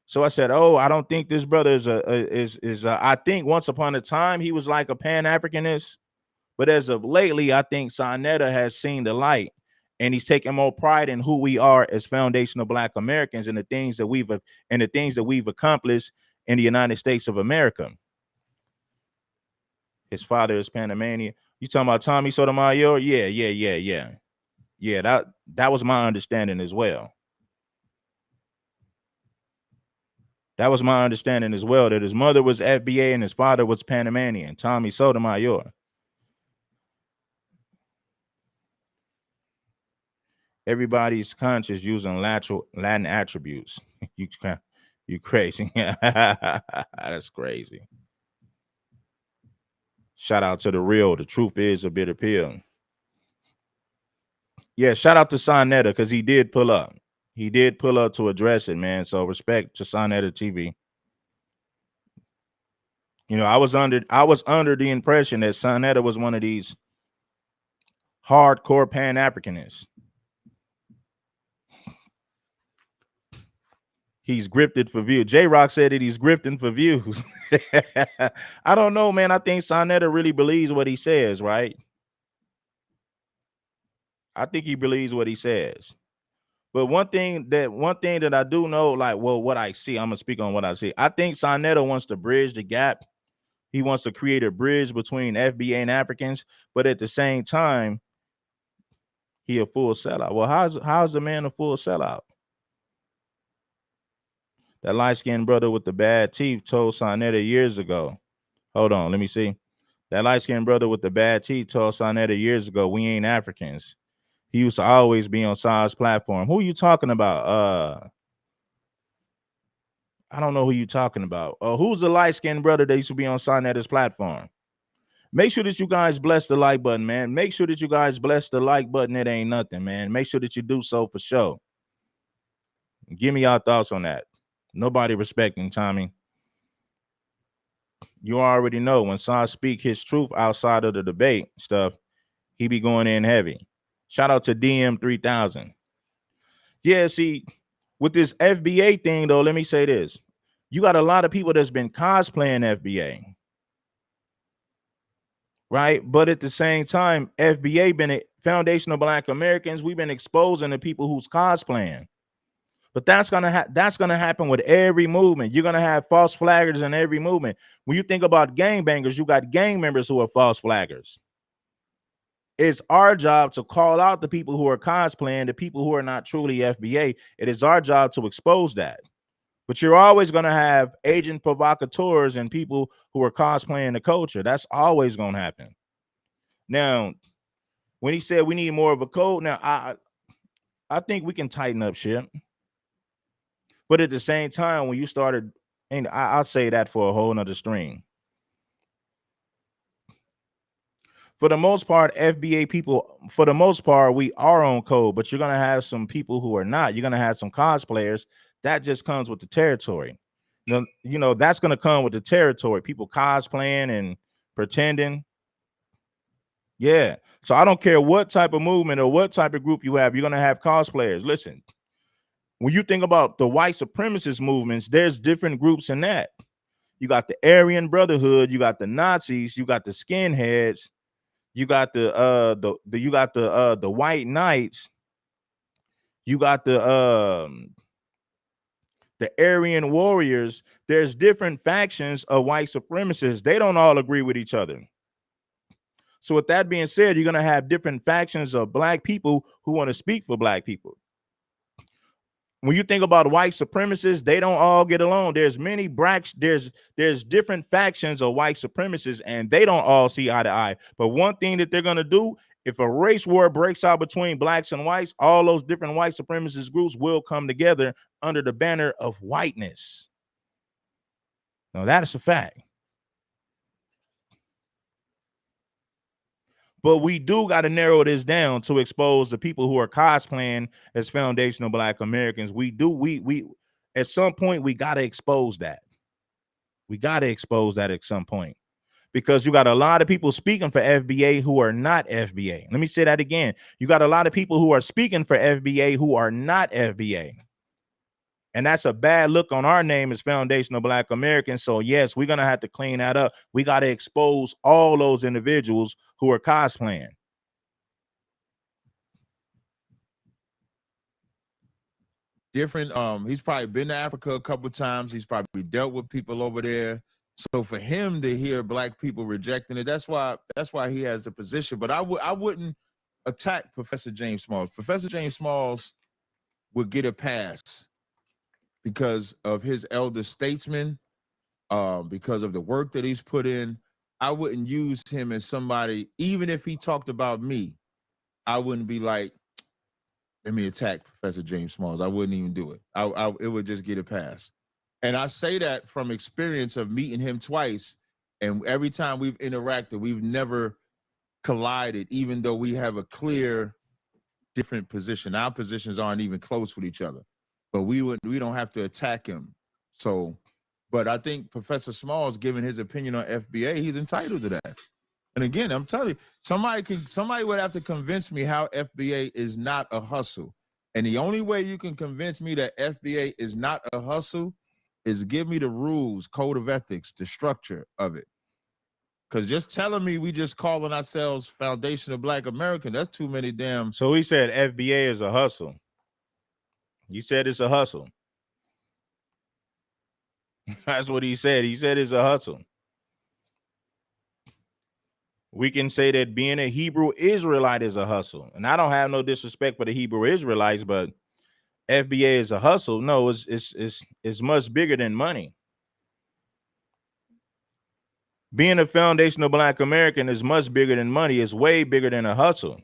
So I said, oh, I don't think this brother is I think once upon a time he was like a Pan-Africanist, but as of lately, I think Sonetta has seen the light, and he's taking more pride in who we are as foundational Black Americans and the things that we've accomplished in the United States of America. His father is Panamanian. You talking about Tommy Sotomayor? Yeah. Yeah, that was my understanding as well. That was my understanding as well, that his mother was FBA and his father was Panamanian, Tommy Sotomayor. Everybody's conscious using Latin attributes. You crazy. That's crazy. Shout out to the real. The truth is a bitter pill. Yeah, shout out to Sonetta because he did pull up. He did pull up to address it, man. So respect to Sonetta TV. You know, I was under the impression that Sonetta was one of these hardcore Pan-Africanists. He's grifted for views. J-Rock said that he's grifting for views. I don't know, man. I think Sonetta really believes what he says, right? I think he believes what he says. But one thing that I do know, like, well, what I see, I'm gonna speak on what I see. I think Sonetta wants to bridge the gap. He wants to create a bridge between FBA and Africans, but at the same time, he a full sellout. Well, how's the man a full sellout? That light-skinned brother with the bad teeth told Sonetta years ago. Hold on, let me see. That light-skinned brother with the bad teeth told Sonetta years ago, we ain't Africans. He used to always be on Sa's platform. Who are you talking about? I don't know who you talking about. Who's the light-skinned brother that used to be on Sonetta's platform? Make sure that you guys bless the like button, man. Make sure that you guys bless the like button. It ain't nothing, man. Make sure that you do so for sure. Give me your thoughts on that. Nobody respecting Tommy. You already know when Sa speak his truth outside of the debate stuff, he be going in heavy. Shout out to DM3000. Yeah, see, with this FBA thing, though, let me say this. You got a lot of people that's been cosplaying FBA. Right? But at the same time, FBA been a Foundation of Black Americans. We've been exposing the people who's cosplaying. But that's gonna happen with every movement. You're gonna have false flaggers in every movement. When you think about gangbangers, you got gang members who are false flaggers. It's our job to call out the people who are cosplaying, the people who are not truly FBA. It is our job to expose that. But you're always going to have agent provocateurs and people who are cosplaying the culture. That's always going to happen. Now, when he said we need more of a code, now I think we can tighten up shit. But at the same time, when you started, and I'll say that for a whole nother stream. For the most part, FBA people, for the most part, we are on code, but you're going to have some people who are not. You're going to have some cosplayers. That just comes with the territory. You know, that's going to come with the territory. People cosplaying and pretending. Yeah. So I don't care what type of movement or what type of group you have, you're going to have cosplayers. Listen, when you think about the white supremacist movements, there's different groups in that. You got the Aryan Brotherhood, you got the Nazis, you got the skinheads, you got the white knights, you got the Aryan warriors. There's different factions of white supremacists. They don't all agree with each other. So with that being said, you're going to have different factions of black people who want to speak for black people. When you think about white supremacists, they don't all get along. There's many there's different factions of white supremacists, and they don't all see eye to eye. But one thing that they're going to do, if a race war breaks out between blacks and whites, all those different white supremacist groups will come together under the banner of whiteness. Now, that is a fact. But we do got to narrow this down to expose the people who are cosplaying as foundational Black Americans. We at some point, we got to expose that. We got to expose that at some point, because you got a lot of people speaking for FBA who are not FBA. Let me say that again. You got a lot of people who are speaking for FBA who are not FBA. And that's a bad look on our name as foundational Black Americans. So yes, we're going to have to clean that up. We got to expose all those individuals who are cosplaying. Different. He's probably been to Africa a couple of times. He's probably dealt with people over there. So for him to hear black people rejecting it, that's why he has a position. But I wouldn't attack Professor James Smalls. Professor James Smalls would get a pass because of his elder statesman, because of the work that he's put in. I wouldn't use him as somebody, even if he talked about me, I wouldn't be like, let me attack Professor James Smalls. I wouldn't even do it. It would just get a pass. And I say that from experience of meeting him twice. And every time we've interacted, we've never collided, even though we have a clear different position. Our positions aren't even close with each other. But we don't have to attack him. So, but I think Professor Smalls, giving his opinion on FBA, he's entitled to that. And again, I'm telling you, somebody would have to convince me how FBA is not a hustle. And the only way you can convince me that FBA is not a hustle is give me the rules, code of ethics, the structure of it. Because just telling me we just calling ourselves Foundation of Black American, that's too many damn. So he said FBA is a hustle. He said it's a hustle. That's what he said. He said it's a hustle. We can say that being a Hebrew Israelite is a hustle. And I don't have no disrespect for the Hebrew Israelites, but FBA is a hustle. No, it's much bigger than money. Being a foundational Black American is much bigger than money. It's way bigger than a hustle.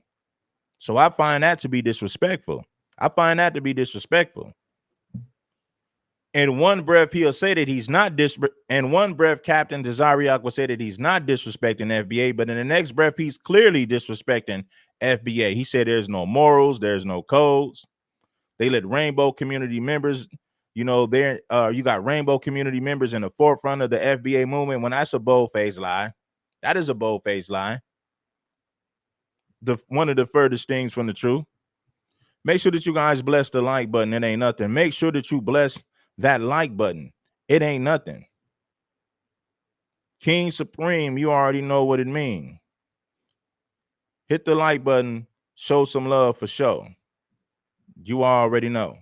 So I find that to be disrespectful. I find that to be disrespectful. In one breath, he'll say that he's not in one breath, Captain Tazaryach will say that he's not disrespecting FBA, but in the next breath, he's clearly disrespecting FBA. He said there's no morals, there's no codes. They let rainbow community members, you know, you got rainbow community members in the forefront of the FBA movement. When that's a bold-faced lie, that is a bold-faced lie. One of the furthest things from the truth. Make sure that you guys bless the like button. It ain't nothing. Make sure that you bless that like button. It ain't nothing. King Supreme, you already know what it means. Hit the like button. Show some love for sure. You already know.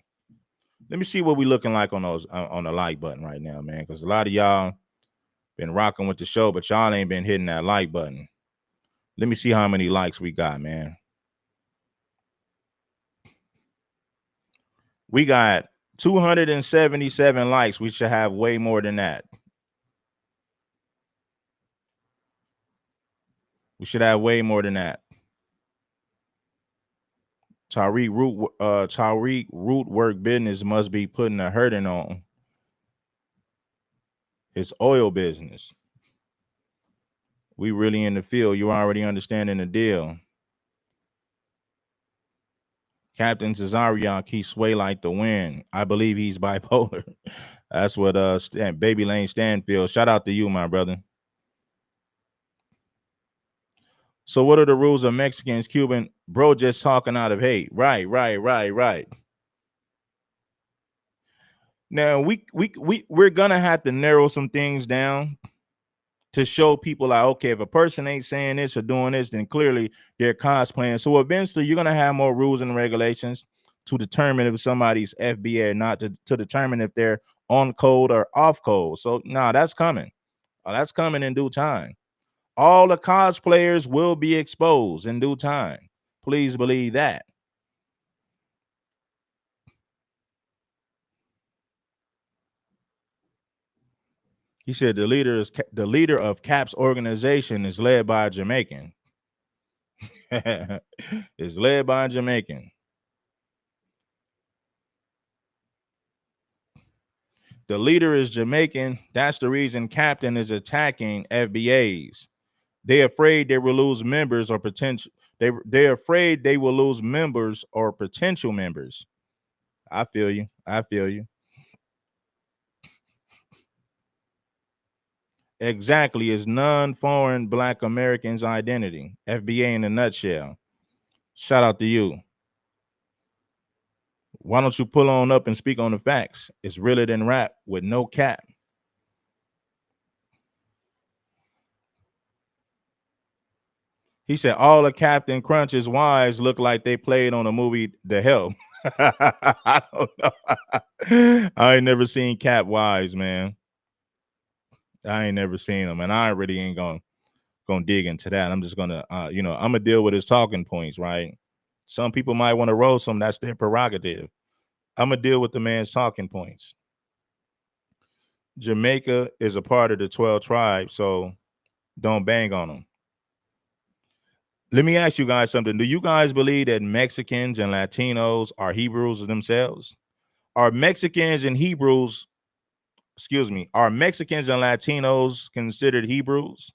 Let me see what we looking like on those on the like button right now, man. Because a lot of y'all been rocking with the show, but y'all ain't been hitting that like button. Let me see how many likes we got, man. We got 277 likes. We should have way more than that. We should have way more than that. Tariq root work business must be putting a hurting on his oil business. We really in the field. You already understanding the deal. Captain Tazaryach, he sway like the wind. I believe he's bipolar. That's what Baby Lane Stanfield. Shout out to you, my brother. So what are the rules of Mexicans, Cuban? Bro, just talking out of hate. Right. Now we're gonna have to narrow some things down to show people like, okay, if a person ain't saying this or doing this, then clearly they're cosplaying. So eventually you're gonna have more rules and regulations to determine if somebody's FBA or not, to determine if they're on code or off code. So that's coming. That's coming in due time. All the cosplayers will be exposed in due time. Please believe that. He said the leader of CAP's organization is led by a Jamaican. Is led by a Jamaican. The leader is Jamaican. That's the reason Captain is attacking FBAs. They're afraid they will lose members or potential. They're afraid they will lose members or potential members. I feel you. Exactly. It's non-foreign Black Americans' identity. FBA in a nutshell. Shout out to you. Why don't you pull on up and speak on the facts? It's realer than rap with no cap. He said all the Captain Crunch's wives look like they played on a movie The Help. I don't know. I ain't never seen Cap wives, man. I ain't never seen them, and I really ain't gonna gonna dig into that. I'm just gonna I'm gonna deal with his talking points, right? Some people might want to roll some, that's their prerogative. I'm gonna deal with the man's talking points. Jamaica is a part of the 12 tribes, so don't bang on them. Let me ask you guys something. Do you guys believe that Mexicans and Latinos are Hebrews themselves? Are Mexicans and Hebrews, are Mexicans and Latinos considered Hebrews?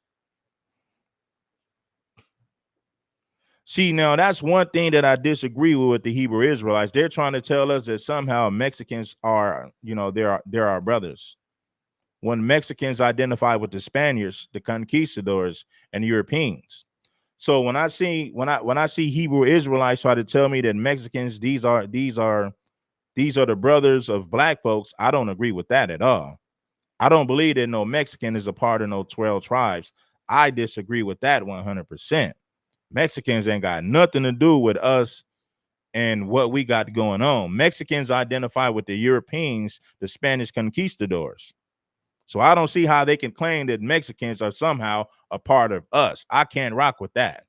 See, now that's one thing that I disagree with the Hebrew Israelites. They're trying to tell us that somehow Mexicans are, they're our brothers. When Mexicans identify with the Spaniards, the conquistadors, and the Europeans. So when I see Hebrew Israelites try to tell me that Mexicans, these are the brothers of black folks, I don't agree with that at all. I don't believe that no Mexican is a part of no 12 tribes. I disagree with that 100%. Mexicans ain't got nothing to do with us and what we got going on. Mexicans identify with the Europeans, the Spanish conquistadors. So I don't see how they can claim that Mexicans are somehow a part of us. I can't rock with that.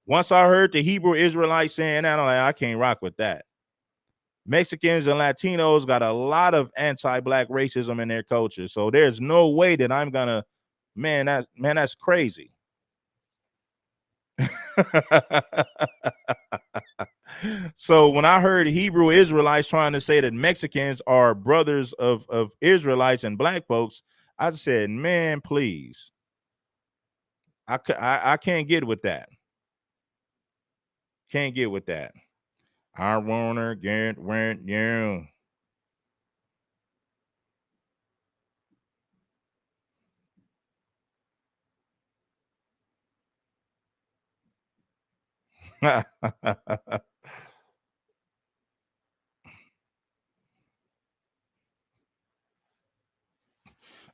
Once I heard the Hebrew Israelites saying that, I'm like, I can't rock with that. Mexicans and Latinos got a lot of anti-black racism in their culture. So there's no way that I'm gonna, that's crazy. So when I heard Hebrew Israelites trying to say that Mexicans are brothers of Israelites and black folks, I said, man, please. I can't get with that. Can't get with that. I wanna get with you.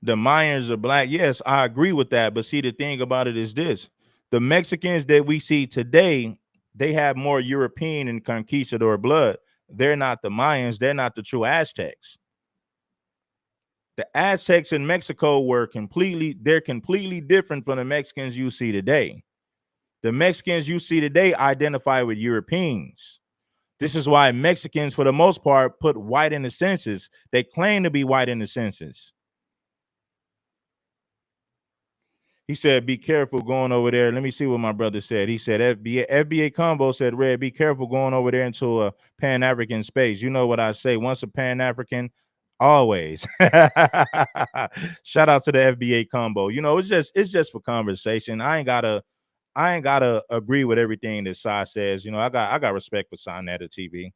The Mayans are black. Yes, I agree with that. But see, the thing about it is this: the Mexicans that we see today, they have more European and conquistador blood. They're not the Mayans. They're not the true Aztecs. The Aztecs in Mexico were completely different from the Mexicans you see today. The Mexicans you see today identify with Europeans. This is why Mexicans, for the most part, put white in the census. They claim to be white in the census. He said, be careful going over there. Let me see what my brother said. He said, FBA Combo said, Red, be careful going over there into a Pan-African space. You know what I say? Once a Pan-African, always. Shout out to the FBA Combo. It's just for conversation. I ain't gotta agree with everything that Sai says. I got respect for Sinetta TV.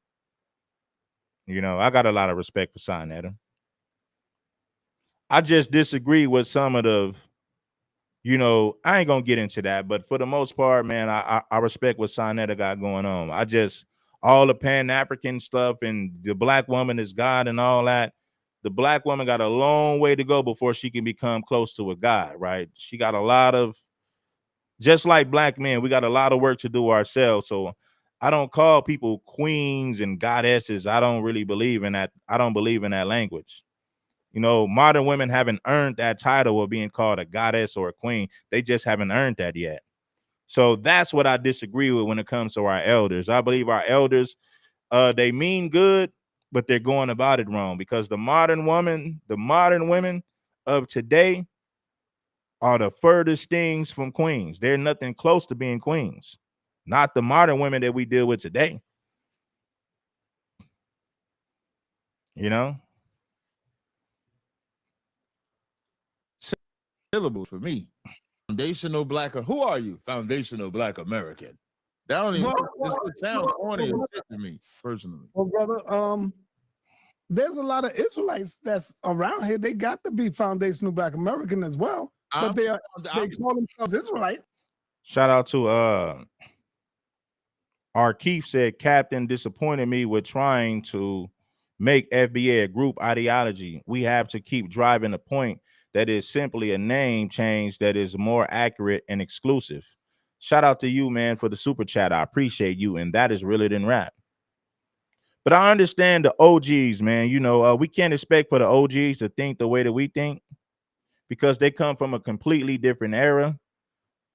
I got a lot of respect for Sinetta. I just disagree with some of the, I ain't gonna get into that, but for the most part, man, I respect what Sinetta got going on. All the Pan-African stuff and the black woman is God and all that. The black woman got a long way to go before she can become close to a God, right? She got a lot of, just like black men, we got a lot of work to do ourselves. So I don't call people queens and goddesses. I don't really believe in that. I don't believe in that language. Modern women haven't earned that title of being called a goddess or a queen. They just haven't earned that yet. So that's what I disagree with when it comes to our elders. I believe our elders, they mean good, but they're going about it wrong, because the modern women of today are the furthest things from queens. They're nothing close to being queens. Not the modern women that we deal with today. Syllables for me. Foundational black. Who are you? Foundational black American. That don't even. It sounds corny and shit to me personally. Well, brother, there's a lot of Israelites that's around here. They got to be foundational black American as well, but they call themselves Israelites. Shout out to our Keith said, Captain disappointed me with trying to make FBA a group ideology. We have to keep driving the point that is simply a name change that is more accurate and exclusive. Shout out to you, man, for the super chat. I appreciate you, and that is realer than rap. But I understand the OGs, man. We can't expect for the OGs to think the way that we think, because they come from a completely different era.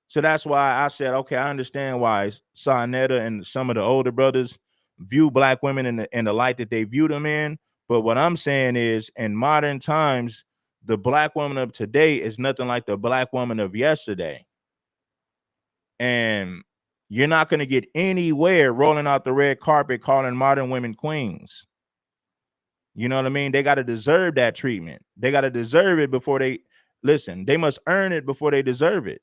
So that's why I said, okay, I understand why Sonetta and some of the older brothers view black women in the light that they view them in. But what I'm saying is, in modern times, the black woman of today is nothing like the black woman of yesterday. And you're not going to get anywhere rolling out the red carpet calling modern women queens. You know what I mean? They got to deserve that treatment. They got to deserve it before they listen. They must earn it before they deserve it.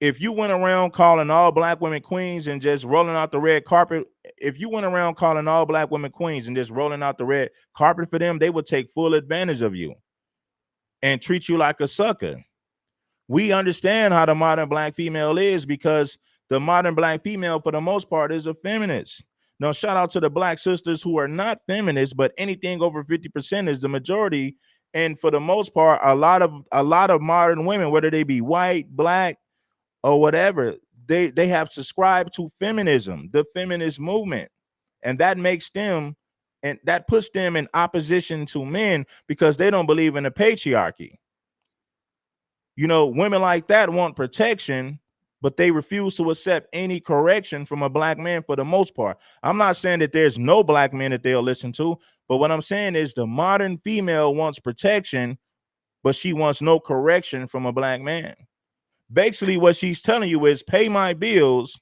If you went around calling all black women queens and just rolling out the red carpet, if you went around calling all black women queens and just rolling out the red carpet for them, they would take full advantage of you and treat you like a sucker. We understand how the modern black female is because the modern black female, for the most part, is a feminist. Now, shout out to the black sisters who are not feminists, but anything over 50% is the majority. And for the most part, a lot of modern women, whether they be white, black, or whatever, they have subscribed to feminism, the feminist movement, and that makes them, and that puts them in opposition to men because they don't believe in the patriarchy. You know, women like that want protection, but they refuse to accept any correction from a black man for the most part. I'm not saying that there's no black men that they'll listen to, but what I'm saying is the modern female wants protection, but she wants no correction from a black man. Basically, what she's telling you is pay my bills,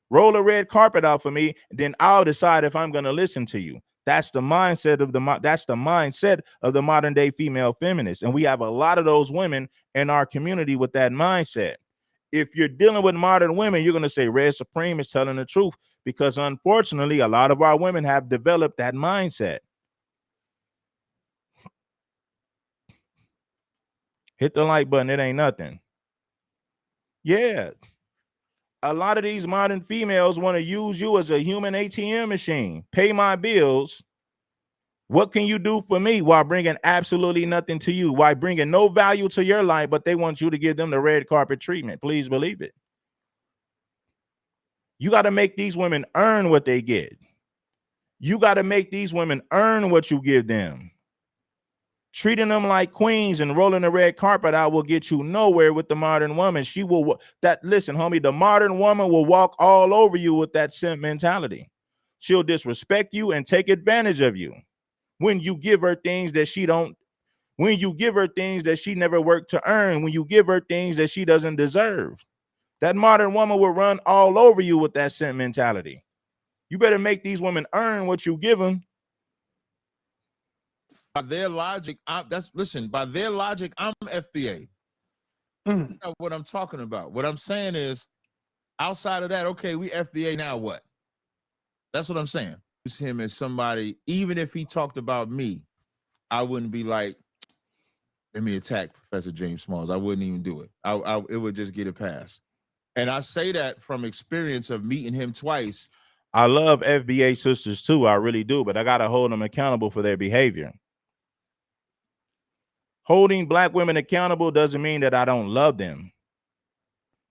roll a red carpet out for me, then I'll decide if I'm going to listen to you. That's the mindset of the modern day female feminist. And we have a lot of those women in our community with that mindset. If you're dealing with modern women, you're going to say Red Supreme is telling the truth because unfortunately, a lot of our women have developed that mindset. Hit the like button. It ain't nothing. Yeah. A lot of these modern females want to use you as a human ATM machine. Pay my bills. What can you do for me while bringing absolutely nothing to you? While bringing no value to your life, but they want you to give them the red carpet treatment. Please believe it. You got to make these women earn what they get. You got to make these women earn what you give them. Treating them like queens and rolling the red carpet out will get you nowhere with the modern woman. She will listen, homie, the modern woman will walk all over you with that simp mentality. She'll disrespect you and take advantage of you when you give her things that she don't, when you give her things that she never worked to earn, when you give her things that she doesn't deserve. That modern woman will run all over you with that simp mentality. You better make these women earn what you give them. By their logic, by their logic, I'm FBA. That's what I'm talking about. What I'm saying is, outside of that, okay, we FBA, now what? That's what I'm saying. Use him as somebody, even if he talked about me, I wouldn't be like, let me attack Professor James Smalls. I wouldn't even do it. It would just get a pass. And I say that from experience of meeting him twice. I love FBA sisters too. I really do, but I got to hold them accountable for their behavior. Holding black women accountable doesn't mean that I don't love them.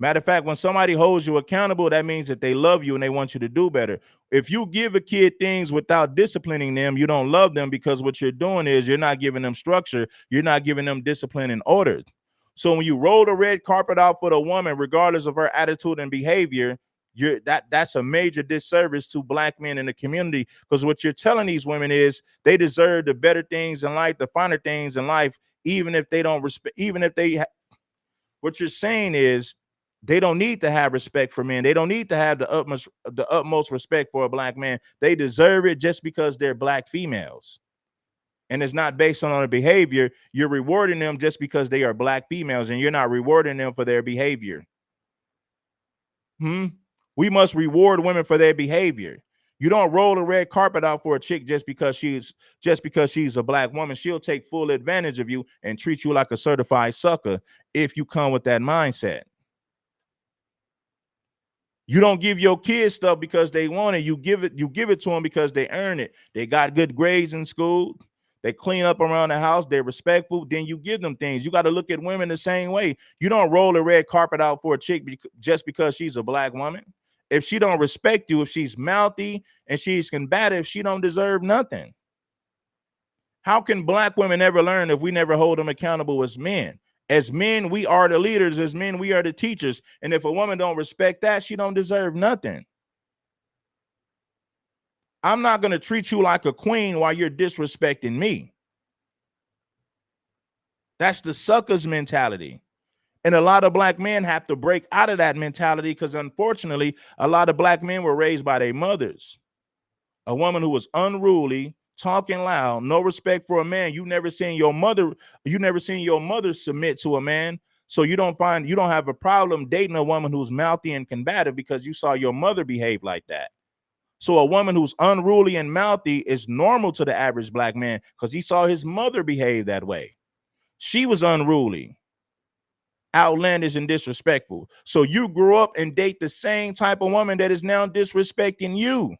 Matter of fact, when somebody holds you accountable, that means that they love you and they want you to do better. If you give a kid things without disciplining them, you don't love them because what you're doing is you're not giving them structure. You're not giving them discipline and order. So when you roll the red carpet out for the woman, regardless of her attitude and behavior, that's a major disservice to black men in the community, because what you're telling these women is they deserve the better things in life, the finer things in life, even if they don't respect, what you're saying is they don't need to have respect for men. They don't need to have the utmost respect for a black man. They deserve it just because they're black females. And it's not based on their behavior. You're rewarding them just because they are black females, and you're not rewarding them for their behavior. We must reward women for their behavior. You don't roll the red carpet out for a chick just because she's a black woman. She'll take full advantage of you and treat you like a certified sucker if you come with that mindset. You don't give your kids stuff because they want it. You give it to them because they earn it. They got good grades in school. They clean up around the house. They're respectful. Then you give them things. You got to look at women the same way. You don't roll the red carpet out for a chick just because she's a black woman. If she don't respect you, if she's mouthy and she's combative, she don't deserve nothing. How can black women ever learn if we never hold them accountable as men? As men, we are the leaders. As men, we are the teachers. And if a woman don't respect that, she don't deserve nothing. I'm not going to treat you like a queen while you're disrespecting me. That's the sucker's mentality. And a lot of black men have to break out of that mentality because, unfortunately, a lot of black men were raised by their mothers. A woman who was unruly, talking loud, no respect for a man. You never seen your mother submit to a man. So you don't have a problem dating a woman who's mouthy and combative because you saw your mother behave like that. So a woman who's unruly and mouthy is normal to the average black man because he saw his mother behave that way. She was unruly, outlandish, and disrespectful. So you grew up and date the same type of woman that is now disrespecting you.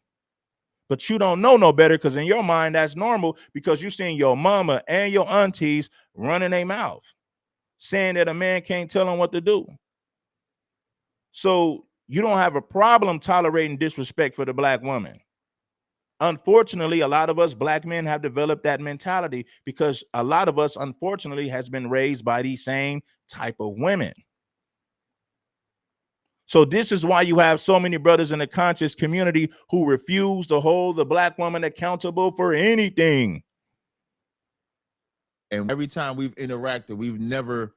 But you don't know no better because in your mind, that's normal because you've seen your mama and your aunties running their mouth, saying that a man can't tell them what to do. So you don't have a problem tolerating disrespect for the black woman. Unfortunately, a lot of us black men have developed that mentality because a lot of us, unfortunately, has been raised by these same type of women. So this is why you have so many brothers in the conscious community who refuse to hold the black woman accountable for anything. And every time we've interacted, we've never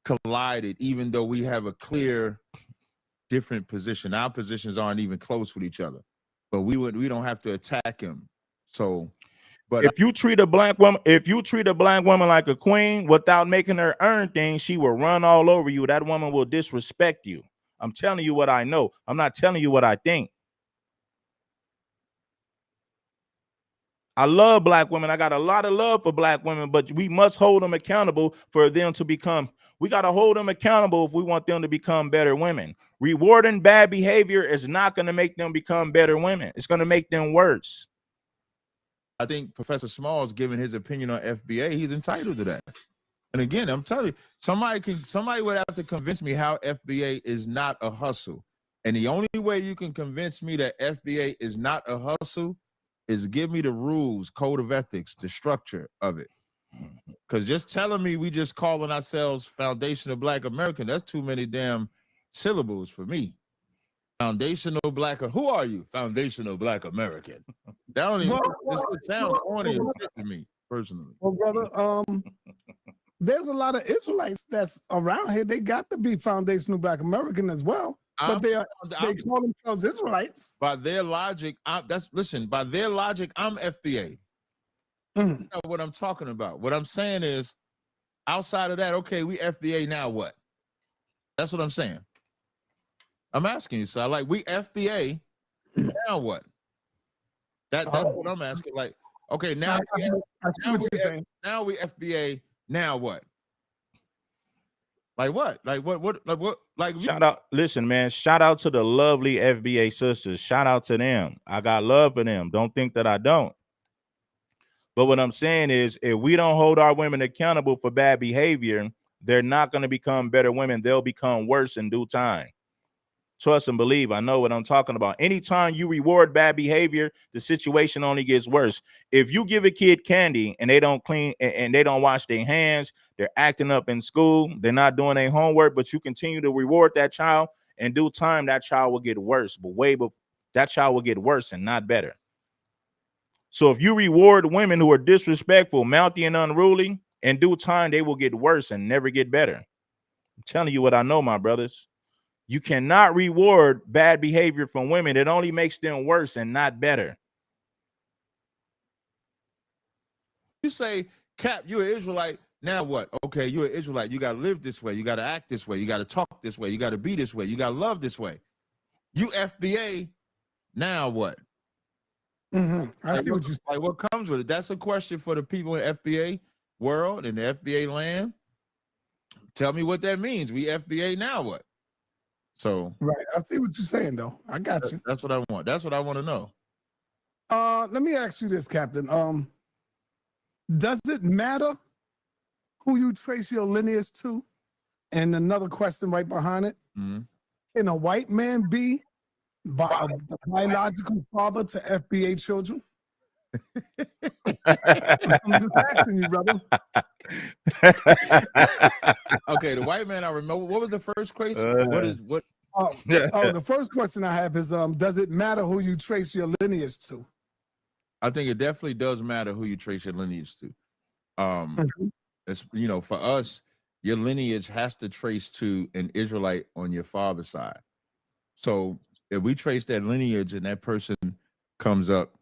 collided, even though we have a clear different position. Our positions aren't even close with each other, but we don't have to attack him. So, but if you treat a black woman like a queen without making her earn things, she will run all over you. That woman will disrespect you. I'm telling you what I know. I'm not telling you what I think. I love black women. I got a lot of love for black women, but we must hold them accountable for them to become. We got to hold them accountable if we want them to become better women. Rewarding bad behavior is not going to make them become better women. It's going to make them worse. I think Professor Smalls giving his opinion on FBA, he's entitled to that. And again, I'm telling you, somebody would have to convince me how FBA is not a hustle. And the only way you can convince me that FBA is not a hustle is give me the rules, code of ethics, the structure of it. Because just telling me we just calling ourselves Foundational Black American, that's too many damn syllables for me. Foundational Black, who are you? Foundational Black American. That don't even, it sounds corny and shit to me, personally. Well, brother, there's a lot of Israelites that's around here. They got to be Foundational Black American as well. But they call themselves Israelites. By their logic, by their logic, I'm FBA. You know what I'm talking about. What I'm saying is, outside of that, okay, we FBA, now what? That's what I'm saying. I'm asking you, so like, we FBA, now what? That's what I'm asking. Like, okay, now we FBA, now what? Like what? Like shout out, listen, man. Shout out to the lovely FBA sisters. Shout out to them. I got love for them. Don't think that I don't. But what I'm saying is, if we don't hold our women accountable for bad behavior, they're not going to become better women. They'll become worse in due time. Trust and believe. I know what I'm talking about. Anytime you reward bad behavior, the situation only gets worse. If you give a kid candy and they don't clean and they don't wash their hands, they're acting up in school, they're not doing their homework, but you continue to reward that child, in due time, that child will get worse. That child will get worse and not better. So if you reward women who are disrespectful, mouthy, and unruly, in due time, they will get worse and never get better. I'm telling you what I know, my brothers. You cannot reward bad behavior from women. It only makes them worse and not better. You say, Cap, you're an Israelite. Now what? Okay, you're an Israelite. You got to live this way. You got to act this way. You got to talk this way. You got to be this way. You got to love this way. You FBA, now what? I see what you like. What comes with it? That's a question for the people in FBA world and the FBA land. Tell me what that means. We FBA, now what? So right, I see what you're saying, though. I got you. That's what I want. That's what I want to know. Let me ask you this, Captain. Does it matter who you trace your lineage to? And another question right behind it: can a white man be a biological father to FBA children? I'm just asking you, brother. Okay, the white man I remember. What was the first question? What? The first question I have is does it matter who you trace your lineage to? I think it definitely does matter who you trace your lineage to. Mhm. It's, for us, your lineage has to trace to an Israelite on your father's side. So if we trace that lineage and that person comes up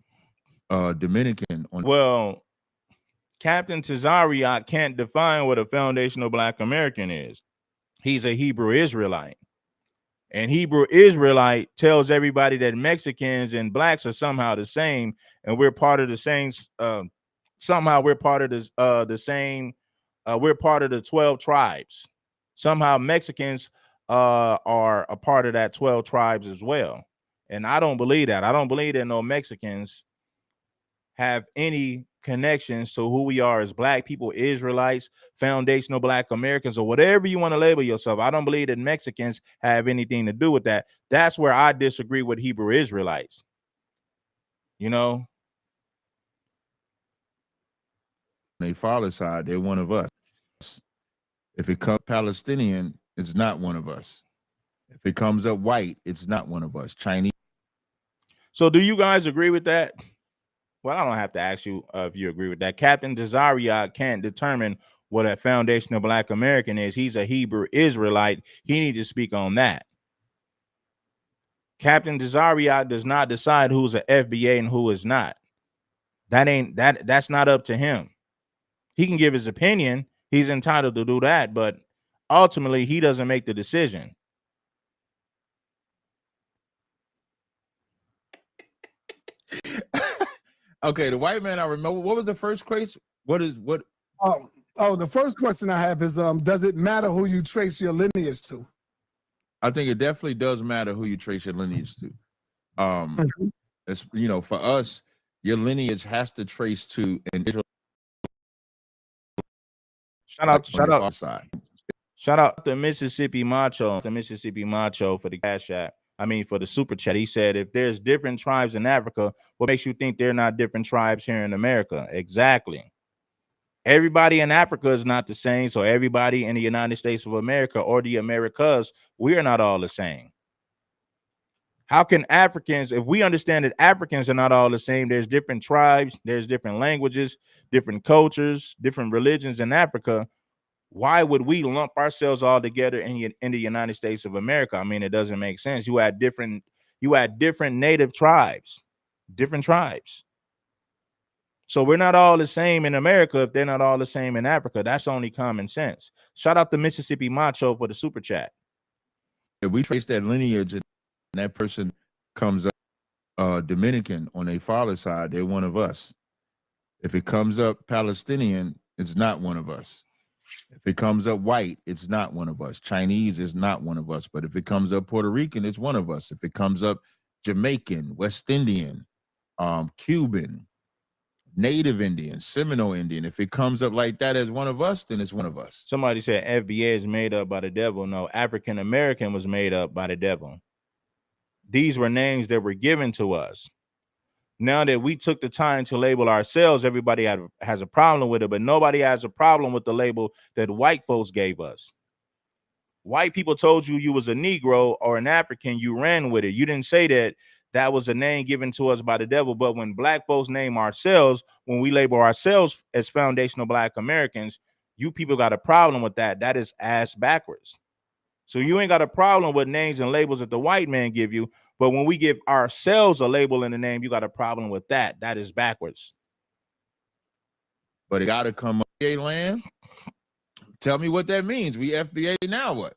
Dominican on, Well, Captain Tazaryach can't define what a foundational Black American is. He's a Hebrew Israelite. And Hebrew Israelite tells everybody that Mexicans and blacks are somehow the same, and we're part of the same. Somehow we're part of the same. We're part of the 12 tribes. Somehow Mexicans are a part of that 12 tribes as well. And I don't believe that. I don't believe that no Mexicans have any connections to who we are as Black people, Israelites, foundational Black Americans, or whatever you want to label yourself. I don't believe that Mexicans have anything to do with that. That's where I disagree with Hebrew Israelites. their father's side, they're one of us. If it comes Palestinian, it's not one of us. If it comes up white, it's not one of us. Chinese. So do you guys agree with that? Well, I don't have to ask you if you agree with that. Captain Tazaryach can't determine what a foundational Black American is. He's a Hebrew Israelite. He needs to speak on that. Captain Tazaryach does not decide who's an FBA and who is not. That's not up to him. He can give his opinion. He's entitled to do that, but ultimately he doesn't make the decision. Okay, the white man I remember. What was the first question? What? The first question I have is does it matter who you trace your lineage to? I think it definitely does matter who you trace your lineage to. It's, for us, your lineage has to trace to an Israel. Shout out to Mississippi Macho, for the cash app. I mean, for the super chat. He said, if there's different tribes in Africa, what makes you think they're not different tribes here in America? Exactly. Everybody in Africa is not the same. So everybody in the United States of America or the Americas, we are not all the same. How can Africans, if we understand that Africans are not all the same, there's different tribes, there's different languages, different cultures, different religions in Africa, why would we lump ourselves all together in the United States of America? I mean, it doesn't make sense. You had different native tribes, different tribes. So we're not all the same in America if they're not all the same in Africa. That's only common sense. Shout out to Mississippi Macho for the super chat. If we trace that lineage and that person comes up Dominican on their father's side, they're one of us. If it comes up Palestinian, it's not one of us. If it comes up white, it's not one of us. Chinese is not one of us. But if it comes up Puerto Rican, it's one of us. If it comes up Jamaican, West Indian, Cuban, Native Indian, Seminole Indian, if it comes up like that as one of us, then it's one of us. Somebody said FBA is made up by the devil. No, African American was made up by the devil. These were names that were given to us. Now that we took the time to label ourselves, everybody has a problem with it, but nobody has a problem with the label that white folks gave us. White people told you you was a Negro or an African, you ran with it. You didn't say that was a name given to us by the devil. But when Black folks name ourselves, when we label ourselves as foundational Black Americans, you people got a problem with that. That is ass backwards. So you ain't got a problem with names and labels that the white man give you. But when we give ourselves a label in the name, you got a problem with that. That is backwards. But it got to come up FBA land. Tell me what that means. We FBA now what?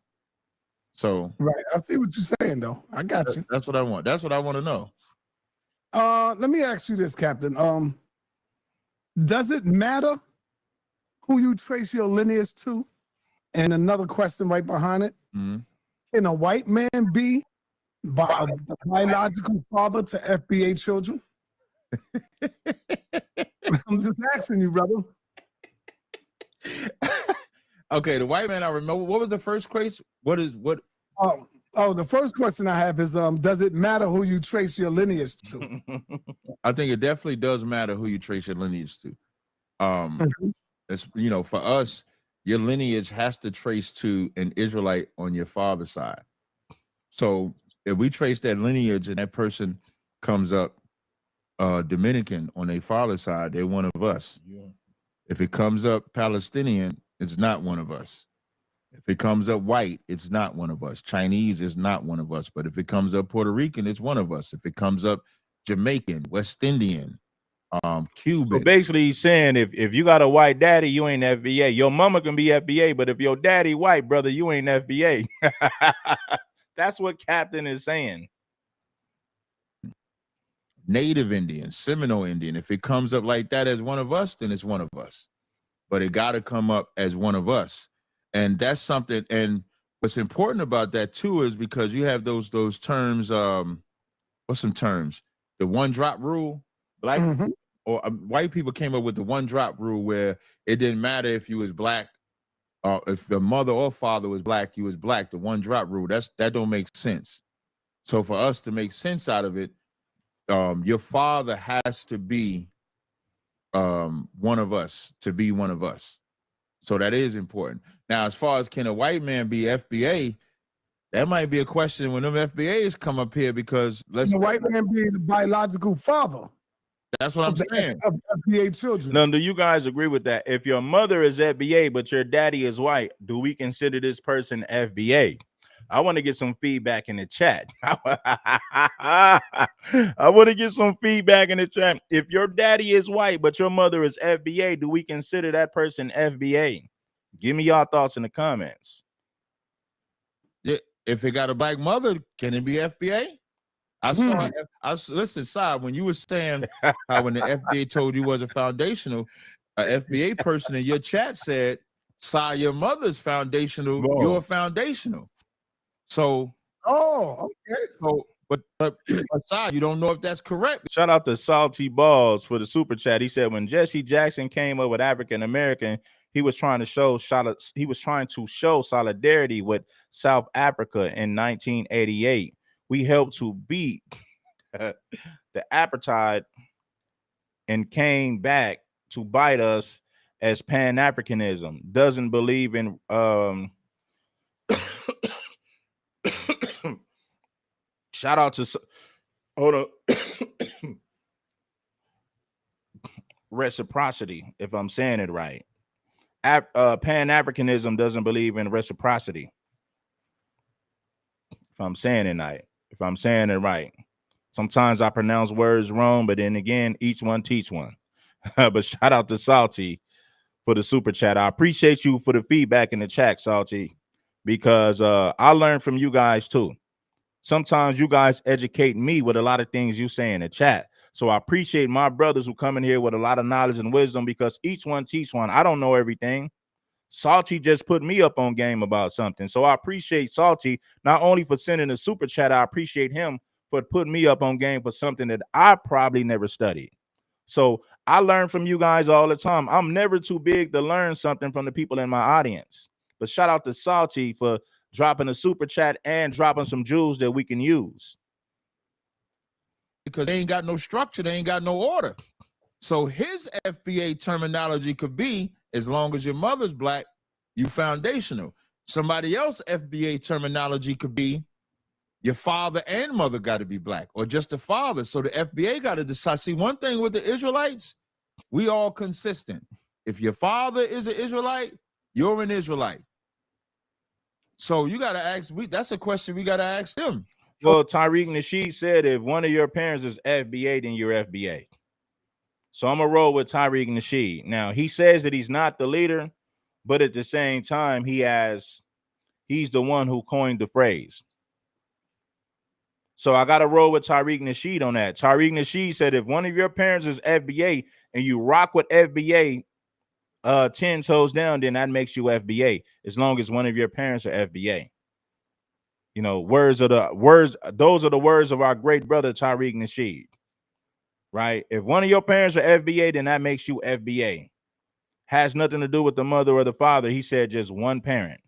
So right, I see what you're saying though. I got you. That's what I want. That's what I want to know. Let me ask you this, Captain. Does it matter who you trace your lineage to? And another question right behind it. Mm-hmm. Can a white man be a biological father to FBA children? I'm just asking you, brother. Okay, the white man I remember. What was the first question? What? Oh, the first question I have is, does it matter who you trace your lineage to? I think it definitely does matter who you trace your lineage to. Mhm. It's, for us, your lineage has to trace to an Israelite on your father's side. So if we trace that lineage and that person comes up Dominican on their father's side, they're one of us. Yeah. If it comes up Palestinian, it's not one of us. If it comes up white, it's not one of us. Chinese is not one of us. But if it comes up Puerto Rican, it's one of us. If it comes up Jamaican, West Indian, So Cuban. basically, he's saying if you got a white daddy, you ain't FBA. Your mama can be FBA, but if your daddy white, brother, you ain't FBA. That's what Captain is saying. Native Indian, Seminole Indian. If it comes up like that as one of us, then it's one of us. But it got to come up as one of us, and that's something. And what's important about that too is because you have those terms. What's some terms? The one drop rule. Black Mhm. or white people came up with the one drop rule where it didn't matter if you was black, if the mother or father was black, you was black. The one drop rule. That don't make sense. So for us to make sense out of it, your father has to be one of us to be one of us. So that is important. Now, as far as can a white man be FBA, that might be a question when them FBAs come up here because Can the white man be the biological father that's what I'm of the saying. of FBA children? Now, do you guys agree with that? If your mother is FBA, but your daddy is white, do we consider this person FBA? I want to get some feedback in the chat. I want to get some feedback in the chat. If your daddy is white, but your mother is FBA, do we consider that person FBA? Give me y'all thoughts in the comments. If it got a black mother, can it be FBA? I saw. Listen, Sai, when you were saying how when the FBA told you wasn't foundational, a FBA person in your chat said, "Sai, your mother's foundational. Whoa. You're foundational." So, okay. so, but Sai, you don't know if that's correct. Shout out to Salty Balls for the super chat. He said when Jesse Jackson came up with African American, he was trying to show solidarity with South Africa in 1988. We helped to beat the apartheid and came back to bite us as Pan-Africanism. Doesn't believe in shout out to hold on. Reciprocity, if I'm saying it right. Pan-Africanism doesn't believe in reciprocity. If I'm saying it right. If I'm saying it right. Sometimes I pronounce words wrong, but then again, each one teach one. But shout out to Salty for the super chat. I appreciate you for the feedback in the chat, Salty, because I learned from you guys too. Sometimes you guys educate me with a lot of things you say in the chat. So I appreciate my brothers who come in here with a lot of knowledge and wisdom because each one teach one. I don't know everything. Salty just put me up on game about something. So I appreciate Salty not only for sending a super chat, I appreciate him for putting me up on game for something that I probably never studied. So I learn from you guys all the time. I'm never too big to learn something from the people in my audience. But shout out to Salty for dropping a super chat and dropping some jewels that we can use. Because they ain't got no structure, they ain't got no order. So his FBA terminology could be as long as your mother's black, you foundational. Somebody else FBA terminology could be your father and mother got to be black or just the father. So the FBA got to decide. See, one thing with the Israelites, we all consistent. If your father is an Israelite, you're an Israelite. So you got to ask, that's a question we got to ask them. Well, Tariq Nasheed said if one of your parents is FBA, then you're FBA. So I'm going to roll with Tariq Nasheed. Now, he says that he's not the leader, but at the same time, he's the one who coined the phrase. So I got to roll with Tariq Nasheed on that. Tariq Nasheed said if one of your parents is FBA and you rock with FBA 10 toes down, then that makes you FBA as long as one of your parents are FBA. You know, those are the words of our great brother Tariq Nasheed. Right? If one of your parents are FBA, then that makes you FBA. Has nothing to do with the mother or the father. He said just one parent.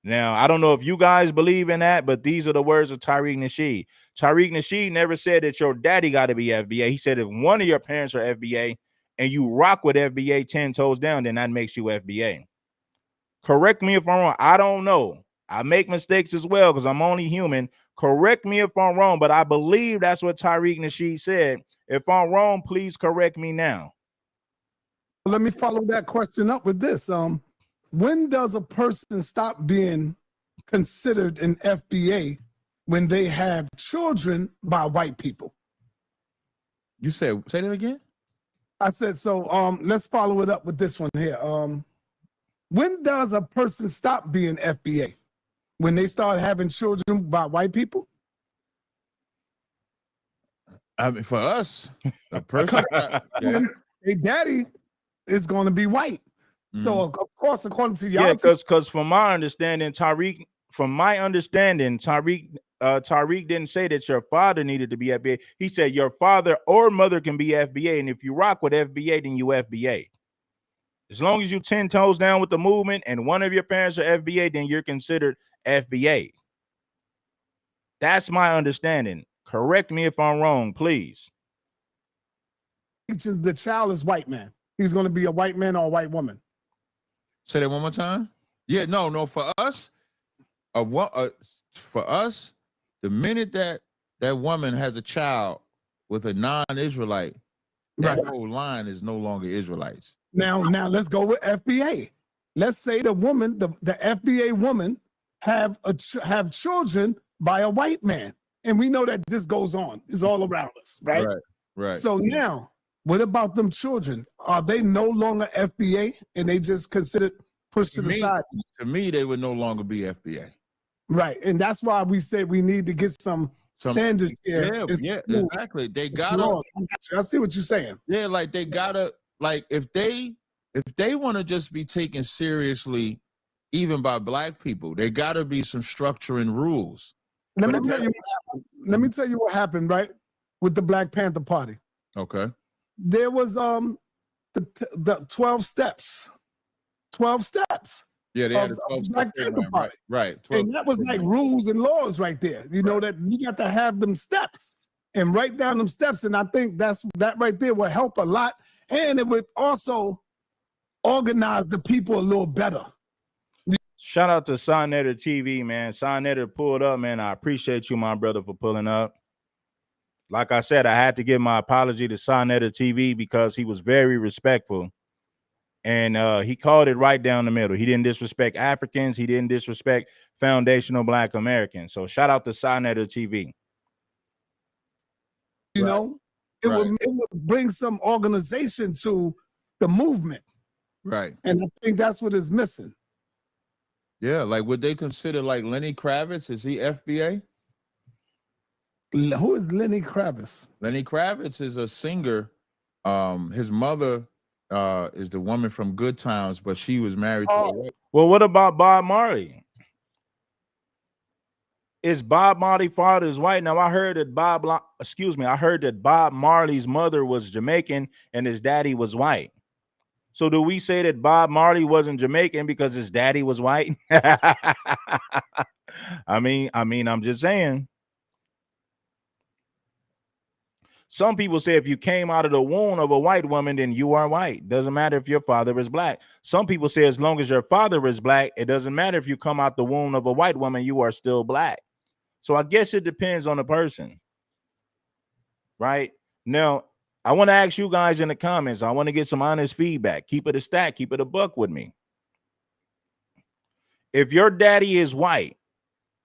Now, I don't know if you guys believe in that, but these are the words of Tariq Nasheed. Tariq Nasheed never said that your daddy got to be FBA. He said if one of your parents are FBA and you rock with FBA 10 toes down, then that makes you FBA. Correct me if I'm wrong. I don't know. I make mistakes as well because I'm only human. Correct me if I'm wrong, but I believe that's what Tariq Nasheed said. If I'm wrong, please correct me now. Let me follow that question up with this. When does a person stop being considered an FBA when they have children by white people? You said, say that again? I said, so let's follow it up with this one here. When does a person stop being FBA? When they start having children by white people? I mean, for us, the person, their daddy is going to be white. Mm-hmm. So, of course, according to y'all, because from my understanding, Tariq didn't say that your father needed to be FBA. He said your father or mother can be FBA, and if you rock with FBA, then you FBA. As long as you 10 toes down with the movement and one of your parents are FBA, then you're considered FBA. That's my understanding. Correct me if I'm wrong, please. Teaches the child is white man. He's going to be a white man or a white woman. Say that one more time. Yeah, no. For us, for us, the minute that woman has a child with a non-Israelite, that whole line is no longer Israelites. Now let's go with FBA. Let's say the woman, the FBA woman, have children by a white man, and we know that this goes on. It's all around us, right? Right. So now, what about them children? Are they no longer FBA and they just considered pushed to the side? To me, they would no longer be FBA. Right, and that's why we said we need to get some standards here. Yeah, exactly. They gotta. I see what you're saying. Yeah, like they gotta. Like if they want to just be taken seriously, even by black people, there gotta be some structure and rules. Let me tell you what happened, right, with the Black Panther Party. Okay. There was the 12 steps. 12 steps. Yeah, they had the 12 Black Panther Party. Right. And that was like rules and laws right there. You know that you got to have them steps and write down them steps. And I think that right there will help a lot. And it would also organize the people a little better. Shout out to Sonnetter TV, man. Sonnetter pulled up, man. I appreciate you, my brother, for pulling up. Like I said, I had to give my apology to Sonnetter TV because he was very respectful. And he called it right down the middle. He didn't disrespect Africans. He didn't disrespect foundational Black Americans. So shout out to Sonnetter TV. You know, it would bring some organization to the movement. Right. And I think that's what is missing. Yeah, like would they consider like Lenny Kravitz? Is he FBA? Who is Lenny Kravitz? Lenny Kravitz is a singer. His mother is the woman from Good Times, but she was married to a white. Well, what about Bob Marley? Is Bob Marley father's white? Now I heard that Bob Marley's mother was Jamaican and his daddy was white. So do we say that Bob Marley wasn't Jamaican because his daddy was white? I mean, I'm just saying. Some people say if you came out of the womb of a white woman, then you are white. Doesn't matter if your father is black. Some people say as long as your father is black, it doesn't matter if you come out the womb of a white woman, you are still black. So I guess it depends on the person. Right? Now, I want to ask you guys in the comments. I want to get some honest feedback. Keep it a stack. Keep it a buck with me. If your daddy is white,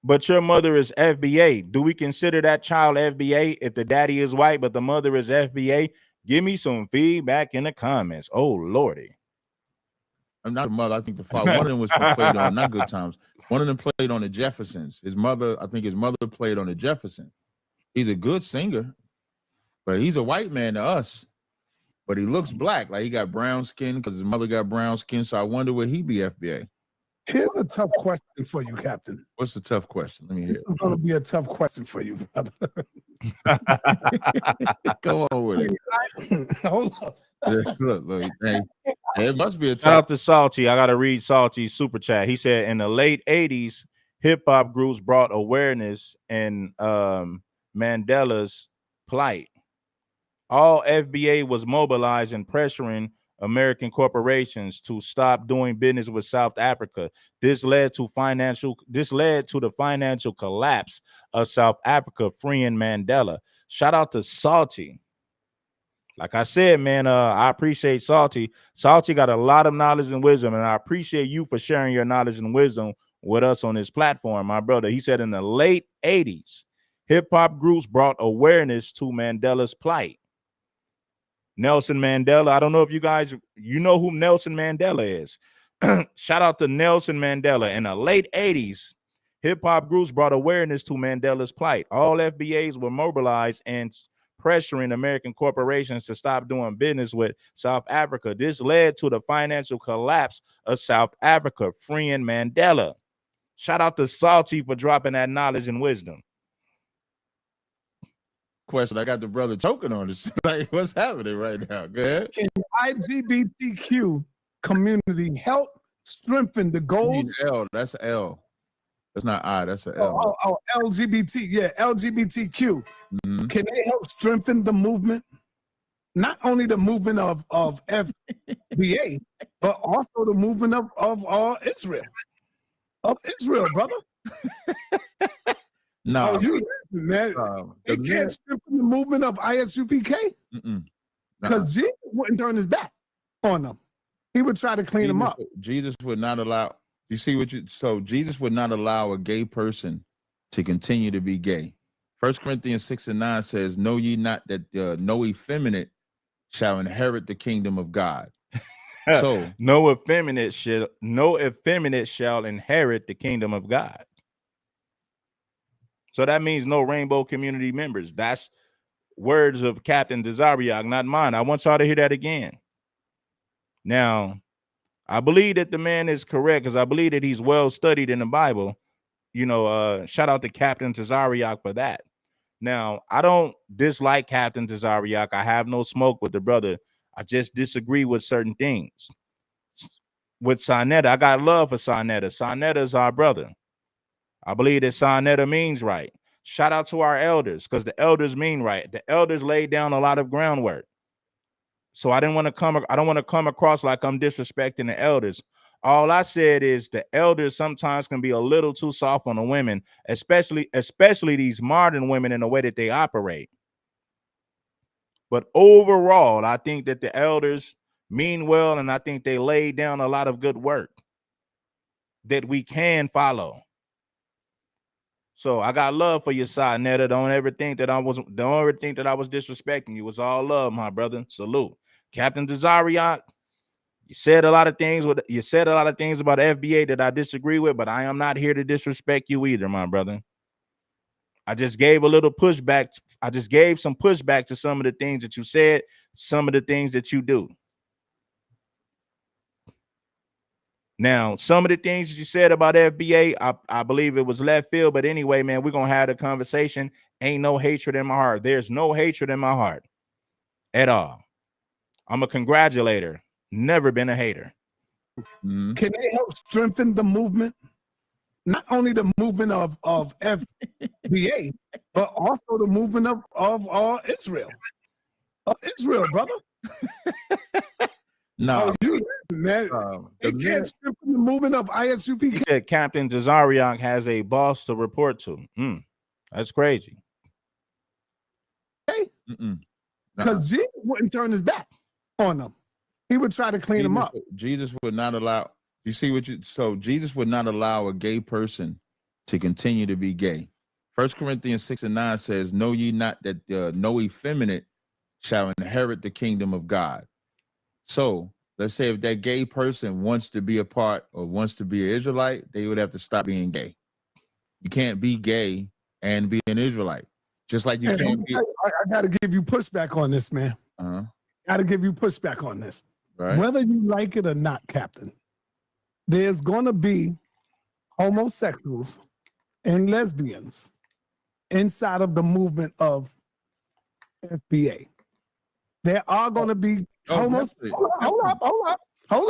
but your mother is FBA, do we consider that child FBA if the daddy is white, but the mother is FBA? Give me some feedback in the comments. Oh, Lordy. I'm not a mother. I think the father. One of them was played on, not Good Times. One of them played on the Jeffersons. His mother played on the Jeffersons. He's a good singer. But he's a white man to us, but he looks black. Like he got brown skin because his mother got brown skin. So I wonder would he be FBA? Here's a tough question for you, Captain. What's the tough question? Let me hear. This is going to be a tough question for you, brother. Go on with it. Hold on. Look, hey, it must be a Shout tough. out to Salty. I gotta read Salty's super chat. He said in the late 80s, hip hop groups brought awareness and Mandela's plight. All FBA was mobilizing, pressuring American corporations to stop doing business with South Africa. This led to the financial collapse of South Africa, freeing Mandela. Shout out to Salty. Like I said, man, I appreciate Salty. Salty got a lot of knowledge and wisdom, and I appreciate you for sharing your knowledge and wisdom with us on this platform, my brother. He said in the late 80s, hip hop groups brought awareness to Mandela's plight. Nelson Mandela. I don't know if you guys, you know who Nelson Mandela is. Shout out to Nelson Mandela. In the late 80s, hip hop groups brought awareness to Mandela's plight. All FBAs were mobilized and pressuring American corporations to stop doing business with South Africa. This led to the financial collapse of South Africa, freeing Mandela. Shout out to Salty for dropping that knowledge and wisdom. Question. I got the brother choking on this. Like, what's happening right now? Go ahead. Can LGBTQ community help strengthen the goals? L. That's L. That's not I. That's an L. LGBT. Yeah, LGBTQ. Mm-hmm. Can they help strengthen the movement? Not only the movement of FBA, but also the movement of Israel. Of Israel, brother. No, you man. They can't strengthen the movement of ISUPK because Jesus wouldn't turn his back on them. He would try to clean them up. Jesus would not allow. You see what you? So Jesus would not allow a gay person to continue to be gay. 1 Corinthians 6:9 says, "Know ye not that no effeminate shall inherit the kingdom of God." So no effeminate shall inherit the kingdom of God. So that means no rainbow community members. That's words of Captain Tazaryach, not mine. I want y'all to hear that again. Now, I believe that the man is correct because I believe that he's well studied in the Bible. You know, shout out to Captain Tazaryach for that. Now, I don't dislike Captain Tazaryach. I have no smoke with the brother. I just disagree with certain things. With Sonetta, I got love for Sonetta. Sonetta is our brother. I believe that Sonetta means right. Shout out to our elders because the elders mean right. The elders laid down a lot of groundwork. So I don't want to come across like I'm disrespecting the elders. All I said is the elders sometimes can be a little too soft on the women, especially these modern women in the way that they operate. But overall, I think that the elders mean well, and I think they laid down a lot of good work that we can follow. So I got love for your side, Netta. Don't ever think that I was disrespecting you. It was all love, my brother. Salute. Captain Tazaryach, you said a lot of things about FBA that I disagree with, but I am not here to disrespect you either, my brother. I just gave a little pushback. I just gave some pushback to some of the things that you said, some of the things that you do. Now, some of the things that you said about FBA, I believe it was left field. But anyway, man, we're going to have a conversation. Ain't no hatred in my heart. There's no hatred in my heart at all. I'm a congratulator. Never been a hater. Can they help strengthen the movement? Not only the movement of FBA, but also the movement of Israel. Of Israel, brother. No, man. They can't strengthen the movement of ISUPK. He said Captain Tazaryach has a boss to report to. That's crazy. Because Jesus wouldn't turn his back on them. He would try to clean them up. Jesus would not allow. You see what you? So Jesus would not allow a gay person to continue to be gay. 1 Corinthians 6:9 says, "Know ye not that no effeminate shall inherit the kingdom of God." So let's say if that gay person wants to be a part or wants to be an Israelite, they would have to stop being gay. You can't be gay and be an Israelite. Just like you can't be. I got to give you pushback on this, man. Got to give you pushback on this. Right. Whether you like it or not, Captain, there's going to be homosexuals and lesbians inside of the movement of FBA. There are going to be Hold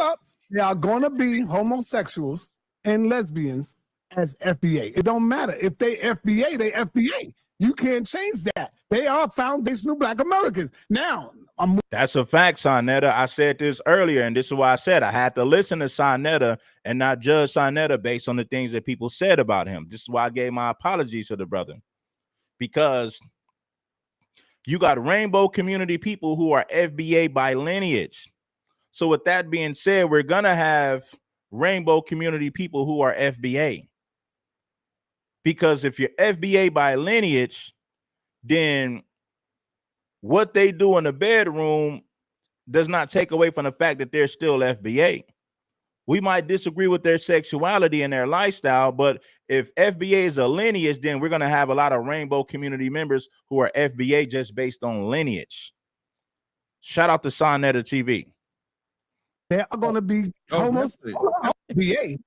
up. They are going to be homosexuals and lesbians as FBA. It don't matter. If they FBA, they FBA. You can't change that. They are foundational Black Americans. Now, that's a fact, Sonetta. I said this earlier, and this is why I said I had to listen to Sonetta and not judge Sonetta based on the things that people said about him. This is why I gave my apologies to the brother, because you got rainbow community people who are FBA by lineage. So with that being said, we're going to have rainbow community people who are FBA. Because if you're FBA by lineage, then what they do in the bedroom does not take away from the fact that they're still FBA. We might disagree with their sexuality and their lifestyle, but if FBA is a lineage, then we're going to have a lot of rainbow community members who are FBA just based on lineage. Shout out to Sonetta TV. They are going to be homosexual FBA,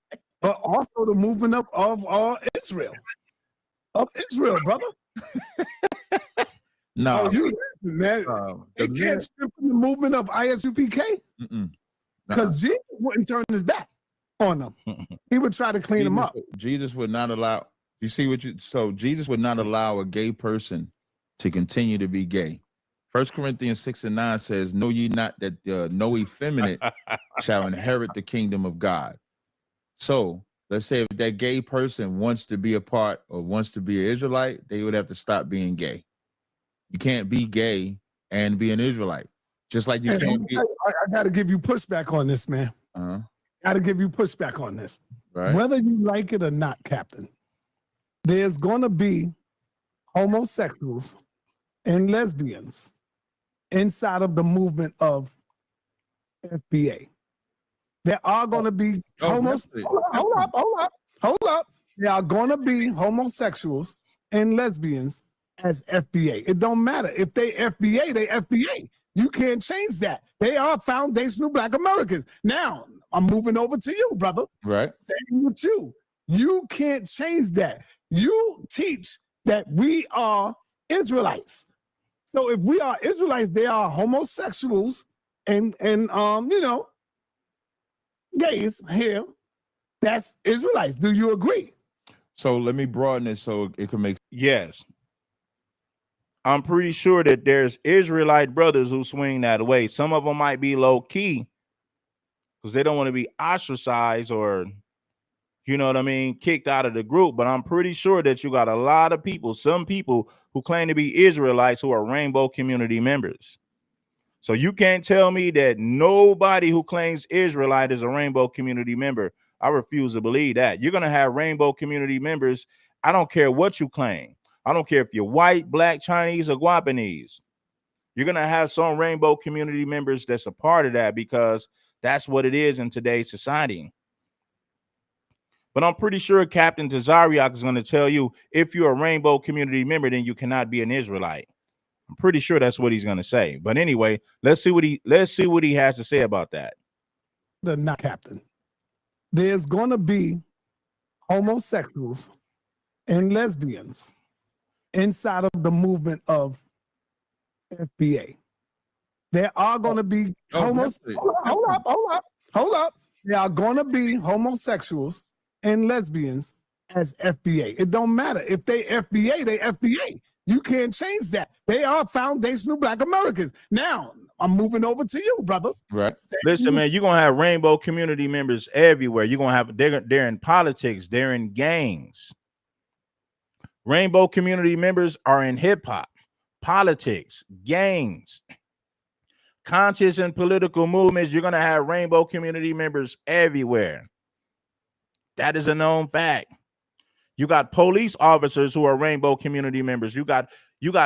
but also the movement of Israel. Of Israel, brother. No, man. They can't strengthen the movement of ISUPK because Jesus wouldn't turn his back on them. He would try to clean them up. Jesus would not allow. You see what you? So Jesus would not allow a gay person to continue to be gay. 1 Corinthians 6:9 says, "Know ye not that no effeminate shall inherit the kingdom of God?" So let's say if that gay person wants to be a part or wants to be an Israelite, they would have to stop being gay. You can't be gay and be an Israelite. Just like you can't be. I got to give you pushback on this, man. Got to give you pushback on this. Right. Whether you like it or not, Captain, there's going to be homosexuals and lesbians inside of the movement of FBA. There are going to be homosexuals. Hold up. There are going to be homosexuals and lesbians as FBA. It don't matter. If they FBA, they FBA. You can't change that. They are foundational Black Americans. Now, I'm moving over to you, brother. Right. Same with you. You can't change that. You teach that we are Israelites. So if we are Israelites, they are homosexuals and gays here. That's Israelites. Do you agree? So let me broaden it so it can make. Yes. I'm pretty sure that there's Israelite brothers who swing that way. Some of them might be low key because they don't want to be ostracized or, you know what I mean, kicked out of the group. But I'm pretty sure that you got a lot of people, some people who claim to be Israelites who are rainbow community members. So you can't tell me that nobody who claims Israelite is a rainbow community member. I refuse to believe that. You're going to have rainbow community members. I don't care what you claim. I don't care if you're white, black, Chinese, or Guapanese. You're going to have some rainbow community members that's a part of that because that's what it is in today's society. But I'm pretty sure Captain Tazaryach is going to tell you if you're a rainbow community member, then you cannot be an Israelite. I'm pretty sure that's what he's going to say. But anyway, let's see what he has to say about that. The not Captain. There's going to be homosexuals and lesbians inside of the movement of FBA. There are going to be homosexuals. Hold up. There are going to be homosexuals and lesbians as FBA. It don't matter. If they FBA, they FBA. You can't change that. They are foundational Black Americans. Now, I'm moving over to you, brother. Right. Listen, man, you're going to have rainbow community members everywhere. You're going to have, they're in politics. They're in gangs. Rainbow community members are in hip hop, politics, gangs, conscious and political movements. You're going to have rainbow community members everywhere. That is a known fact. You got police officers who are rainbow community members. You got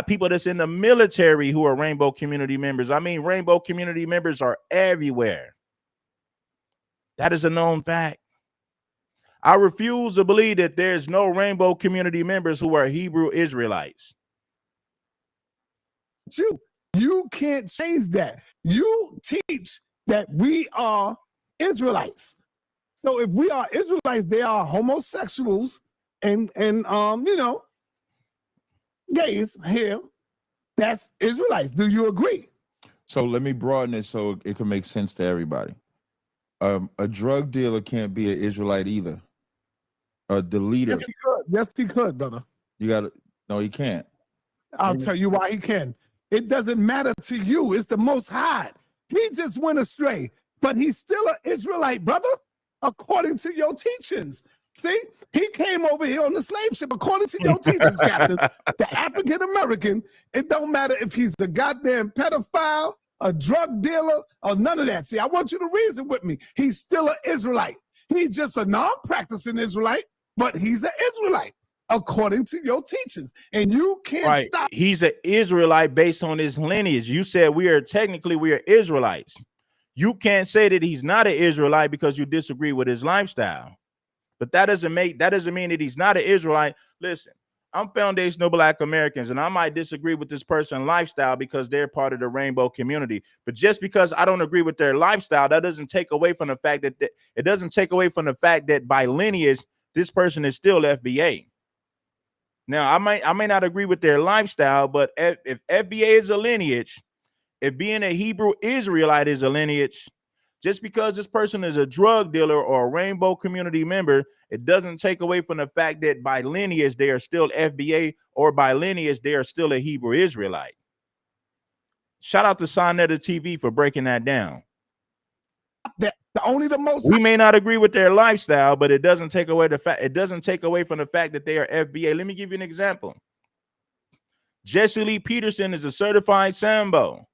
people that's in the military who are rainbow community members. I mean, rainbow community members are everywhere. That is a known fact. I refuse to believe that there's no rainbow community members who are Hebrew Israelites. You can't change that. You teach that we are Israelites. So if we are Israelites, they are homosexuals and gays here. That's Israelites. Do you agree? So let me broaden it so it can make sense to everybody. A drug dealer can't be an Israelite either. The leader. Yes, he could. Yes, he could, brother. You got to. No, he can't. I'll tell you why he can. It doesn't matter to you. It's the Most High. He just went astray, but he's still an Israelite, brother, according to your teachings. See, he came over here on the slave ship according to your teachings, Captain. The African American, it don't matter if he's a goddamn pedophile, a drug dealer, or none of that. See, I want you to reason with me. He's still an Israelite. He's just a non-practicing Israelite, but he's an Israelite according to your teachings. And you can't stop. He's an Israelite based on his lineage. You said we are Israelites. You can't say that he's not an Israelite because you disagree with his lifestyle. But that doesn't mean that he's not an Israelite. Listen, I'm foundational Black Americans, and I might disagree with this person's lifestyle because they're part of the rainbow community. But just because I don't agree with their lifestyle, that doesn't take away from the fact that by lineage, this person is still FBA. Now, I may not agree with their lifestyle, but if FBA is a lineage, if being a Hebrew Israelite is a lineage, just because this person is a drug dealer or a rainbow community member, it doesn't take away from the fact that by lineage, they are still FBA, or by lineage, they are still a Hebrew Israelite. Shout out to Sonetta TV for breaking that down. We may not agree with their lifestyle, but it doesn't take away from the fact that they are FBA. Let me give you an example. Jesse Lee Peterson is a certified Sambo.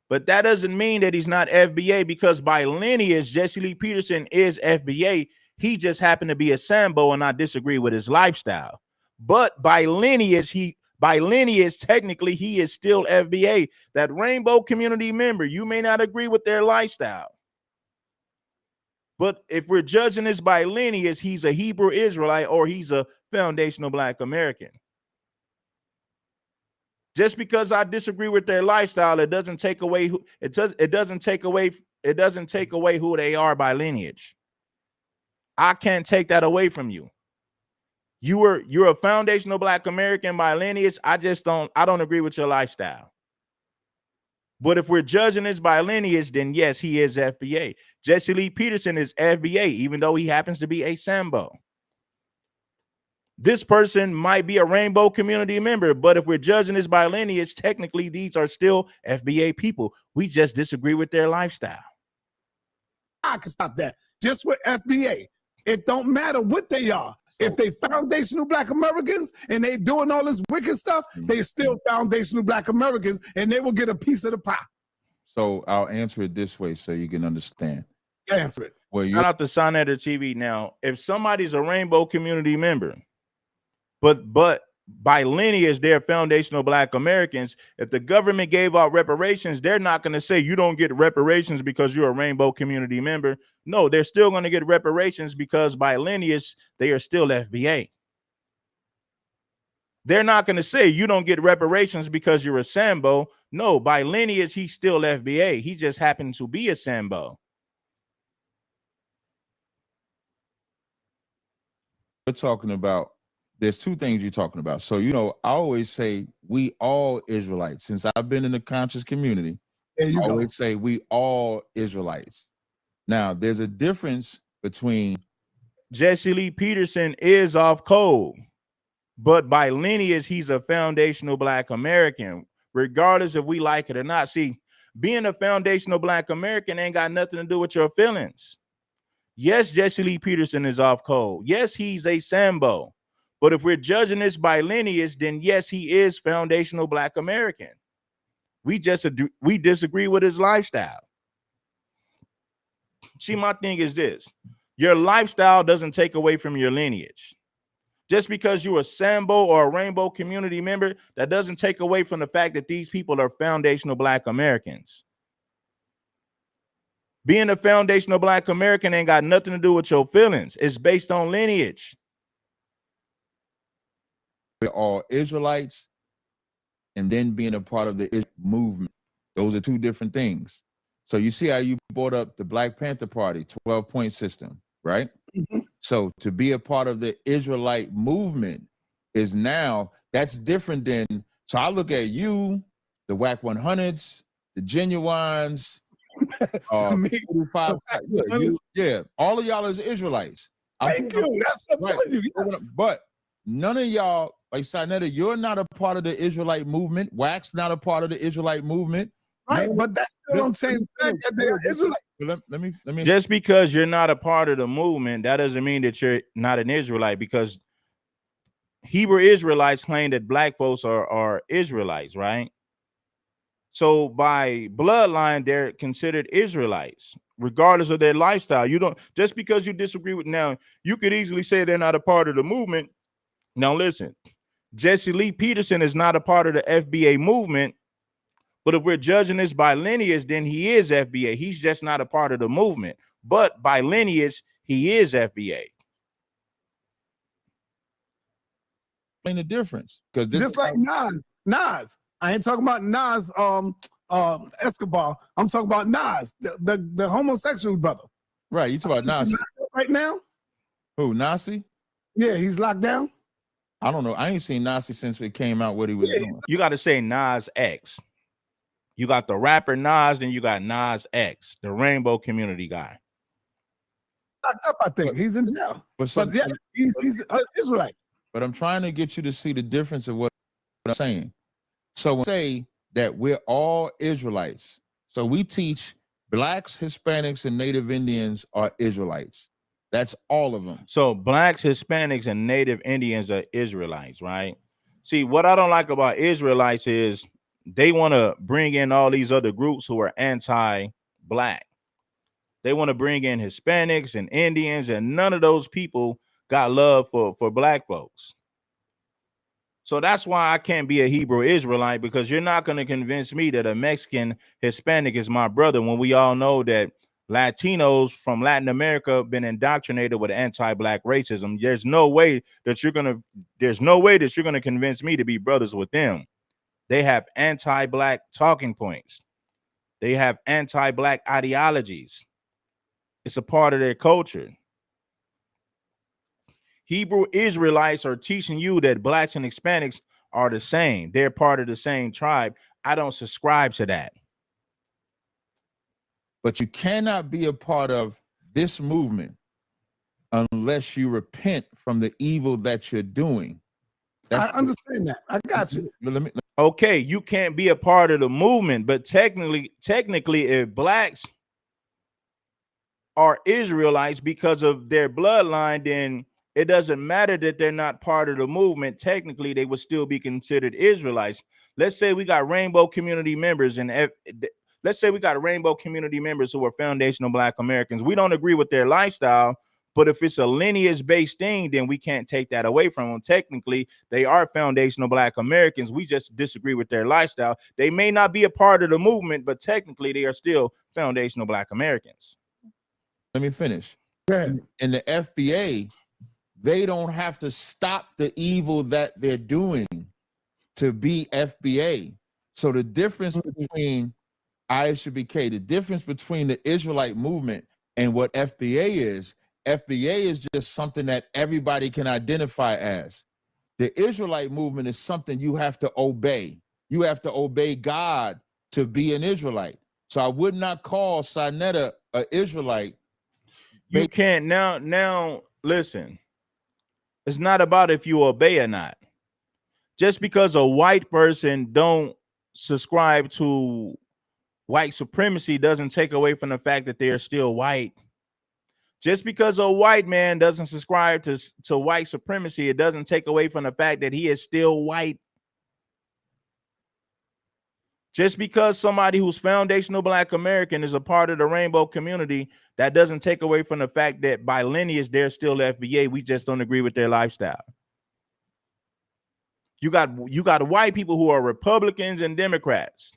But that doesn't mean that he's not FBA, because by lineage, Jesse Lee Peterson is FBA. He just happened to be a Sambo, and I disagree with his lifestyle. But by lineage, technically, he is still FBA. That rainbow community member, you may not agree with their lifestyle. But if we're judging this by lineage, he's a Hebrew Israelite or he's a foundational Black American. Just because I disagree with their lifestyle, it doesn't take away who they are by lineage. I can't take that away from you. You're a foundational Black American by lineage. I don't agree with your lifestyle. But if we're judging this by lineage, then yes, he is FBA. Jesse Lee Peterson is FBA, even though he happens to be a Sambo. This person might be a rainbow community member, but if we're judging this by lineage, technically these are still FBA people. We just disagree with their lifestyle. I can stop that. Just with FBA, it don't matter what they are. If they foundational Black Americans and they doing all this wicked stuff, they still foundational Black Americans, and they will get a piece of the pie. So I'll answer it this way so you can understand. Answer it. Well, you're not the Sonetta TV now. If somebody's a rainbow community member, but by lineage, they're foundational Black Americans. If the government gave out reparations, they're not going to say you don't get reparations because you're a rainbow community member. No, they're still going to get reparations because by lineage, they are still FBA. They're not going to say you don't get reparations because you're a Sambo. No, by lineage, he's still FBA. He just happens to be a Sambo. We're talking about, there's two things you're talking about. So, I always say we all Israelites. Since I've been in the conscious community, I always say we all Israelites. Now, there's a difference between Jesse Lee Peterson is off code, but by lineage, he's a foundational Black American, regardless if we like it or not. See, being a foundational Black American ain't got nothing to do with your feelings. Yes, Jesse Lee Peterson is off code. Yes, he's a Sambo. But if we're judging this by lineage, then yes, he is foundational Black American. We disagree with his lifestyle. See, my thing is this. Your lifestyle doesn't take away from your lineage. Just because you're a Sambo or a rainbow community member, that doesn't take away from the fact that these people are foundational Black Americans. Being a foundational Black American ain't got nothing to do with your feelings. It's based on lineage. We're all Israelites, and then being a part of the movement. Those are two different things. So you see how you brought up the Black Panther Party 12-point system, right? Mm-hmm. So to be a part of the Israelite movement is now, that's different than, so I look at you, the WAC 100s, the Genuines, Me, 45, yeah, all of y'all is Israelites. Thank you. That's what I'm telling you. Yes. But none of y'all, like Sinetta, you're not a part of the Israelite movement. Wax not a part of the Israelite movement. Right, but that's still don't change the fact that they are Israelites. Let me. Just because you're not a part of the movement, that doesn't mean that you're not an Israelite, because Hebrew Israelites claim that black folks are Israelites, right? So by bloodline, they're considered Israelites, regardless of their lifestyle. You don't, just because you disagree with, now, you could easily say they're not a part of the movement. Now listen, Jesse Lee Peterson is not a part of the FBA movement, but if we're judging this by lineage, then he is FBA. He's just not a part of the movement. But by lineage, he is FBA. Ain't the difference, because just like Nas. I ain't talking about Nas Escobar. I'm talking about Nas, the homosexual brother. Right, you talking about Nasi right now? Who, Nasi? Yeah, he's locked down. I don't know. I ain't seen Nasi since it came out what he was doing. You got to say Nas X. You got the rapper Nas, then you got Nas X, the Rainbow Community guy. Locked up, I think. He's in jail. But yeah, he's Israelite. But I'm trying to get you to see the difference of what I'm saying. So when I say that we're all Israelites, so we teach blacks, Hispanics, and Native Indians are Israelites. That's all of them. So blacks, Hispanics, and Native Indians are Israelites, right? See, what I don't like about Israelites is they want to bring in all these other groups who are anti-black. They want to bring in Hispanics and Indians, and none of those people got love for black folks. So that's why I can't be a Hebrew Israelite, because you're not going to convince me that a Mexican Hispanic is my brother, when we all know that Latinos from Latin America have been indoctrinated with anti-black racism. There's no way that you're going to convince me to be brothers with them. They have anti-black talking points. They have anti-black ideologies. It's a part of their culture. Hebrew Israelites are teaching you that blacks and Hispanics are the same. They're part of the same tribe. I don't subscribe to that. But you cannot be a part of this movement unless you repent from the evil that you're doing. I understand that. I got you. Okay, you can't be a part of the movement, but technically, if blacks are Israelites because of their bloodline, then it doesn't matter that they're not part of the movement. Technically, they would still be considered Israelites. Let's say we got rainbow community members, and let's say we got rainbow community members who are foundational Black Americans. We don't agree with their lifestyle, but if it's a lineage-based thing, then we can't take that away from them. Technically, they are foundational Black Americans. We just disagree with their lifestyle. They may not be a part of the movement, but technically, they are still foundational Black Americans. Let me finish. In the FBA, they don't have to stop the evil that they're doing to be FBA. So the difference between ISUBK, the difference between the Israelite movement and what FBA is just something that everybody can identify as. The Israelite movement is something you have to obey. You have to obey God to be an Israelite. So I would not call Sinetta an Israelite. You can't now listen. It's not about if you obey or not. Just because a white person don't subscribe to white supremacy doesn't take away from the fact that they are still white. Just because a white man doesn't subscribe to white supremacy, it doesn't take away from the fact that he is still white. Just because somebody who's foundational Black American is a part of the rainbow community, that doesn't take away from the fact that by lineage, they're still FBA. We just don't agree with their lifestyle. You got white people who are Republicans and Democrats.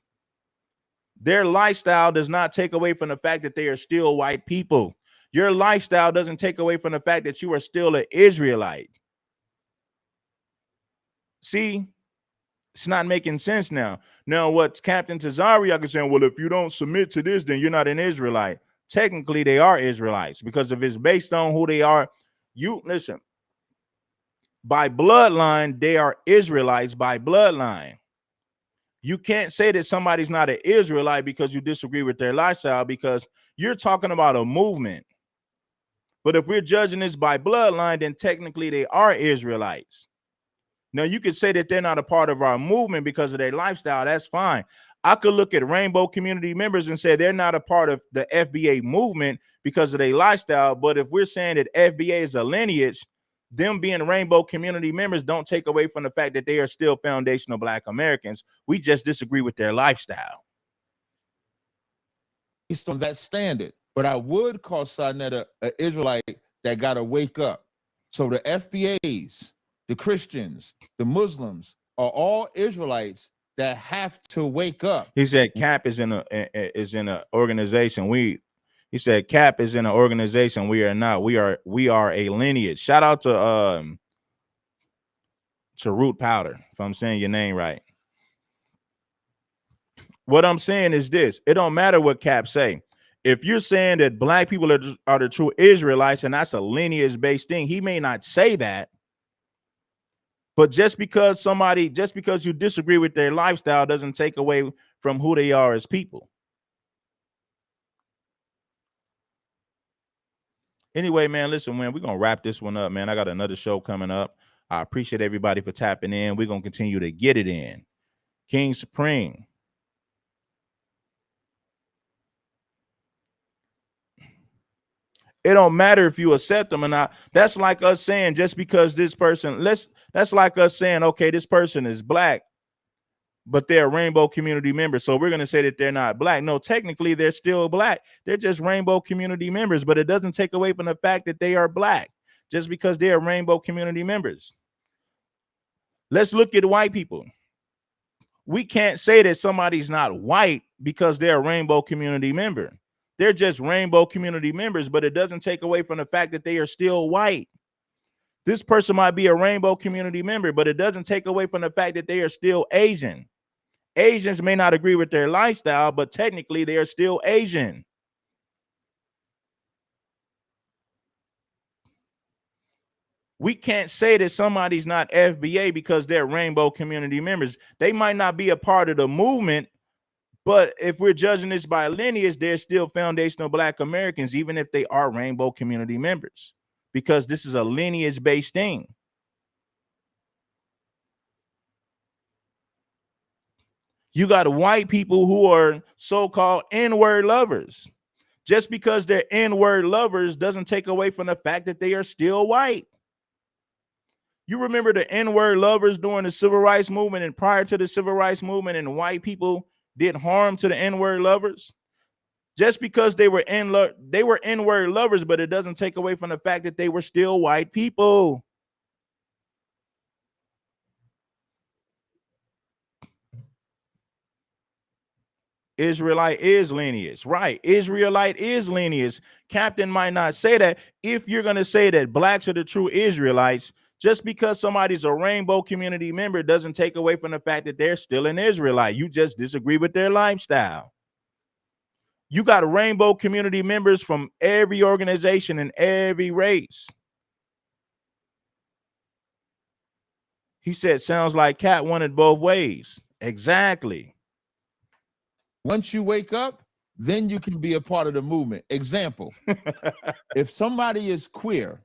Their lifestyle does not take away from the fact that they are still white people. Your lifestyle doesn't take away from the fact that you are still an Israelite. See? It's not making sense now. Now, what Captain Tazaryach is saying, well, if you don't submit to this, then you're not an Israelite. Technically, they are Israelites, because if it's based on who they are, you listen, by bloodline, they are Israelites by bloodline. You can't say that somebody's not an Israelite because you disagree with their lifestyle, because you're talking about a movement. But if we're judging this by bloodline, then technically they are Israelites. Now, you could say that they're not a part of our movement because of their lifestyle. That's fine. I could look at rainbow community members and say they're not a part of the FBA movement because of their lifestyle. But if we're saying that FBA is a lineage, them being rainbow community members don't take away from the fact that they are still foundational Black Americans. We just disagree with their lifestyle. Based on that standard. But I would call Sarnetta an Israelite that got to wake up. So the FBAs, the Christians, the Muslims are all Israelites that have to wake up. He said Cap is in a organization. He said Cap is in an organization. We are not. We are a lineage. Shout out to Root Powder, if I'm saying your name right. What I'm saying is this: it don't matter what Cap say. If you're saying that Black people are the true Israelites and that's a lineage-based thing, he may not say that. But just because you disagree with their lifestyle doesn't take away from who they are as people. Anyway, man, listen, man, we're going to wrap this one up, man. I got another show coming up. I appreciate everybody for tapping in. We're going to continue to get it in. King Supreme. It don't matter if you accept them or not. That's like us saying just because this person, that's like us saying, okay, this person is Black, but they're a rainbow community member. So we're going to say that they're not Black. No, technically they're still Black. They're just rainbow community members, but it doesn't take away from the fact that they are Black just because they are rainbow community members. Let's look at white people. We can't say that somebody's not white because they're a rainbow community member. They're just rainbow community members, but it doesn't take away from the fact that they are still white. This person might be a rainbow community member, but it doesn't take away from the fact that they are still Asian. Asians may not agree with their lifestyle, but technically they are still Asian. We can't say that somebody's not FBA because they're rainbow community members. They might not be a part of the movement, but if we're judging this by lineage, they're still foundational Black Americans, even if they are rainbow community members, because this is a lineage-based thing. You got white people who are so-called N-word lovers. Just because they're N-word lovers doesn't take away from the fact that they are still white. You remember the N-word lovers during the Civil Rights Movement and prior to the Civil Rights Movement, and white people did harm to the N-word lovers? Just because they were N-word lovers, but it doesn't take away from the fact that they were still white people. Israelite is lineage, right? Israelite is lineage. Captain might not say that. If you're going to say that Blacks are the true Israelites, just because somebody's a rainbow community member doesn't take away from the fact that they're still an Israelite. You just disagree with their lifestyle. You got rainbow community members from every organization and every race. He said, sounds like Cat wanted both ways. Exactly. Once you wake up, then you can be a part of the movement. Example, if somebody is queer,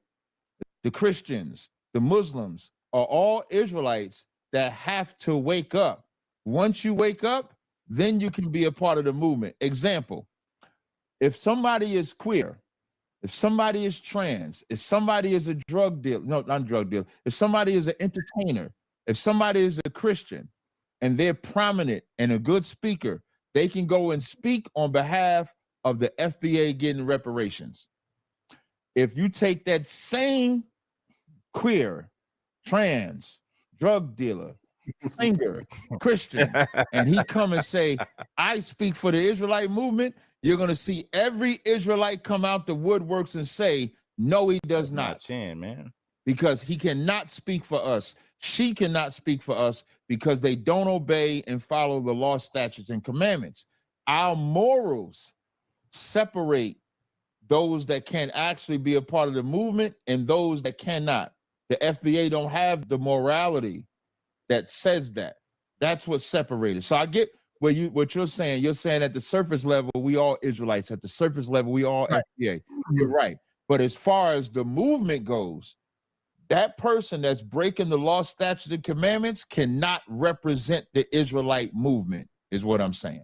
the Christians, the Muslims are all Israelites that have to wake up. Once you wake up, then you can be a part of the movement. Example, if somebody is queer, if somebody is trans, if somebody is a drug dealer, no, not drug dealer, if somebody is an entertainer, if somebody is a Christian and they're prominent and a good speaker, they can go and speak on behalf of the FBA getting reparations. If you take that same queer, trans, drug dealer, singer, Christian, and he come and say, I speak for the Israelite movement, you're going to see every Israelite come out the woodworks and say, no, he does not. Man. Because he cannot speak for us. She cannot speak for us because they don't obey and follow the law, statutes, and commandments. Our morals separate those that can actually be a part of the movement and those that cannot. The FBA don't have the morality that says that. That's what separated. So I get what you're saying. You're saying at the surface level, we all Israelites. At the surface level, we all Right. FBA. You're right. But as far as the movement goes, that person that's breaking the law, statutes, and commandments cannot represent the Israelite movement, is what I'm saying.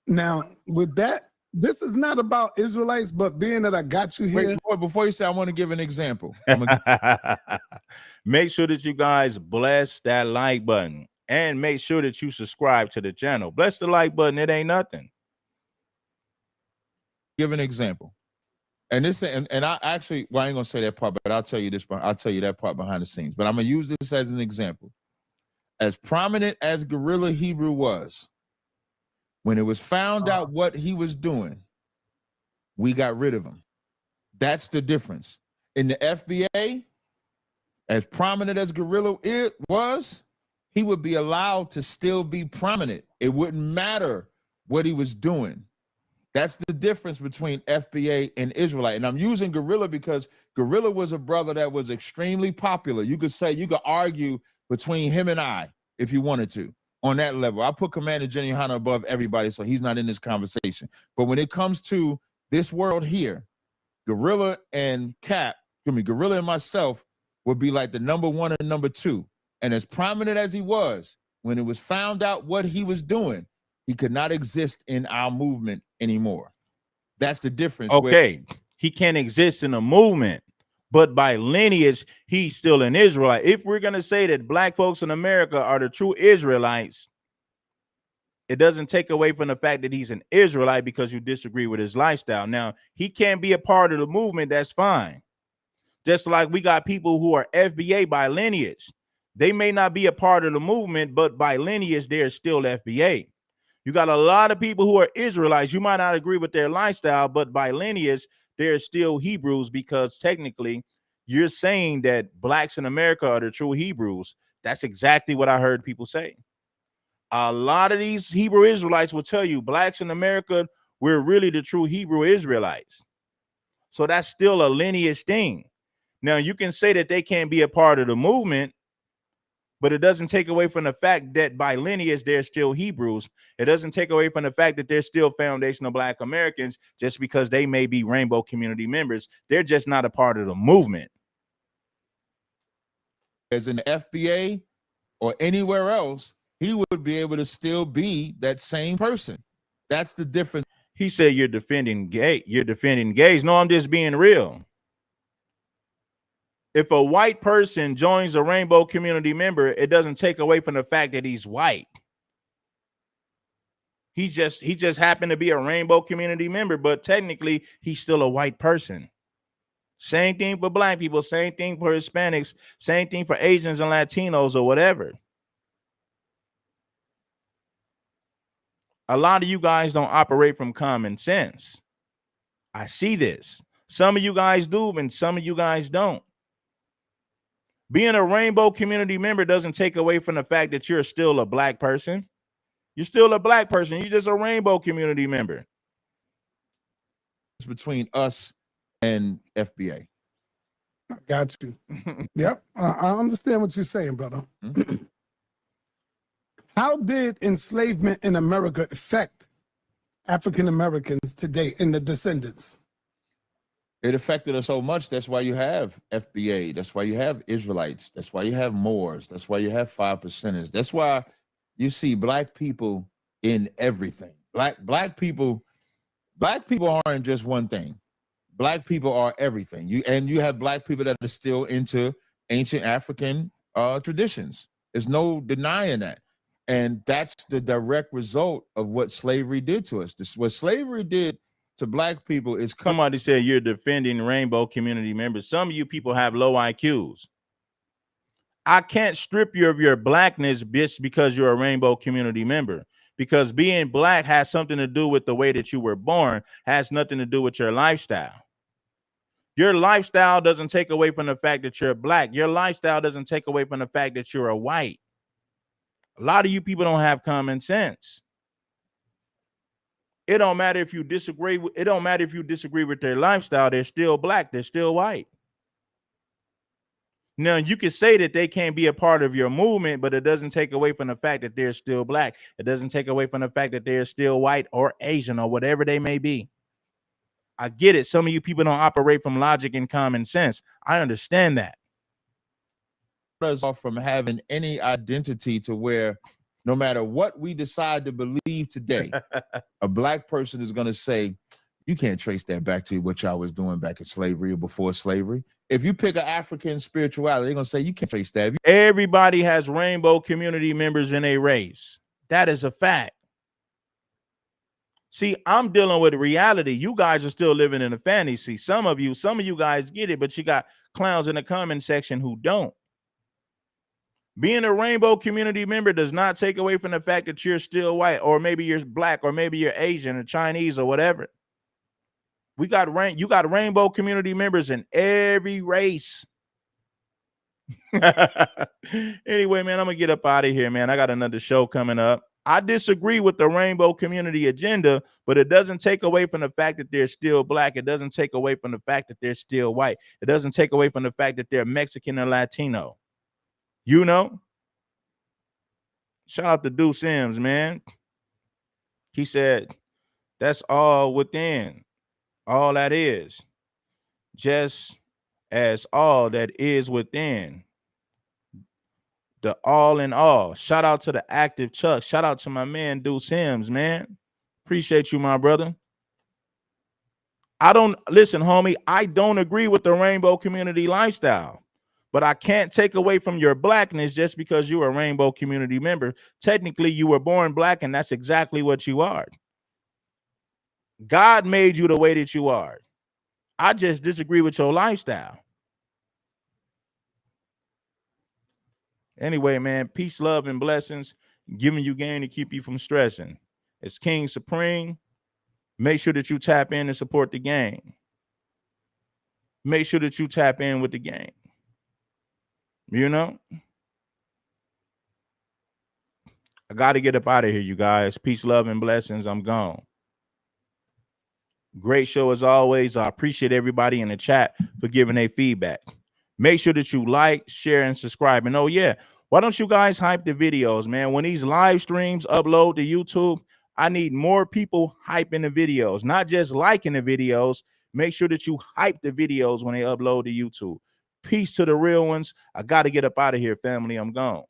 Now, with that, this is not about Israelites, but being that I got you here. Wait, before you say, I want to give an example. Make sure that you guys bless that like button and make sure that you subscribe to the channel. Bless the like button. It ain't nothing. Give an example. And this, and I actually, well, I ain't gonna say that part, but I'll tell you this. I'll tell you that part behind the scenes. But I'm gonna use this as an example. As prominent as Guerrilla Hebrew was, when it was found out what he was doing, we got rid of him. That's the difference. In the FBA, as prominent as Guerrilla it was, he would be allowed to still be prominent. It wouldn't matter what he was doing. That's the difference between FBA and Israelite. And I'm using Guerrilla because Guerrilla was a brother that was extremely popular. You could say, you could argue between him and I, if you wanted to, on that level. I put Commander Jenny Hunter above everybody, so he's not in this conversation. But when it comes to this world here, Guerrilla and Guerrilla and myself would be like the number one and number two. And as prominent as he was, when it was found out what he was doing, he could not exist in our movement anymore. That's the difference. Okay, he can't exist in a movement, but by lineage, he's still an Israelite. If we're going to say that black folks in America are the true Israelites, it doesn't take away from the fact that he's an Israelite because you disagree with his lifestyle. Now, he can't be a part of the movement. That's fine. Just like we got people who are FBA by lineage. They may not be a part of the movement, but by lineage, they're still FBA. You got a lot of people who are Israelites. You might not agree with their lifestyle, but by lineage, they're still Hebrews because technically you're saying that blacks in America are the true Hebrews. That's exactly what I heard people say. A lot of these Hebrew Israelites will tell you blacks in America, we're really the true Hebrew Israelites. So that's still a lineage thing. Now, you can say that they can't be a part of the movement, but it doesn't take away from the fact that by lineage, they're still Hebrews. It doesn't take away from the fact that they're still foundational Black Americans just because they may be rainbow community members. They're just not a part of the movement. As in the FBA or anywhere else, he would be able to still be that same person. That's the difference. He said you're defending gay. You're defending gays. No, I'm just being real. If a white person joins a rainbow community member, it doesn't take away from the fact that he's white. He just happened to be a rainbow community member, but technically he's still a white person. Same thing for black people, same thing for Hispanics, same thing for Asians and Latinos or whatever. A lot of you guys don't operate from common sense. I see this. Some of you guys do, and some of you guys don't. Being a rainbow community member doesn't take away from the fact that you're still a black person. You're still a black person. You're just a rainbow community member. It's between us and FBA. Got you. Yep. I understand what you're saying, brother. Mm-hmm. How did enslavement in America affect African Americans today and the descendants? It affected us so much. That's why you have FBA. That's why you have Israelites. That's why you have Moors. That's why you have 5%ers. That's why you see black people in everything. Black people aren't just one thing. Black people are everything. You have black people that are still into ancient African traditions. There's no denying that. And that's the direct result of what slavery did to us. What slavery did to black people is somebody said you're defending rainbow community members. Some of you people have low IQs. I can't strip you of your blackness, bitch, because you're a rainbow community member. Because being black has something to do with the way that you were born, has nothing to do with your lifestyle. Your lifestyle doesn't take away from the fact that you're black. Your lifestyle doesn't take away from the fact that you're a white. A lot of you people don't have common sense. It don't matter if you disagree. It don't matter if you disagree with their lifestyle. They're still black. They're still white. Now, you can say that they can't be a part of your movement, but it doesn't take away from the fact that they're still black. It doesn't take away from the fact that they're still white or Asian or whatever they may be. I get it. Some of you people don't operate from logic and common sense. I understand that. Us off from having any identity to where no matter what we decide to believe today, a black person is going to say, you can't trace that back to what y'all was doing back in slavery or before slavery. If you pick an African spirituality, they're going to say you can't trace that. Everybody has rainbow community members in a race. That is a fact. See, I'm dealing with reality. You guys are still living in a fantasy. Some of you guys get it, but you got clowns in the comment section who don't. Being a rainbow community member does not take away from the fact that you're still white, or maybe you're black, or maybe you're Asian or Chinese or whatever. You got rainbow community members in every race. Anyway, man, I'm gonna get up out of here, man. I got another show coming up. I disagree with the rainbow community agenda, but it doesn't take away from the fact that they're still black. It doesn't take away from the fact that they're still white. It doesn't take away from the fact that they're Mexican or Latino. You know? Shout out to Deuce Sims, man. He said, that's all within. All that is. Just as all that is within. The all in all. Shout out to the active Chuck. Shout out to my man Deuce Sims, man. Appreciate you, my brother. Listen, homie, I don't agree with the rainbow community lifestyle, but I can't take away from your blackness just because you're a rainbow community member. Technically, you were born black, and that's exactly what you are. God made you the way that you are. I just disagree with your lifestyle. Anyway, man, peace, love, and blessings. Giving you game to keep you from stressing. It's King Supreme. Make sure that you tap in and support the game. Make sure that you tap in with the game. You know? I got to get up out of here, you guys. Peace, love, and blessings. I'm gone. Great show as always. I appreciate everybody in the chat for giving their feedback. Make sure that you like, share, and subscribe. And oh, yeah, why don't you guys hype the videos, man? When these live streams upload to YouTube, I need more people hyping the videos, not just liking the videos. Make sure that you hype the videos when they upload to YouTube. Peace to the real ones. I got to get up out of here, family. I'm gone.